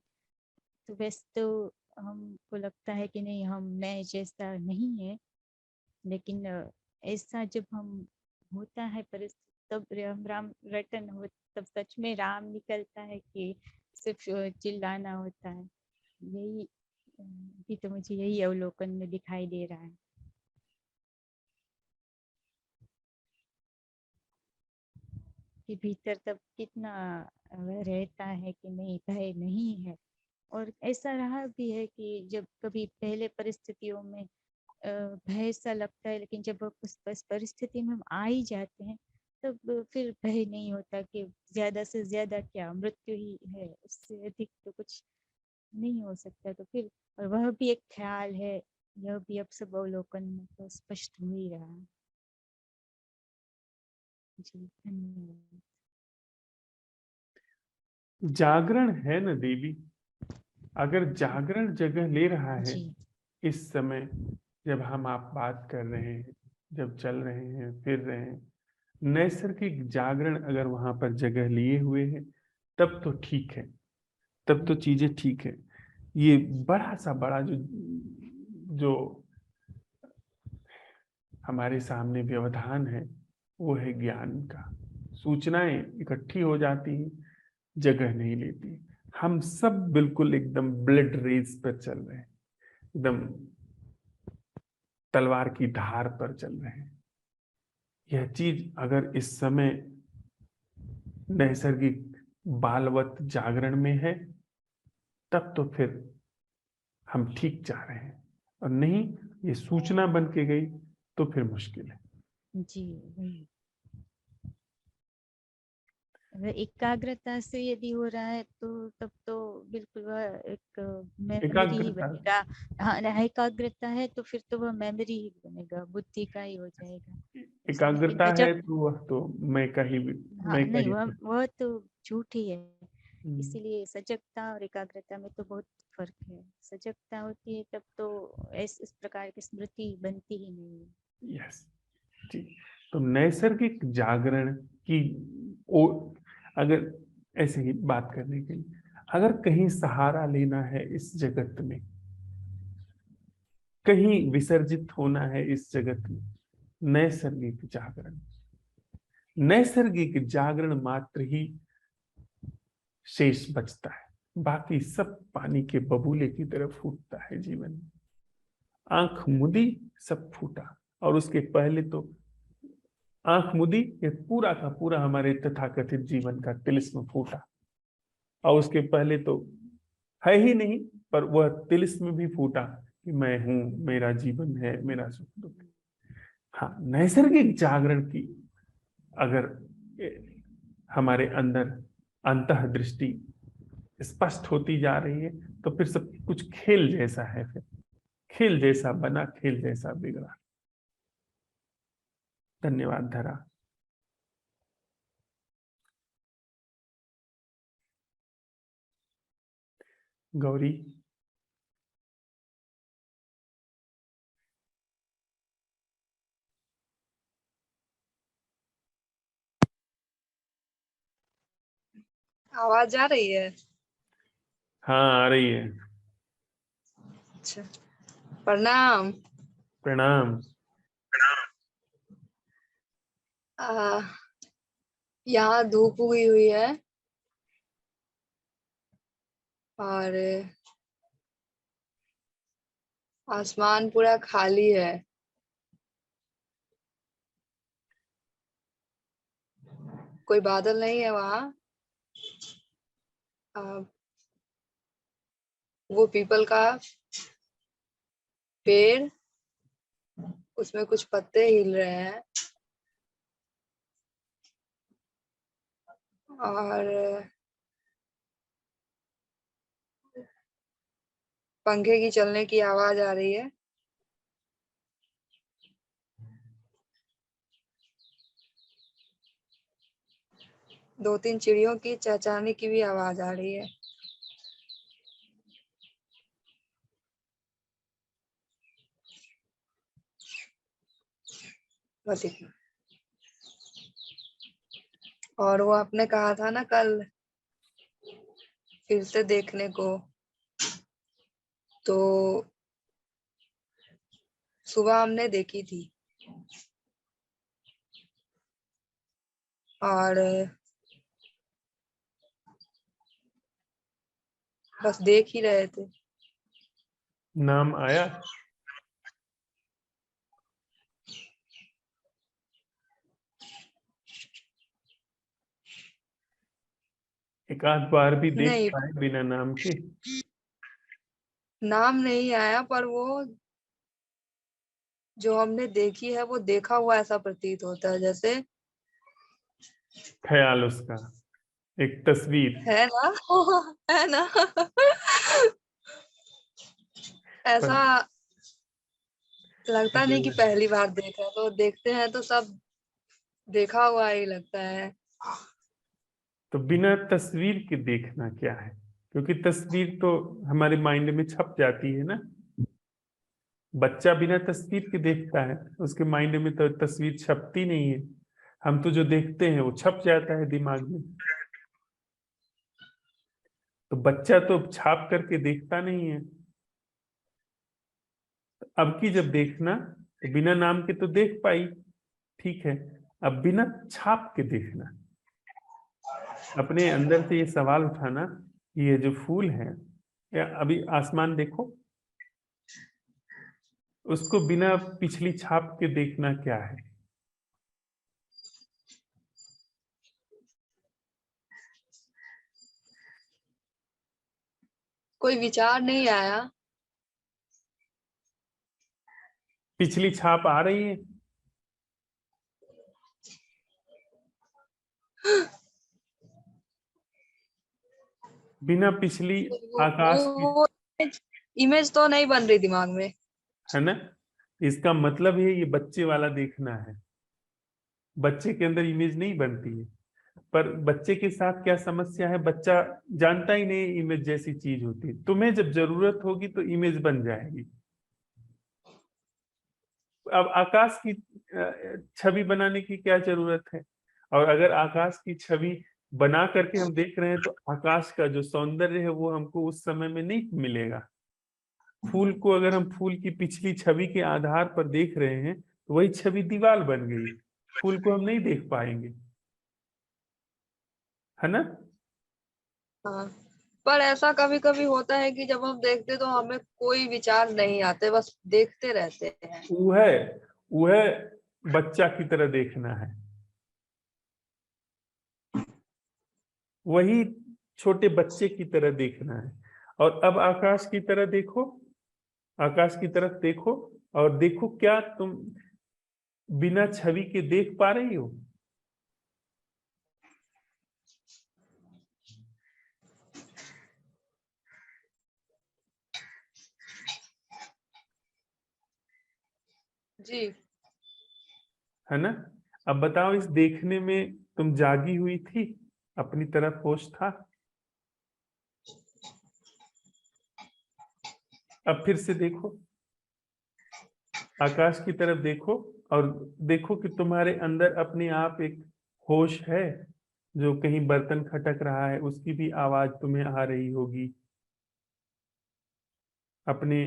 तो वैसे तो हमको लगता है कि नहीं हम मैं जैसा नहीं है, लेकिन ऐसा जब हम होता है परिस्थिति तब राम राम रटन हो तब सच में राम निकलता है कि सिर्फ चिल्लाना होता है। यही भी तो मुझे यही अवलोकन में दिखाई दे रहा है। कि भीतर तब कितना रहता है कि नहीं भय नहीं है। और ऐसा रहा भी है कि जब कभी पहले परिस्थितियों में भय सा लगता है, लेकिन जब उस परिस्थिति में हम आ ही जाते हैं तब फिर भय नहीं होता कि ज्यादा से ज्यादा क्या मृत्यु ही है, उससे अधिक तो कुछ नहीं हो सकता। तो फिर और वह भी एक ख्याल है, यह भी अब सब अवलोकन में तो स्पष्ट हो ही रहा है। जी धन्यवाद। जागरण है न देवी, अगर जागरण जगह ले रहा है जी इस समय जब हम आप बात कर रहे हैं, जब चल रहे हैं फिर रहे हैं, नैसर्गिक जागरण अगर वहां पर जगह लिए हुए है तब तो ठीक है, तब तो चीजें ठीक है। ये बड़ा सा बड़ा जो जो हमारे सामने व्यवधान है वो है ज्ञान का। सूचनाएं इकट्ठी हो जाती हैं, जगह नहीं लेती। हम सब बिल्कुल एकदम ब्लड रेस पर चल रहे हैं, एकदम तलवार की धार पर चल रहे हैं। यह चीज अगर इस समय नैसर्गिक बालवत जागरण में है तब तो फिर हम ठीक जा रहे हैं, और नहीं ये सूचना बन के गई तो फिर मुश्किल है। जी वही अगर एकाग्रता से यदि हो रहा है तो तब तो बिल्कुल वह एक मेमोरी ही एकाग्रता, बनेगा। हाँ एकाग्रता है तो फिर तो वह मेमोरी ही बनेगा, बुद्धि का ही हो जाएगा उसमें। एकाग्रता जब है तो वह तो मैं का ही हाँ मैं का नहीं ही वह तो झूठ ही है। इसीलिए सजगता और एकाग्रता में तो बहुत फर्क है। सजगता होती है तब तो इस प्रकार की स्मृति बनती ही नहीं है। यस जी। तो नैसर्गिक जागरण की अगर ऐसे ही बात करने के लिए, अगर कहीं सहारा लेना है इस जगत में, कहीं विसर्जित होना है इस जगत में, नैसर्गिक जागरण, नैसर्गिक जागरण मात्र ही शेष बचता है। बाकी सब पानी के बबूले की तरह फूटता है जीवन में। आंख मुदी सब फूटा, और उसके पहले तो आंख मुदी ये पूरा का पूरा हमारे तथाकथित जीवन का तिलिस्म फूटा, और उसके पहले तो है ही नहीं, पर वह तिलिस्म भी फूटा कि मैं हूं, मेरा जीवन है, मेरा सुख दुख। हाँ, नैसर्गिक जागरण की अगर हमारे अंदर अंतः दृष्टि स्पष्ट होती जा रही है, तो फिर सब कुछ खेल जैसा है। फिर खेल जैसा बना, खेल जैसा बिगड़ा। धन्यवाद धरा। गौरी। आवाज आ रही है? हाँ, आ रही है। अच्छा, प्रणाम। प्रणाम। यहाँ धूप उगी हुई है और आसमान पूरा खाली है। कोई बादल नहीं है वहाँ। वो पीपल का पेड़, उसमें कुछ पत्ते हिल रहे हैं और पंखे की चलने की आवाज आ रही है। दो तीन चिड़ियों की चहचहाने की भी आवाज आ रही है। बस इतना। और वो आपने कहा था ना कल फिर से देखने को, तो सुबह हमने देखी थी और बस देख ही रहे थे। नाम आया? एक आध बार भी देख नहीं, पाए बिना नाम के? नाम नहीं आया, पर वो जो हमने देखी है वो देखा हुआ ऐसा प्रतीत होता है, जैसे ख्याल उसका, एक तस्वीर। है ना। है ना। ऐसा लगता नहीं कि पहली बार देखा, तो देखते हैं तो सब देखा हुआ ही लगता है। तो बिना तस्वीर के देखना क्या है? क्योंकि तस्वीर तो हमारे माइंड में छप जाती है ना। बच्चा बिना तस्वीर के देखता है, उसके माइंड में तो तस्वीर छपती नहीं है। हम तो जो देखते हैं वो छप जाता है दिमाग में। तो बच्चा तो छाप करके देखता नहीं है। अब की जब देखना, तो बिना नाम के तो देख पाई, ठीक है। अब बिना छाप के देखना, अपने अंदर से ये सवाल उठाना कि ये जो फूल है, या अभी आसमान देखो, उसको बिना पिछली छाप के देखना क्या है? कोई विचार नहीं आया। पिछली छाप आ रही है? बिना पिछली आकाश की, वो इमेज तो नहीं बन रही दिमाग में। है ना। इसका मतलब है ये बच्चे वाला देखना है। बच्चे के अंदर इमेज नहीं बनती है, पर बच्चे के साथ क्या समस्या है, बच्चा जानता ही नहीं इमेज जैसी चीज होती है। तुम्हें जब जरूरत होगी तो इमेज बन जाएगी। अब आकाश की छवि बनाने की क्या जरूरत है? और अगर आकाश की छवि बना करके हम देख रहे हैं तो आकाश का जो सौंदर्य है वो हमको उस समय में नहीं मिलेगा। फूल को अगर हम फूल की पिछली छवि के आधार पर देख रहे हैं तो वही छवि दीवार बन गई, फूल को हम नहीं देख पाएंगे, है ना? हाँ, पर ऐसा कभी कभी होता है कि जब हम देखते तो हमें कोई विचार नहीं आते, बस देखते रहते हैं। वह बच्चा की तरह देखना है, वही छोटे बच्चे की तरह देखना है। और अब आकाश की तरह देखो, आकाश की तरफ देखो और देखो क्या तुम बिना छवि के देख पा रही हो? जी। है ना? अब बताओ, इस देखने में तुम जागी हुई थी, अपनी तरफ होश था? अब फिर से देखो, आकाश की तरफ देखो और देखो कि तुम्हारे अंदर अपने आप एक होश है, जो कहीं बर्तन खटक रहा है उसकी भी आवाज तुम्हें आ रही होगी, अपने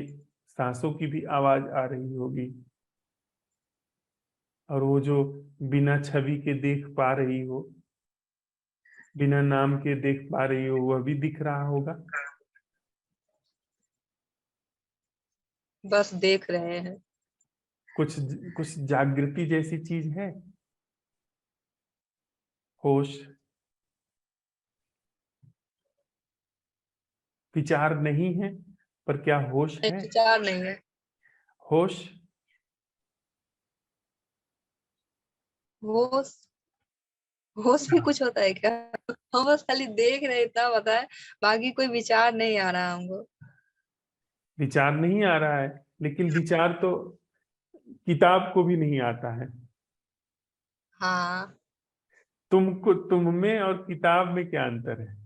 सांसों की भी आवाज आ रही होगी। और वो जो बिना छवि के देख पा रही हो, बिना नाम के देख पा रही हो, वह भी दिख रहा होगा। बस देख रहे हैं। कुछ कुछ जागृति जैसी चीज है, होश, विचार नहीं है, पर क्या होश नहीं, है? विचार नहीं है। होश, होश, होश भी कुछ होता है क्या? हम बस खाली देख रहे, इतना पता है, बाकी कोई विचार नहीं आ रहा हमको। विचार नहीं आ रहा है, लेकिन विचार तो किताब को भी नहीं आता है। हाँ। तुमको, तुम में और किताब में क्या अंतर है?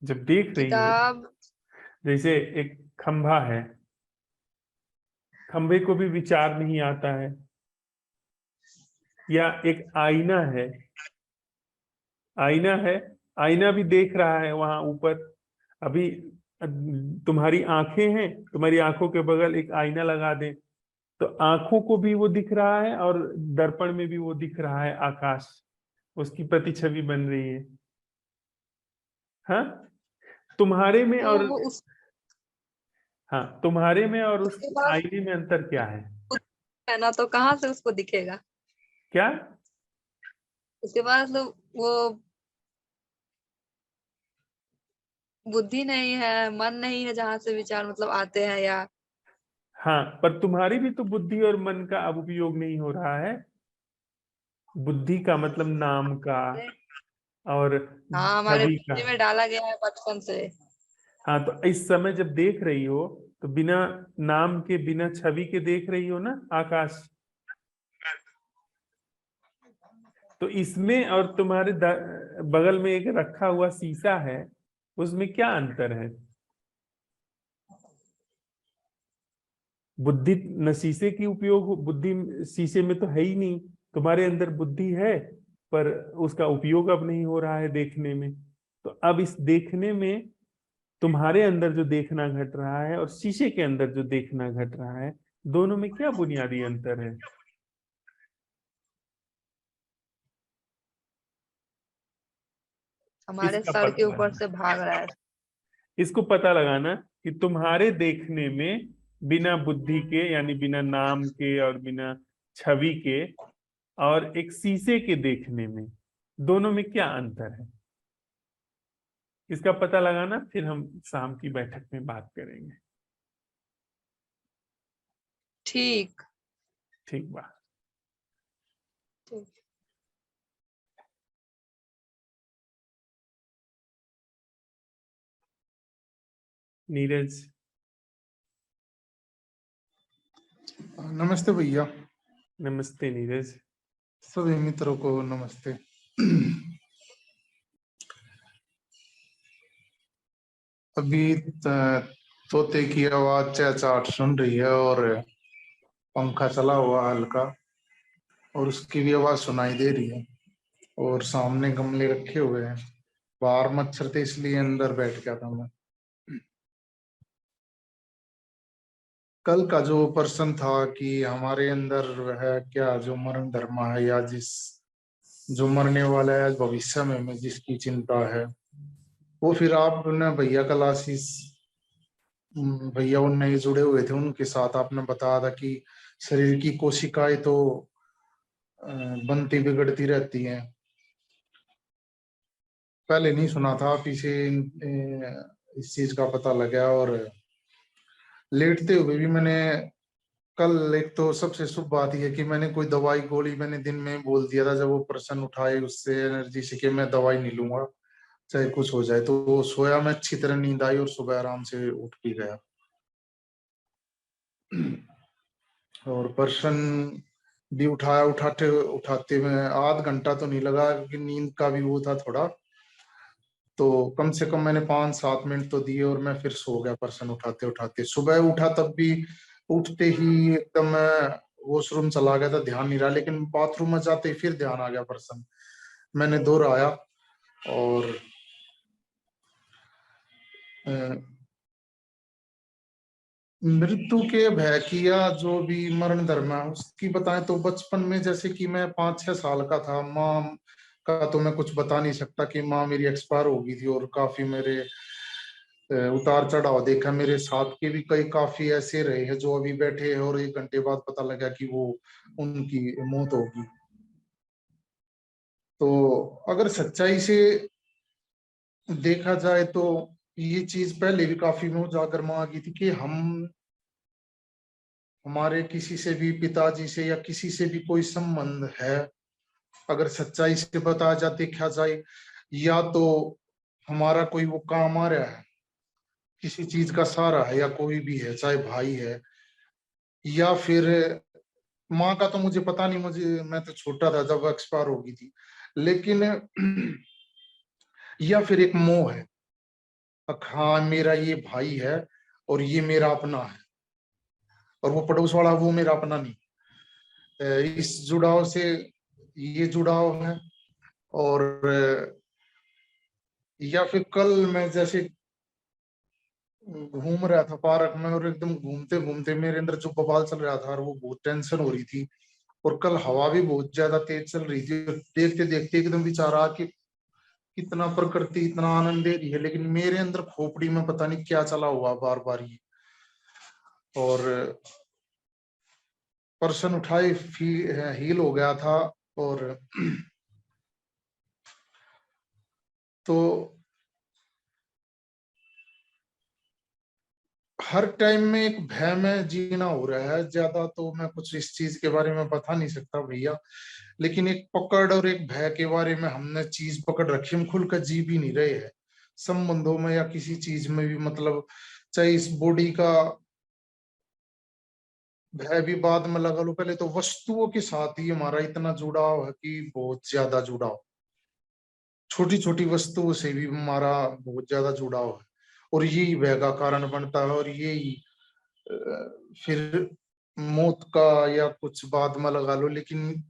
जब देख रही हो, किताब। जैसे एक खंभा है, खंभे को भी विचार नहीं आता है। या एक आईना है, आईना है, आईना भी देख रहा है वहां ऊपर। अभी तुम्हारी आंखें हैं, तुम्हारी आंखों के बगल एक आईना लगा दें तो आंखों को भी वो दिख रहा है और दर्पण में भी वो दिख रहा है, आकाश, उसकी प्रतिछवि बन रही है। हाँ, तुम्हारे में तो और, वो उस हाँ तुम्हारे में और उस उसके पास आईने में अंतर क्या है? खुद है ना, तो कहाँ से उसको दिखेगा? क्या? उसके पास तो वो बुद्धि नहीं है, मन नहीं है जहाँ से विचार मतलब आते हैं, या हाँ, पर तुम्हारी भी तो बुद्धि और मन का अब उपयोग नहीं हो रहा है। बुद्धि का मतलब नाम का और हाँ, हमारे छवि का। बुद्धि में डाला गया है बचपन से। हाँ, तो इस समय जब देख रही हो तो बिना नाम के, बिना छवि के देख रही हो ना आकाश। तो इसमें और तुम्हारे बगल में एक रखा हुआ शीशा है, उसमें क्या अंतर है? बुद्धि न शीशे की उपयोग बुद्धि शीशे में तो है ही नहीं। तुम्हारे अंदर बुद्धि है, पर उसका उपयोग अब नहीं हो रहा है देखने में। तो अब इस देखने में तुम्हारे अंदर जो देखना घट रहा है और शीशे के अंदर जो देखना घट रहा है, दोनों में क्या बुनियादी अंतर है? हमारे इसका सर के पता ऊपर लगाना, से भाग रहा है। इसको पता लगाना कि तुम्हारे देखने में बिना बुद्धि के, यानी बिना नाम के और बिना छवि के, और एक शीशे के देखने में, दोनों में क्या अंतर है? इसका पता लगाना, फिर हम शाम की बैठक में बात करेंगे। ठीक। ठीक बा। ठीक। नीरज, नमस्ते भैया। नमस्ते नीरज। सभी मित्रों को नमस्ते। अभी तोते की आवाज चहचहाट सुन रही है और पंखा चला हुआ हल्का और उसकी भी आवाज सुनाई दे रही है और सामने गमले रखे हुए हैं। बाहर मच्छर थे इसलिए अंदर बैठ गया था मैं। कल का जो प्रश्न था कि हमारे अंदर है क्या जो मरण धर्म है, या जो मरने वाला है भविष्य में हमें जिसकी चिंता है, वो फिर आपने भैया कल आशीष भैया उनने जुड़े हुए थे, उनके साथ आपने बताया था कि शरीर की कोशिकाएं तो बनती बिगड़ती रहती हैं। पहले नहीं सुना था, आप इसे इस चीज का पता लगा। और लेटते हुए भी मैंने कल, एक तो सबसे शुभ बात यह है कि मैंने कोई दवाई गोली मैंने दिन में बोल दिया था, जब वो प्रश्न उठाए उससे एनर्जी से कि मैं दवाई नहीं लूंगा चाहे कुछ हो जाए, तो वो सोया मैं अच्छी तरह, नींद आई और सुबह आराम से उठ भी गया। और प्रश्न भी उठाते में आध घंटा तो नहीं लगा, क्योंकि नींद का भी वो था थोड़ा, तो कम से कम मैंने 5-7 मिनट तो दिए और मैं फिर सो गया प्रश्न उठाते उठाते। सुबह उठा तब भी उठते ही एकदम वॉशरूम चला गया था, ध्यान नहीं रहा, लेकिन बाथरूम में जाते ही फिर ध्यान आ गया प्रश्न। मैंने दोहराया और मृत्यु के भय की या जो भी मरण धर्म है उसकी बताएं तो बचपन में, जैसे कि मैं 5-6 साल का था, माँ का तो मैं कुछ बता नहीं सकता कि माँ मेरी एक्सपायर हो गई थी, और काफी मेरे उतार चढ़ाव देखा। मेरे साथ के भी कई काफी ऐसे रहे हैं जो अभी बैठे हैं और 1 घंटे बाद पता लगा कि वो उनकी मौत होगी। तो अगर सच्चाई से देखा जाए तो ये चीज पहले भी काफी में उजागर में आ गई थी कि हमारे किसी से भी, पिताजी से या किसी से भी कोई संबंध है, अगर सच्चाई से बताया जाए, देखा जाए, या तो हमारा कोई वो काम आ रहा है, किसी चीज का सहारा है, या कोई भी है, चाहे भाई है या फिर माँ का तो मुझे पता नहीं, मैं तो छोटा था जब एक्सपायर हो गई थी, लेकिन या फिर एक मोह है, हाँ मेरा ये भाई है और ये मेरा अपना है, और वो पड़ोस वाला वो मेरा अपना नहीं। इस जुड़ाव से ये जुड़ाव है। और या फिर कल मैं जैसे घूम रहा था पार्क में और एकदम घूमते घूमते मेरे अंदर जो बवाल चल रहा था और वो बहुत टेंशन हो रही थी, और कल हवा भी बहुत ज्यादा तेज चल रही थी, देखते देखते एकदम विचार आ कि कितना प्रकृति इतना आनंद दे रही है, लेकिन मेरे अंदर खोपड़ी में पता नहीं क्या चला हुआ बार बार ये। और पर्सन उठाए हील हो गया था। और तो हर टाइम में एक भय में जीना हो रहा है ज्यादा, तो मैं कुछ इस चीज के बारे में बता नहीं सकता भैया, लेकिन एक पकड़ और एक भय के बारे में हमने चीज पकड़ रखी, हम खुल कर जी भी नहीं रहे हैं संबंधों में या किसी चीज में भी। मतलब चाहे इस बॉडी का भय भी बाद में लगा लो, पहले तो वस्तुओं के साथ ही हमारा इतना जुड़ाव है कि बहुत ज्यादा जुड़ाव, छोटी छोटी वस्तुओं से भी हमारा बहुत ज्यादा जुड़ाव है, और यही भय का कारण बनता है। और यही फिर मौत का या कुछ बाद में लगा लो, लेकिन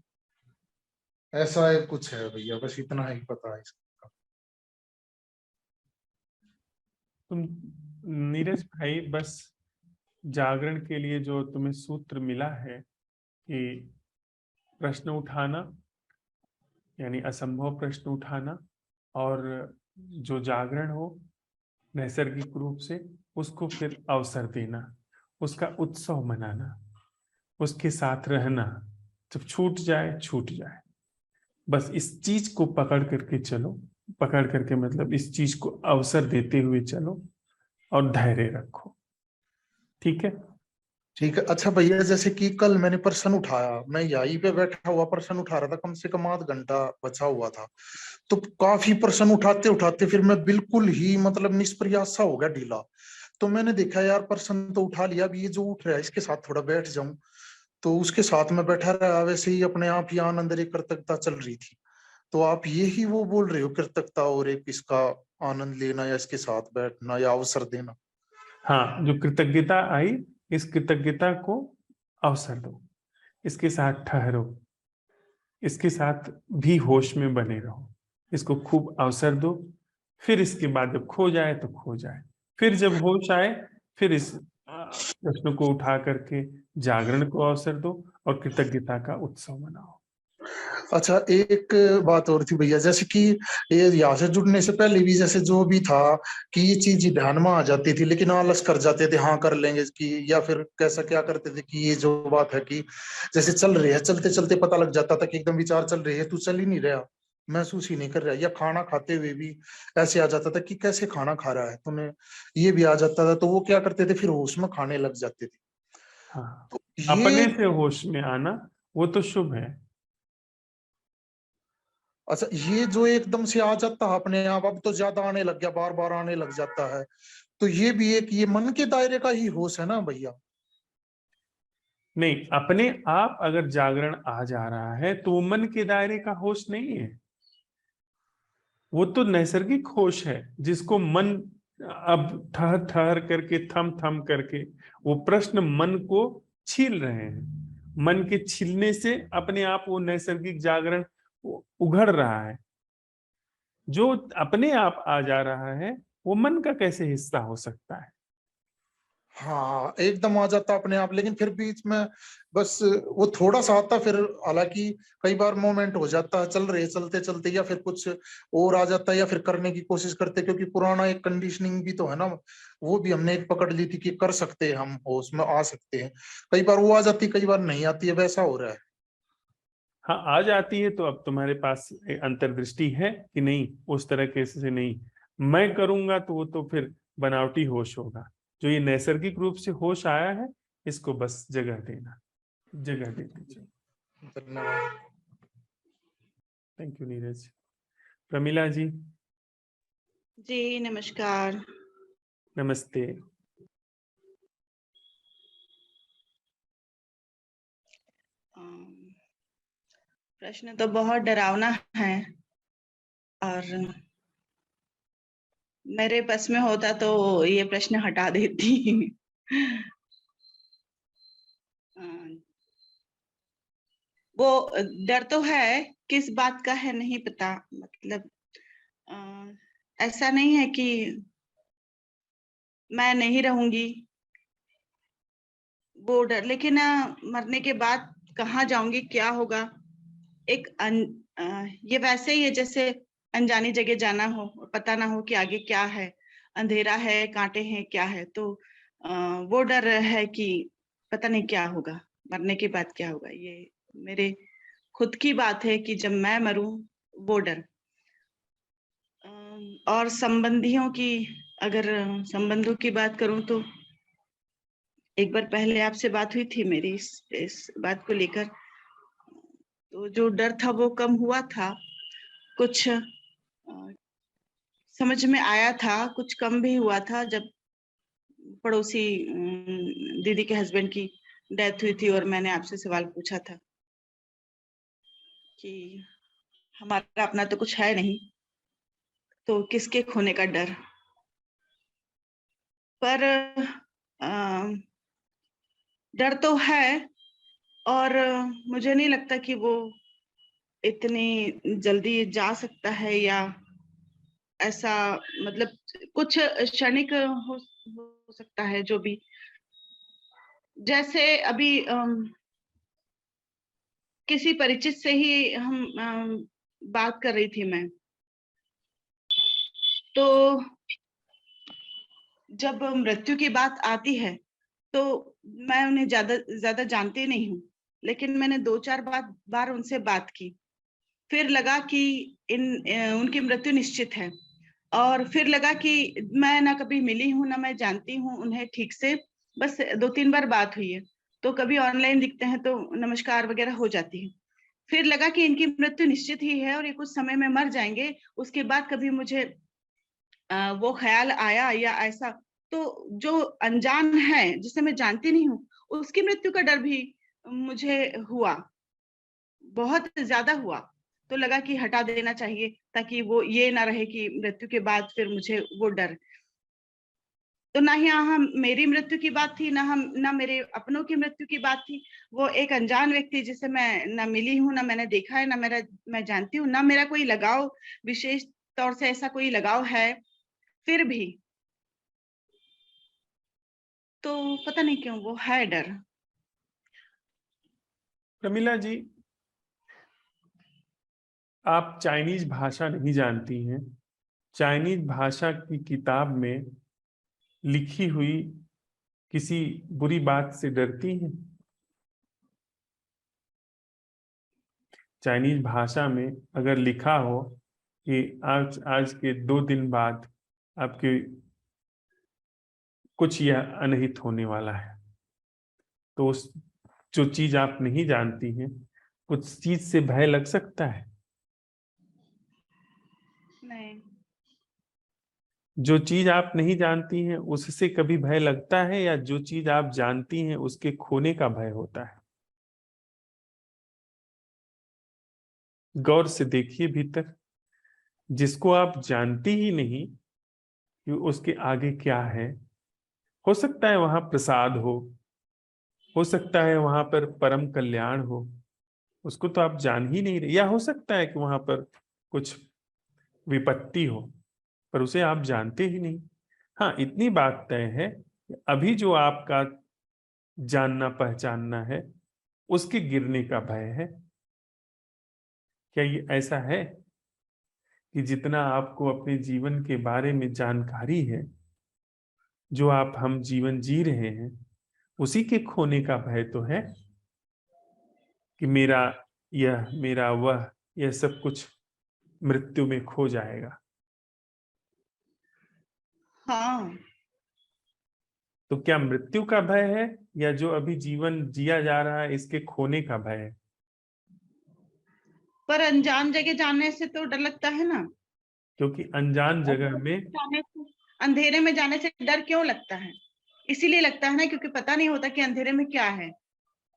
ऐसा है कुछ है भैया, बस इतना ही पता है इसका। तुम नीरज भाई, बस जागरण के लिए जो तुम्हें सूत्र मिला है कि प्रश्न उठाना यानी असंभव प्रश्न उठाना, और जो जागरण हो नैसर्गिक रूप से उसको फिर अवसर देना, उसका उत्सव मनाना, उसके साथ रहना, जब छूट जाए छूट जाए, बस इस चीज को पकड़ करके चलो। पकड़ करके मतलब इस चीज को अवसर देते हुए चलो और धैर्य रखो। ठीक है? ठीक है। अच्छा भैया, जैसे कि कल मैंने प्रश्न उठाया, मैं यहीं पे बैठा हुआ प्रश्न उठा रहा था, कम से कम आध घंटा बचा हुआ था, तो काफी प्रश्न उठाते उठाते फिर मैं बिल्कुल ही मतलब निष्प्रयास सा हो गया, ढीला। तो मैंने देखा यार प्रश्न तो उठा लिया, अब ये जो उठ रहा है इसके साथ थोड़ा बैठ जाऊं, तो उसके साथ में बैठा रहा, वैसे ही अपने आप ही अंदर एक कृतज्ञता चल रही थी। तो आप यही वो बोल रहे हो, कृतज्ञता और एक इसका आनंद लेना या इसके साथ बैठना या अवसर देना? हाँ, जो कृतज्ञता आई, इस कृतज्ञता को अवसर दो, इसके साथ ठहरो, इसके साथ भी होश में बने रहो, इसको खूब अवसर दो। फिर इसके बाद जब खो जाए तो खो जाए, फिर जब होश आए फिर इस प्रश्न को उठा करके जागरण को अवसर दो और कृतज्ञता का उत्सव मनाओ। अच्छा, एक बात और थी भैया, जैसे कि ये यहाँ से जुड़ने से पहले भी जैसे जो भी था कि ये चीज ध्यान में आ जाती थी, लेकिन आलस कर जाते थे, हाँ कर लेंगे कि, या फिर कैसा क्या करते थे कि ये जो बात है कि जैसे चल रही है, चलते चलते पता लग जाता था कि एकदम विचार चल रहे हैं, तू चल ही नहीं रहा, महसूस ही नहीं कर रहा, या खाना खाते हुए भी ऐसे आ जाता था कि कैसे खाना खा रहा है तूने, ये भी आ जाता था। तो वो क्या करते थे, फिर होश में खाने लग जाते थे। हाँ, तो अपने ये, से होश में आना वो तो शुभ है। अच्छा, ये जो एकदम से आ जाता है अपने आप, अब तो ज्यादा आने लग गया, बार बार आने लग जाता है, तो ये भी एक ये मन के दायरे का ही होश है ना भैया? नहीं, अपने आप अगर जागरण आ जा रहा है तो वो मन के दायरे का होश नहीं है, वो तो नैसर्गिक होश है, जिसको मन अब ठहर ठहर करके, थम थम करके वो प्रश्न मन को छील रहे हैं। मन के छीलने से अपने आप वो नैसर्गिक जागरण उघड़ रहा है। जो अपने आप आ जा रहा है वो मन का कैसे हिस्सा हो सकता है? हाँ, एकदम आ जाता अपने आप, लेकिन फिर बीच में बस वो थोड़ा सा आता, फिर हालांकि कई बार मोमेंट हो जाता है चल रहे चलते चलते, या फिर कुछ और आ जाता है, या फिर करने की कोशिश करते, क्योंकि पुराना एक कंडीशनिंग भी तो है ना, वो भी हमने एक पकड़ ली थी कि कर सकते हैं हम, होश में आ सकते हैं। कई बार वो आ जाती, कई बार नहीं आती है, वैसा हो रहा है। हाँ, आ जाती है तो अब तुम्हारे पास एक अंतर्दृष्टि है कि नहीं, उस तरह के से नहीं। मैं करूंगा तो वो तो फिर बनावटी होश होगा। जो ये नैसर्गिक रूप से होश आया है, इसको बस जगह देना, जगह देते चलो। धन्यवाद। Thank you Neeraj. प्रमिला जी, जी नमस्कार। नमस्ते। प्रश्न तो बहुत डरावना है, और मेरे बस में होता तो ये प्रश्न हटा देती। वो डर तो है, किस बात का है नहीं पता, मतलब ऐसा नहीं है कि मैं नहीं रहूंगी, वो डर, लेकिन मरने के बाद कहाँ जाऊंगी, क्या होगा, एक ये वैसे ही है जैसे अनजानी जगह जाना हो, पता ना हो कि आगे क्या है, अंधेरा है, कांटे हैं, क्या है, तो वो डर है कि पता नहीं क्या होगा, मरने के बाद क्या होगा। ये मेरे खुद की बात है कि जब मैं मरूं, वो डर। और संबंधियों की, अगर संबंधों की बात करूं तो एक बार पहले आपसे बात हुई थी मेरी इस बात को लेकर, तो जो डर था वो कम हुआ था, कुछ समझ में आया था, कुछ कम भी हुआ था जब पड़ोसी दीदी के हस्बैंड की डेथ हुई थी और मैंने आपसे सवाल पूछा था कि हमारा अपना तो कुछ है नहीं, तो किसके खोने का डर। पर डर तो है, और मुझे नहीं लगता कि वो इतनी जल्दी जा सकता है, या ऐसा, मतलब कुछ क्षणिक हो सकता है, जो भी, जैसे अभी किसी परिचित से ही हम बात कर रही थी मैं, तो जब मृत्यु की बात आती है तो मैं उन्हें ज्यादा ज्यादा जानती नहीं हूँ, लेकिन मैंने 2-4 बार उनसे बात की, फिर लगा कि उनकी मृत्यु निश्चित है, और फिर लगा कि मैं ना कभी मिली हूँ, ना मैं जानती हूँ उन्हें ठीक से, बस 2-3 बार बात हुई है, तो कभी ऑनलाइन दिखते हैं तो नमस्कार वगैरह हो जाती है। फिर लगा कि इनकी मृत्यु निश्चित ही है और ये कुछ समय में मर जाएंगे। उसके बाद कभी मुझे वो ख्याल आया या ऐसा, तो जो अनजान है, जिसे मैं जानती नहीं हूँ, उसकी मृत्यु का डर भी मुझे हुआ, बहुत ज्यादा हुआ, तो लगा कि हटा देना चाहिए ताकि वो ये ना रहे कि मृत्यु के बाद फिर मुझे वो डर। तो ना ही यहाँ मेरी मृत्यु की बात थी, ना मेरे अपनों की मृत्यु की बात थी। वो एक अनजान व्यक्ति जिसे मैं ना मिली हूँ, ना मैंने देखा है, ना मैं जानती हूँ, ना मेरा कोई लगाव, विशेष तौर से ऐसा कोई लगाव है, फिर भी तो पता नहीं क्यों वो है डर। प्रमिला जी, आप चाइनीज भाषा नहीं जानती हैं। चाइनीज भाषा की किताब में लिखी हुई किसी बुरी बात से डरती हैं? चाइनीज भाषा में अगर लिखा हो कि आज आज के 2 दिन बाद आपके कुछ यह अनहित होने वाला है, तो उस जो चीज आप नहीं जानती हैं उस चीज से भय लग सकता है। नहीं, जो चीज आप नहीं जानती हैं उससे कभी भय लगता है, या जो चीज आप जानती हैं उसके खोने का भय होता है? गौर से देखिए भीतर। जिसको आप जानती ही नहीं कि उसके आगे क्या है, हो सकता है वहां प्रसाद हो सकता है वहां पर परम कल्याण हो, उसको तो आप जान ही नहीं रहे। या हो सकता है कि वहां पर कुछ विपत्ति हो, पर उसे आप जानते ही नहीं। हाँ, इतनी बात तय है कि अभी जो आपका जानना पहचानना है उसके गिरने का भय है। क्या ये ऐसा है कि जितना आपको अपने जीवन के बारे में जानकारी है, जो हम जीवन जी रहे हैं, उसी के खोने का भय तो है कि मेरा वह, यह सब कुछ मृत्यु में खो जाएगा। हाँ, तो क्या मृत्यु का भय है, या जो अभी जीवन जिया जा रहा है इसके खोने का भय है? पर अनजान जगह जाने से तो डर लगता है ना। क्योंकि अनजान जगह में अंधेरे में जाने से डर क्यों लगता है? इसीलिए लगता है ना क्योंकि पता नहीं होता कि अंधेरे में क्या है।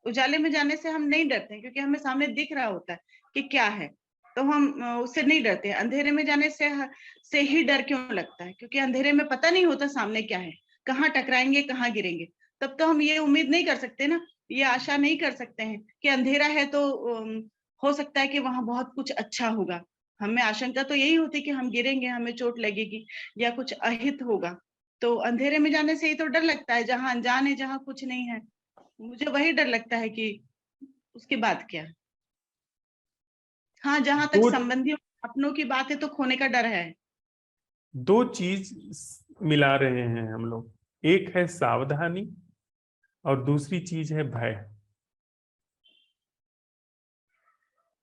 उजाले में जाने से हम नहीं डरते हैं क्योंकि हमें सामने दिख रहा होता है कि क्या है, तो हम उससे नहीं डरते। अंधेरे में जाने से ही डर क्यों लगता है? क्योंकि अंधेरे में पता नहीं होता सामने क्या है, कहाँ टकराएंगे, कहाँ गिरेंगे। तब तो हम ये उम्मीद नहीं कर सकते ना, ये आशा नहीं कर सकते हैं कि अंधेरा है तो हो सकता है कि वहां बहुत कुछ अच्छा होगा। हमें आशंका तो यही होती कि हम गिरेंगे, हमें चोट लगेगी या कुछ अहित होगा। तो अंधेरे में जाने से ही तो डर लगता है, जहां अनजान है, जहां कुछ नहीं है। मुझे वही डर लगता है कि उसके बाद क्या। हाँ, जहां तक दो संबंधियों अपनों की बात है तो खोने का डर है। दो चीज मिला रहे हैं हम लोग। एक है सावधानी और दूसरी चीज है भय।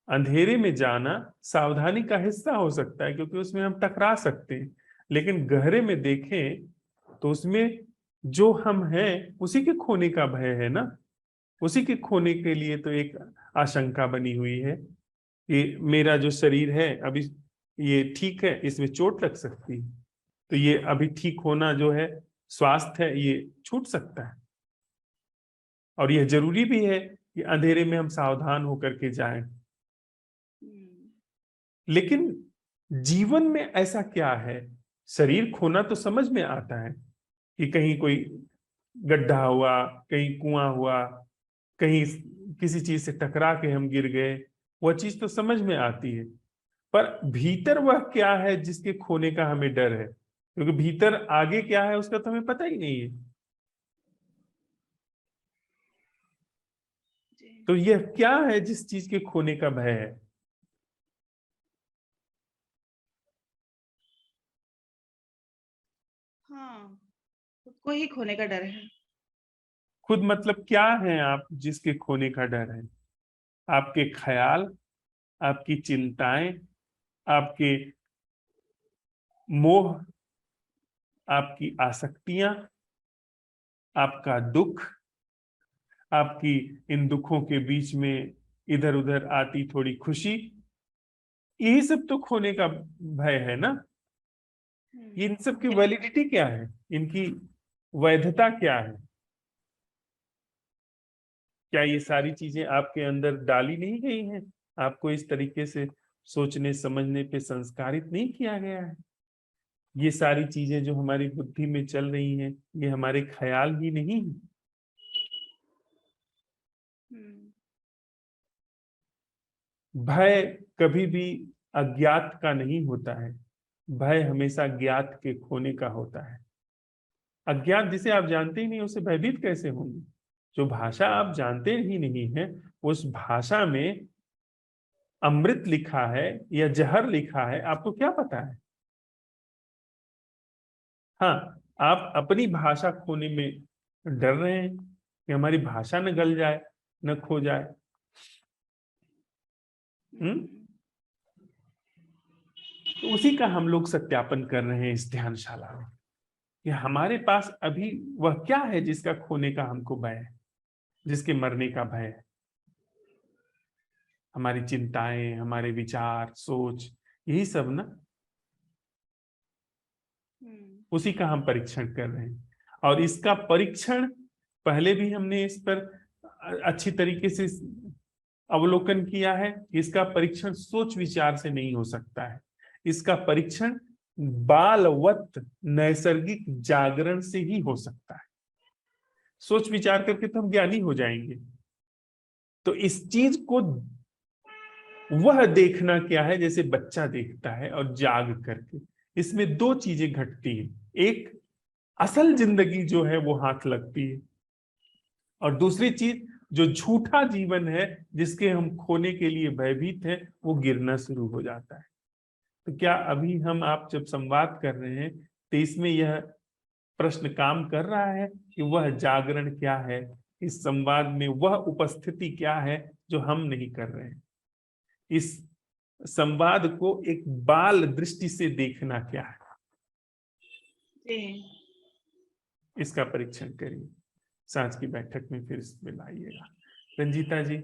अंधेरे में जाना सावधानी का हिस्सा हो सकता है क्योंकि उसमें हम टकरा सकते हैं, लेकिन गहरे में देखें तो उसमें जो हम हैं उसी के खोने का भय है ना। उसी के खोने के लिए तो एक आशंका बनी हुई है कि मेरा जो शरीर है अभी ये ठीक है, इसमें चोट लग सकती है, तो ये अभी ठीक होना जो है, स्वास्थ्य है, ये छूट सकता है। और यह जरूरी भी है कि अंधेरे में हम सावधान होकर के जाएं। लेकिन जीवन में ऐसा क्या है? शरीर खोना तो समझ में आता है कि कहीं कोई गड्ढा हुआ, कहीं कुआं हुआ, कहीं किसी चीज से टकरा के हम गिर गए, वह चीज तो समझ में आती है। पर भीतर वह क्या है जिसके खोने का हमें डर है? क्योंकि भीतर आगे क्या है उसका तो हमें पता ही नहीं है। तो यह क्या है जिस चीज के खोने का भय है? हाँ, खुद को ही खोने का डर है। खुद मतलब क्या है आप जिसके खोने का डर है? आपके ख्याल, आपकी चिंताएं, आपके मोह, आपकी आसक्तियां, आपका दुख, आपकी इन दुखों के बीच में इधर उधर आती थोड़ी खुशी, यही सब तो खोने का भय है ना। इन सब की वैलिडिटी क्या है? इनकी वैधता क्या है? क्या ये सारी चीजें आपके अंदर डाली नहीं गई हैं? आपको इस तरीके से सोचने समझने पे संस्कारित नहीं किया गया है? ये सारी चीजें जो हमारी बुद्धि में चल रही हैं, ये हमारे ख्याल ही नहीं है? भय कभी भी अज्ञात का नहीं होता है, भय हमेशा ज्ञात के खोने का होता है। अज्ञात जिसे आप जानते ही नहीं, उससे भयभीत कैसे होंगे? जो भाषा आप जानते ही नहीं है, उस भाषा में अमृत लिखा है या जहर लिखा है, आपको क्या पता है? हाँ, आप अपनी भाषा खोने में डर रहे हैं कि हमारी भाषा न गल जाए, न खो जाए। तो उसी का हम लोग सत्यापन कर रहे हैं इस ध्यानशाला में कि हमारे पास अभी वह क्या है जिसका खोने का हमको भय है, जिसके मरने का भय है। हमारी चिंताएं, हमारे विचार, सोच, यही सब ना, उसी का हम परीक्षण कर रहे हैं। और इसका परीक्षण पहले भी हमने इस पर अच्छी तरीके से अवलोकन किया है। इसका परीक्षण सोच विचार से नहीं हो सकता है, इसका परीक्षण बालवत नैसर्गिक जागरण से ही हो सकता है। सोच विचार करके तो हम ज्ञानी हो जाएंगे। तो इस चीज को वह देखना क्या है, जैसे बच्चा देखता है और जाग करके, इसमें दो चीजें घटती है। एक, असल जिंदगी जो है वो हाथ लगती है, और दूसरी चीज जो झूठा जीवन है जिसके हम खोने के लिए भयभीत हैं, वो गिरना शुरू हो जाता है। तो क्या अभी हम आप जब संवाद कर रहे हैं तो इसमें यह प्रश्न काम कर रहा है कि वह जागरण क्या है, इस संवाद में वह उपस्थिति क्या है जो हम नहीं कर रहे हैं? इस संवाद को एक बाल दृष्टि से देखना क्या है, इसका परीक्षण करिए। सांझ की बैठक में फिर इसमें लाइएगा। रंजीता जी।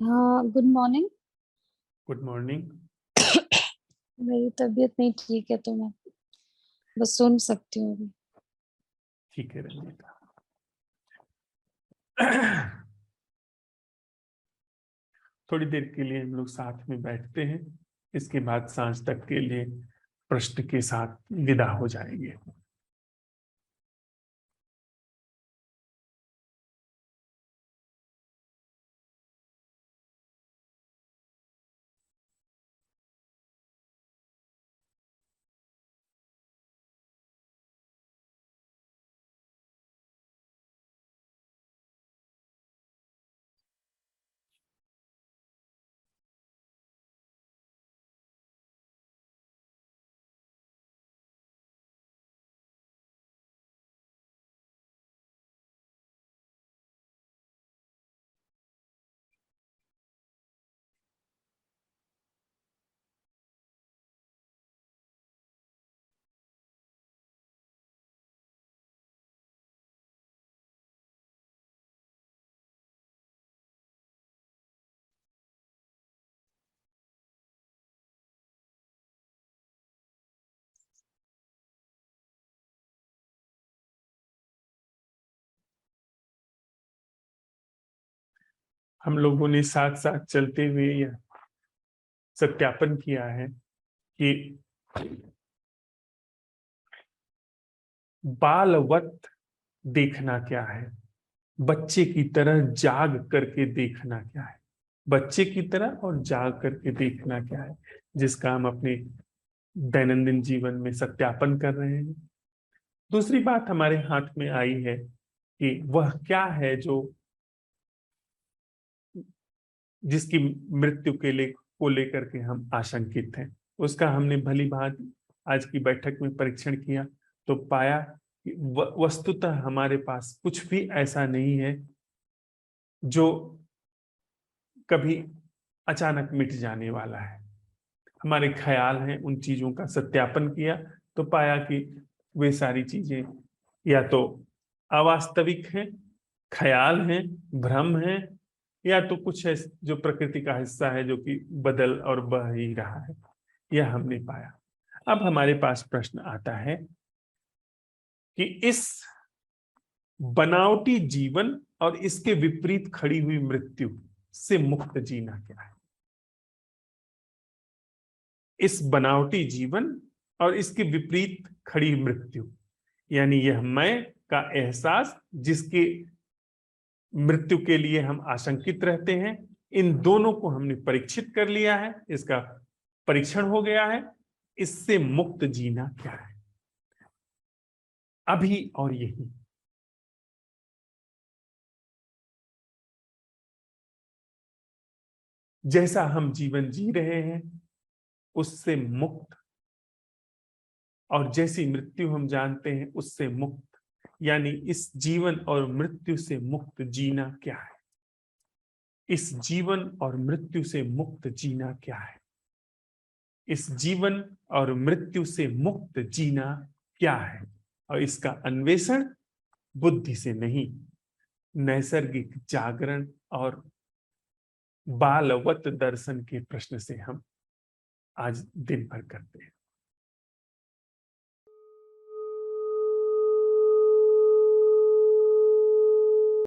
हाँ, गुड मॉर्निंग। Good morning. मेरी तबीयत नहीं ठीक है तो मैं बस सुन सकती हूँ अभी। ठीक है रंजीता। थोड़ी देर के लिए हम लोग साथ में बैठते हैं, इसके बाद सांझ तक के लिए प्रश्न के साथ विदा हो जाएंगे। हम लोगों ने साथ साथ चलते हुए यह सत्यापन किया है कि बालवत देखना क्या है, बच्चे की तरह जाग करके देखना क्या है, बच्चे की तरह और जाग करके देखना क्या है, जिसका हम अपने दैनंदिन जीवन में सत्यापन कर रहे हैं। दूसरी बात हमारे हाथ में आई है कि वह क्या है जो जिसकी मृत्यु के लिए को लेकर के हम आशंकित हैं। उसका हमने भली भांति आज की बैठक में परीक्षण किया तो पाया कि वस्तुतः हमारे पास कुछ भी ऐसा नहीं है जो कभी अचानक मिट जाने वाला है। हमारे ख्याल हैं, उन चीजों का सत्यापन किया तो पाया कि वे सारी चीजें या तो अवास्तविक हैं, ख्याल हैं, भ्रम हैं, या तो कुछ है जो प्रकृति का हिस्सा है जो कि बदल और बह ही रहा है। यह हमने पाया। अब हमारे पास प्रश्न आता है कि इस बनावटी जीवन और इसके विपरीत खड़ी हुई मृत्यु से मुक्त जीना क्या है? इस बनावटी जीवन और इसके विपरीत खड़ी मृत्यु, यानी यह मैं का एहसास जिसके मृत्यु के लिए हम आशंकित रहते हैं, इन दोनों को हमने परीक्षित कर लिया है, इसका परीक्षण हो गया है। इससे मुक्त जीना क्या है? अभी और यही। जैसा हम जीवन जी रहे हैं उससे मुक्त, और जैसी मृत्यु हम जानते हैं उससे मुक्त, यानी इस जीवन और मृत्यु से मुक्त जीना क्या है? इस जीवन और मृत्यु से मुक्त जीना क्या है? इस जीवन और मृत्यु से मुक्त जीना क्या है? और इसका अन्वेषण बुद्धि से नहीं, नैसर्गिक जागरण और बालवत दर्शन के प्रश्न से हम आज दिन भर करते हैं।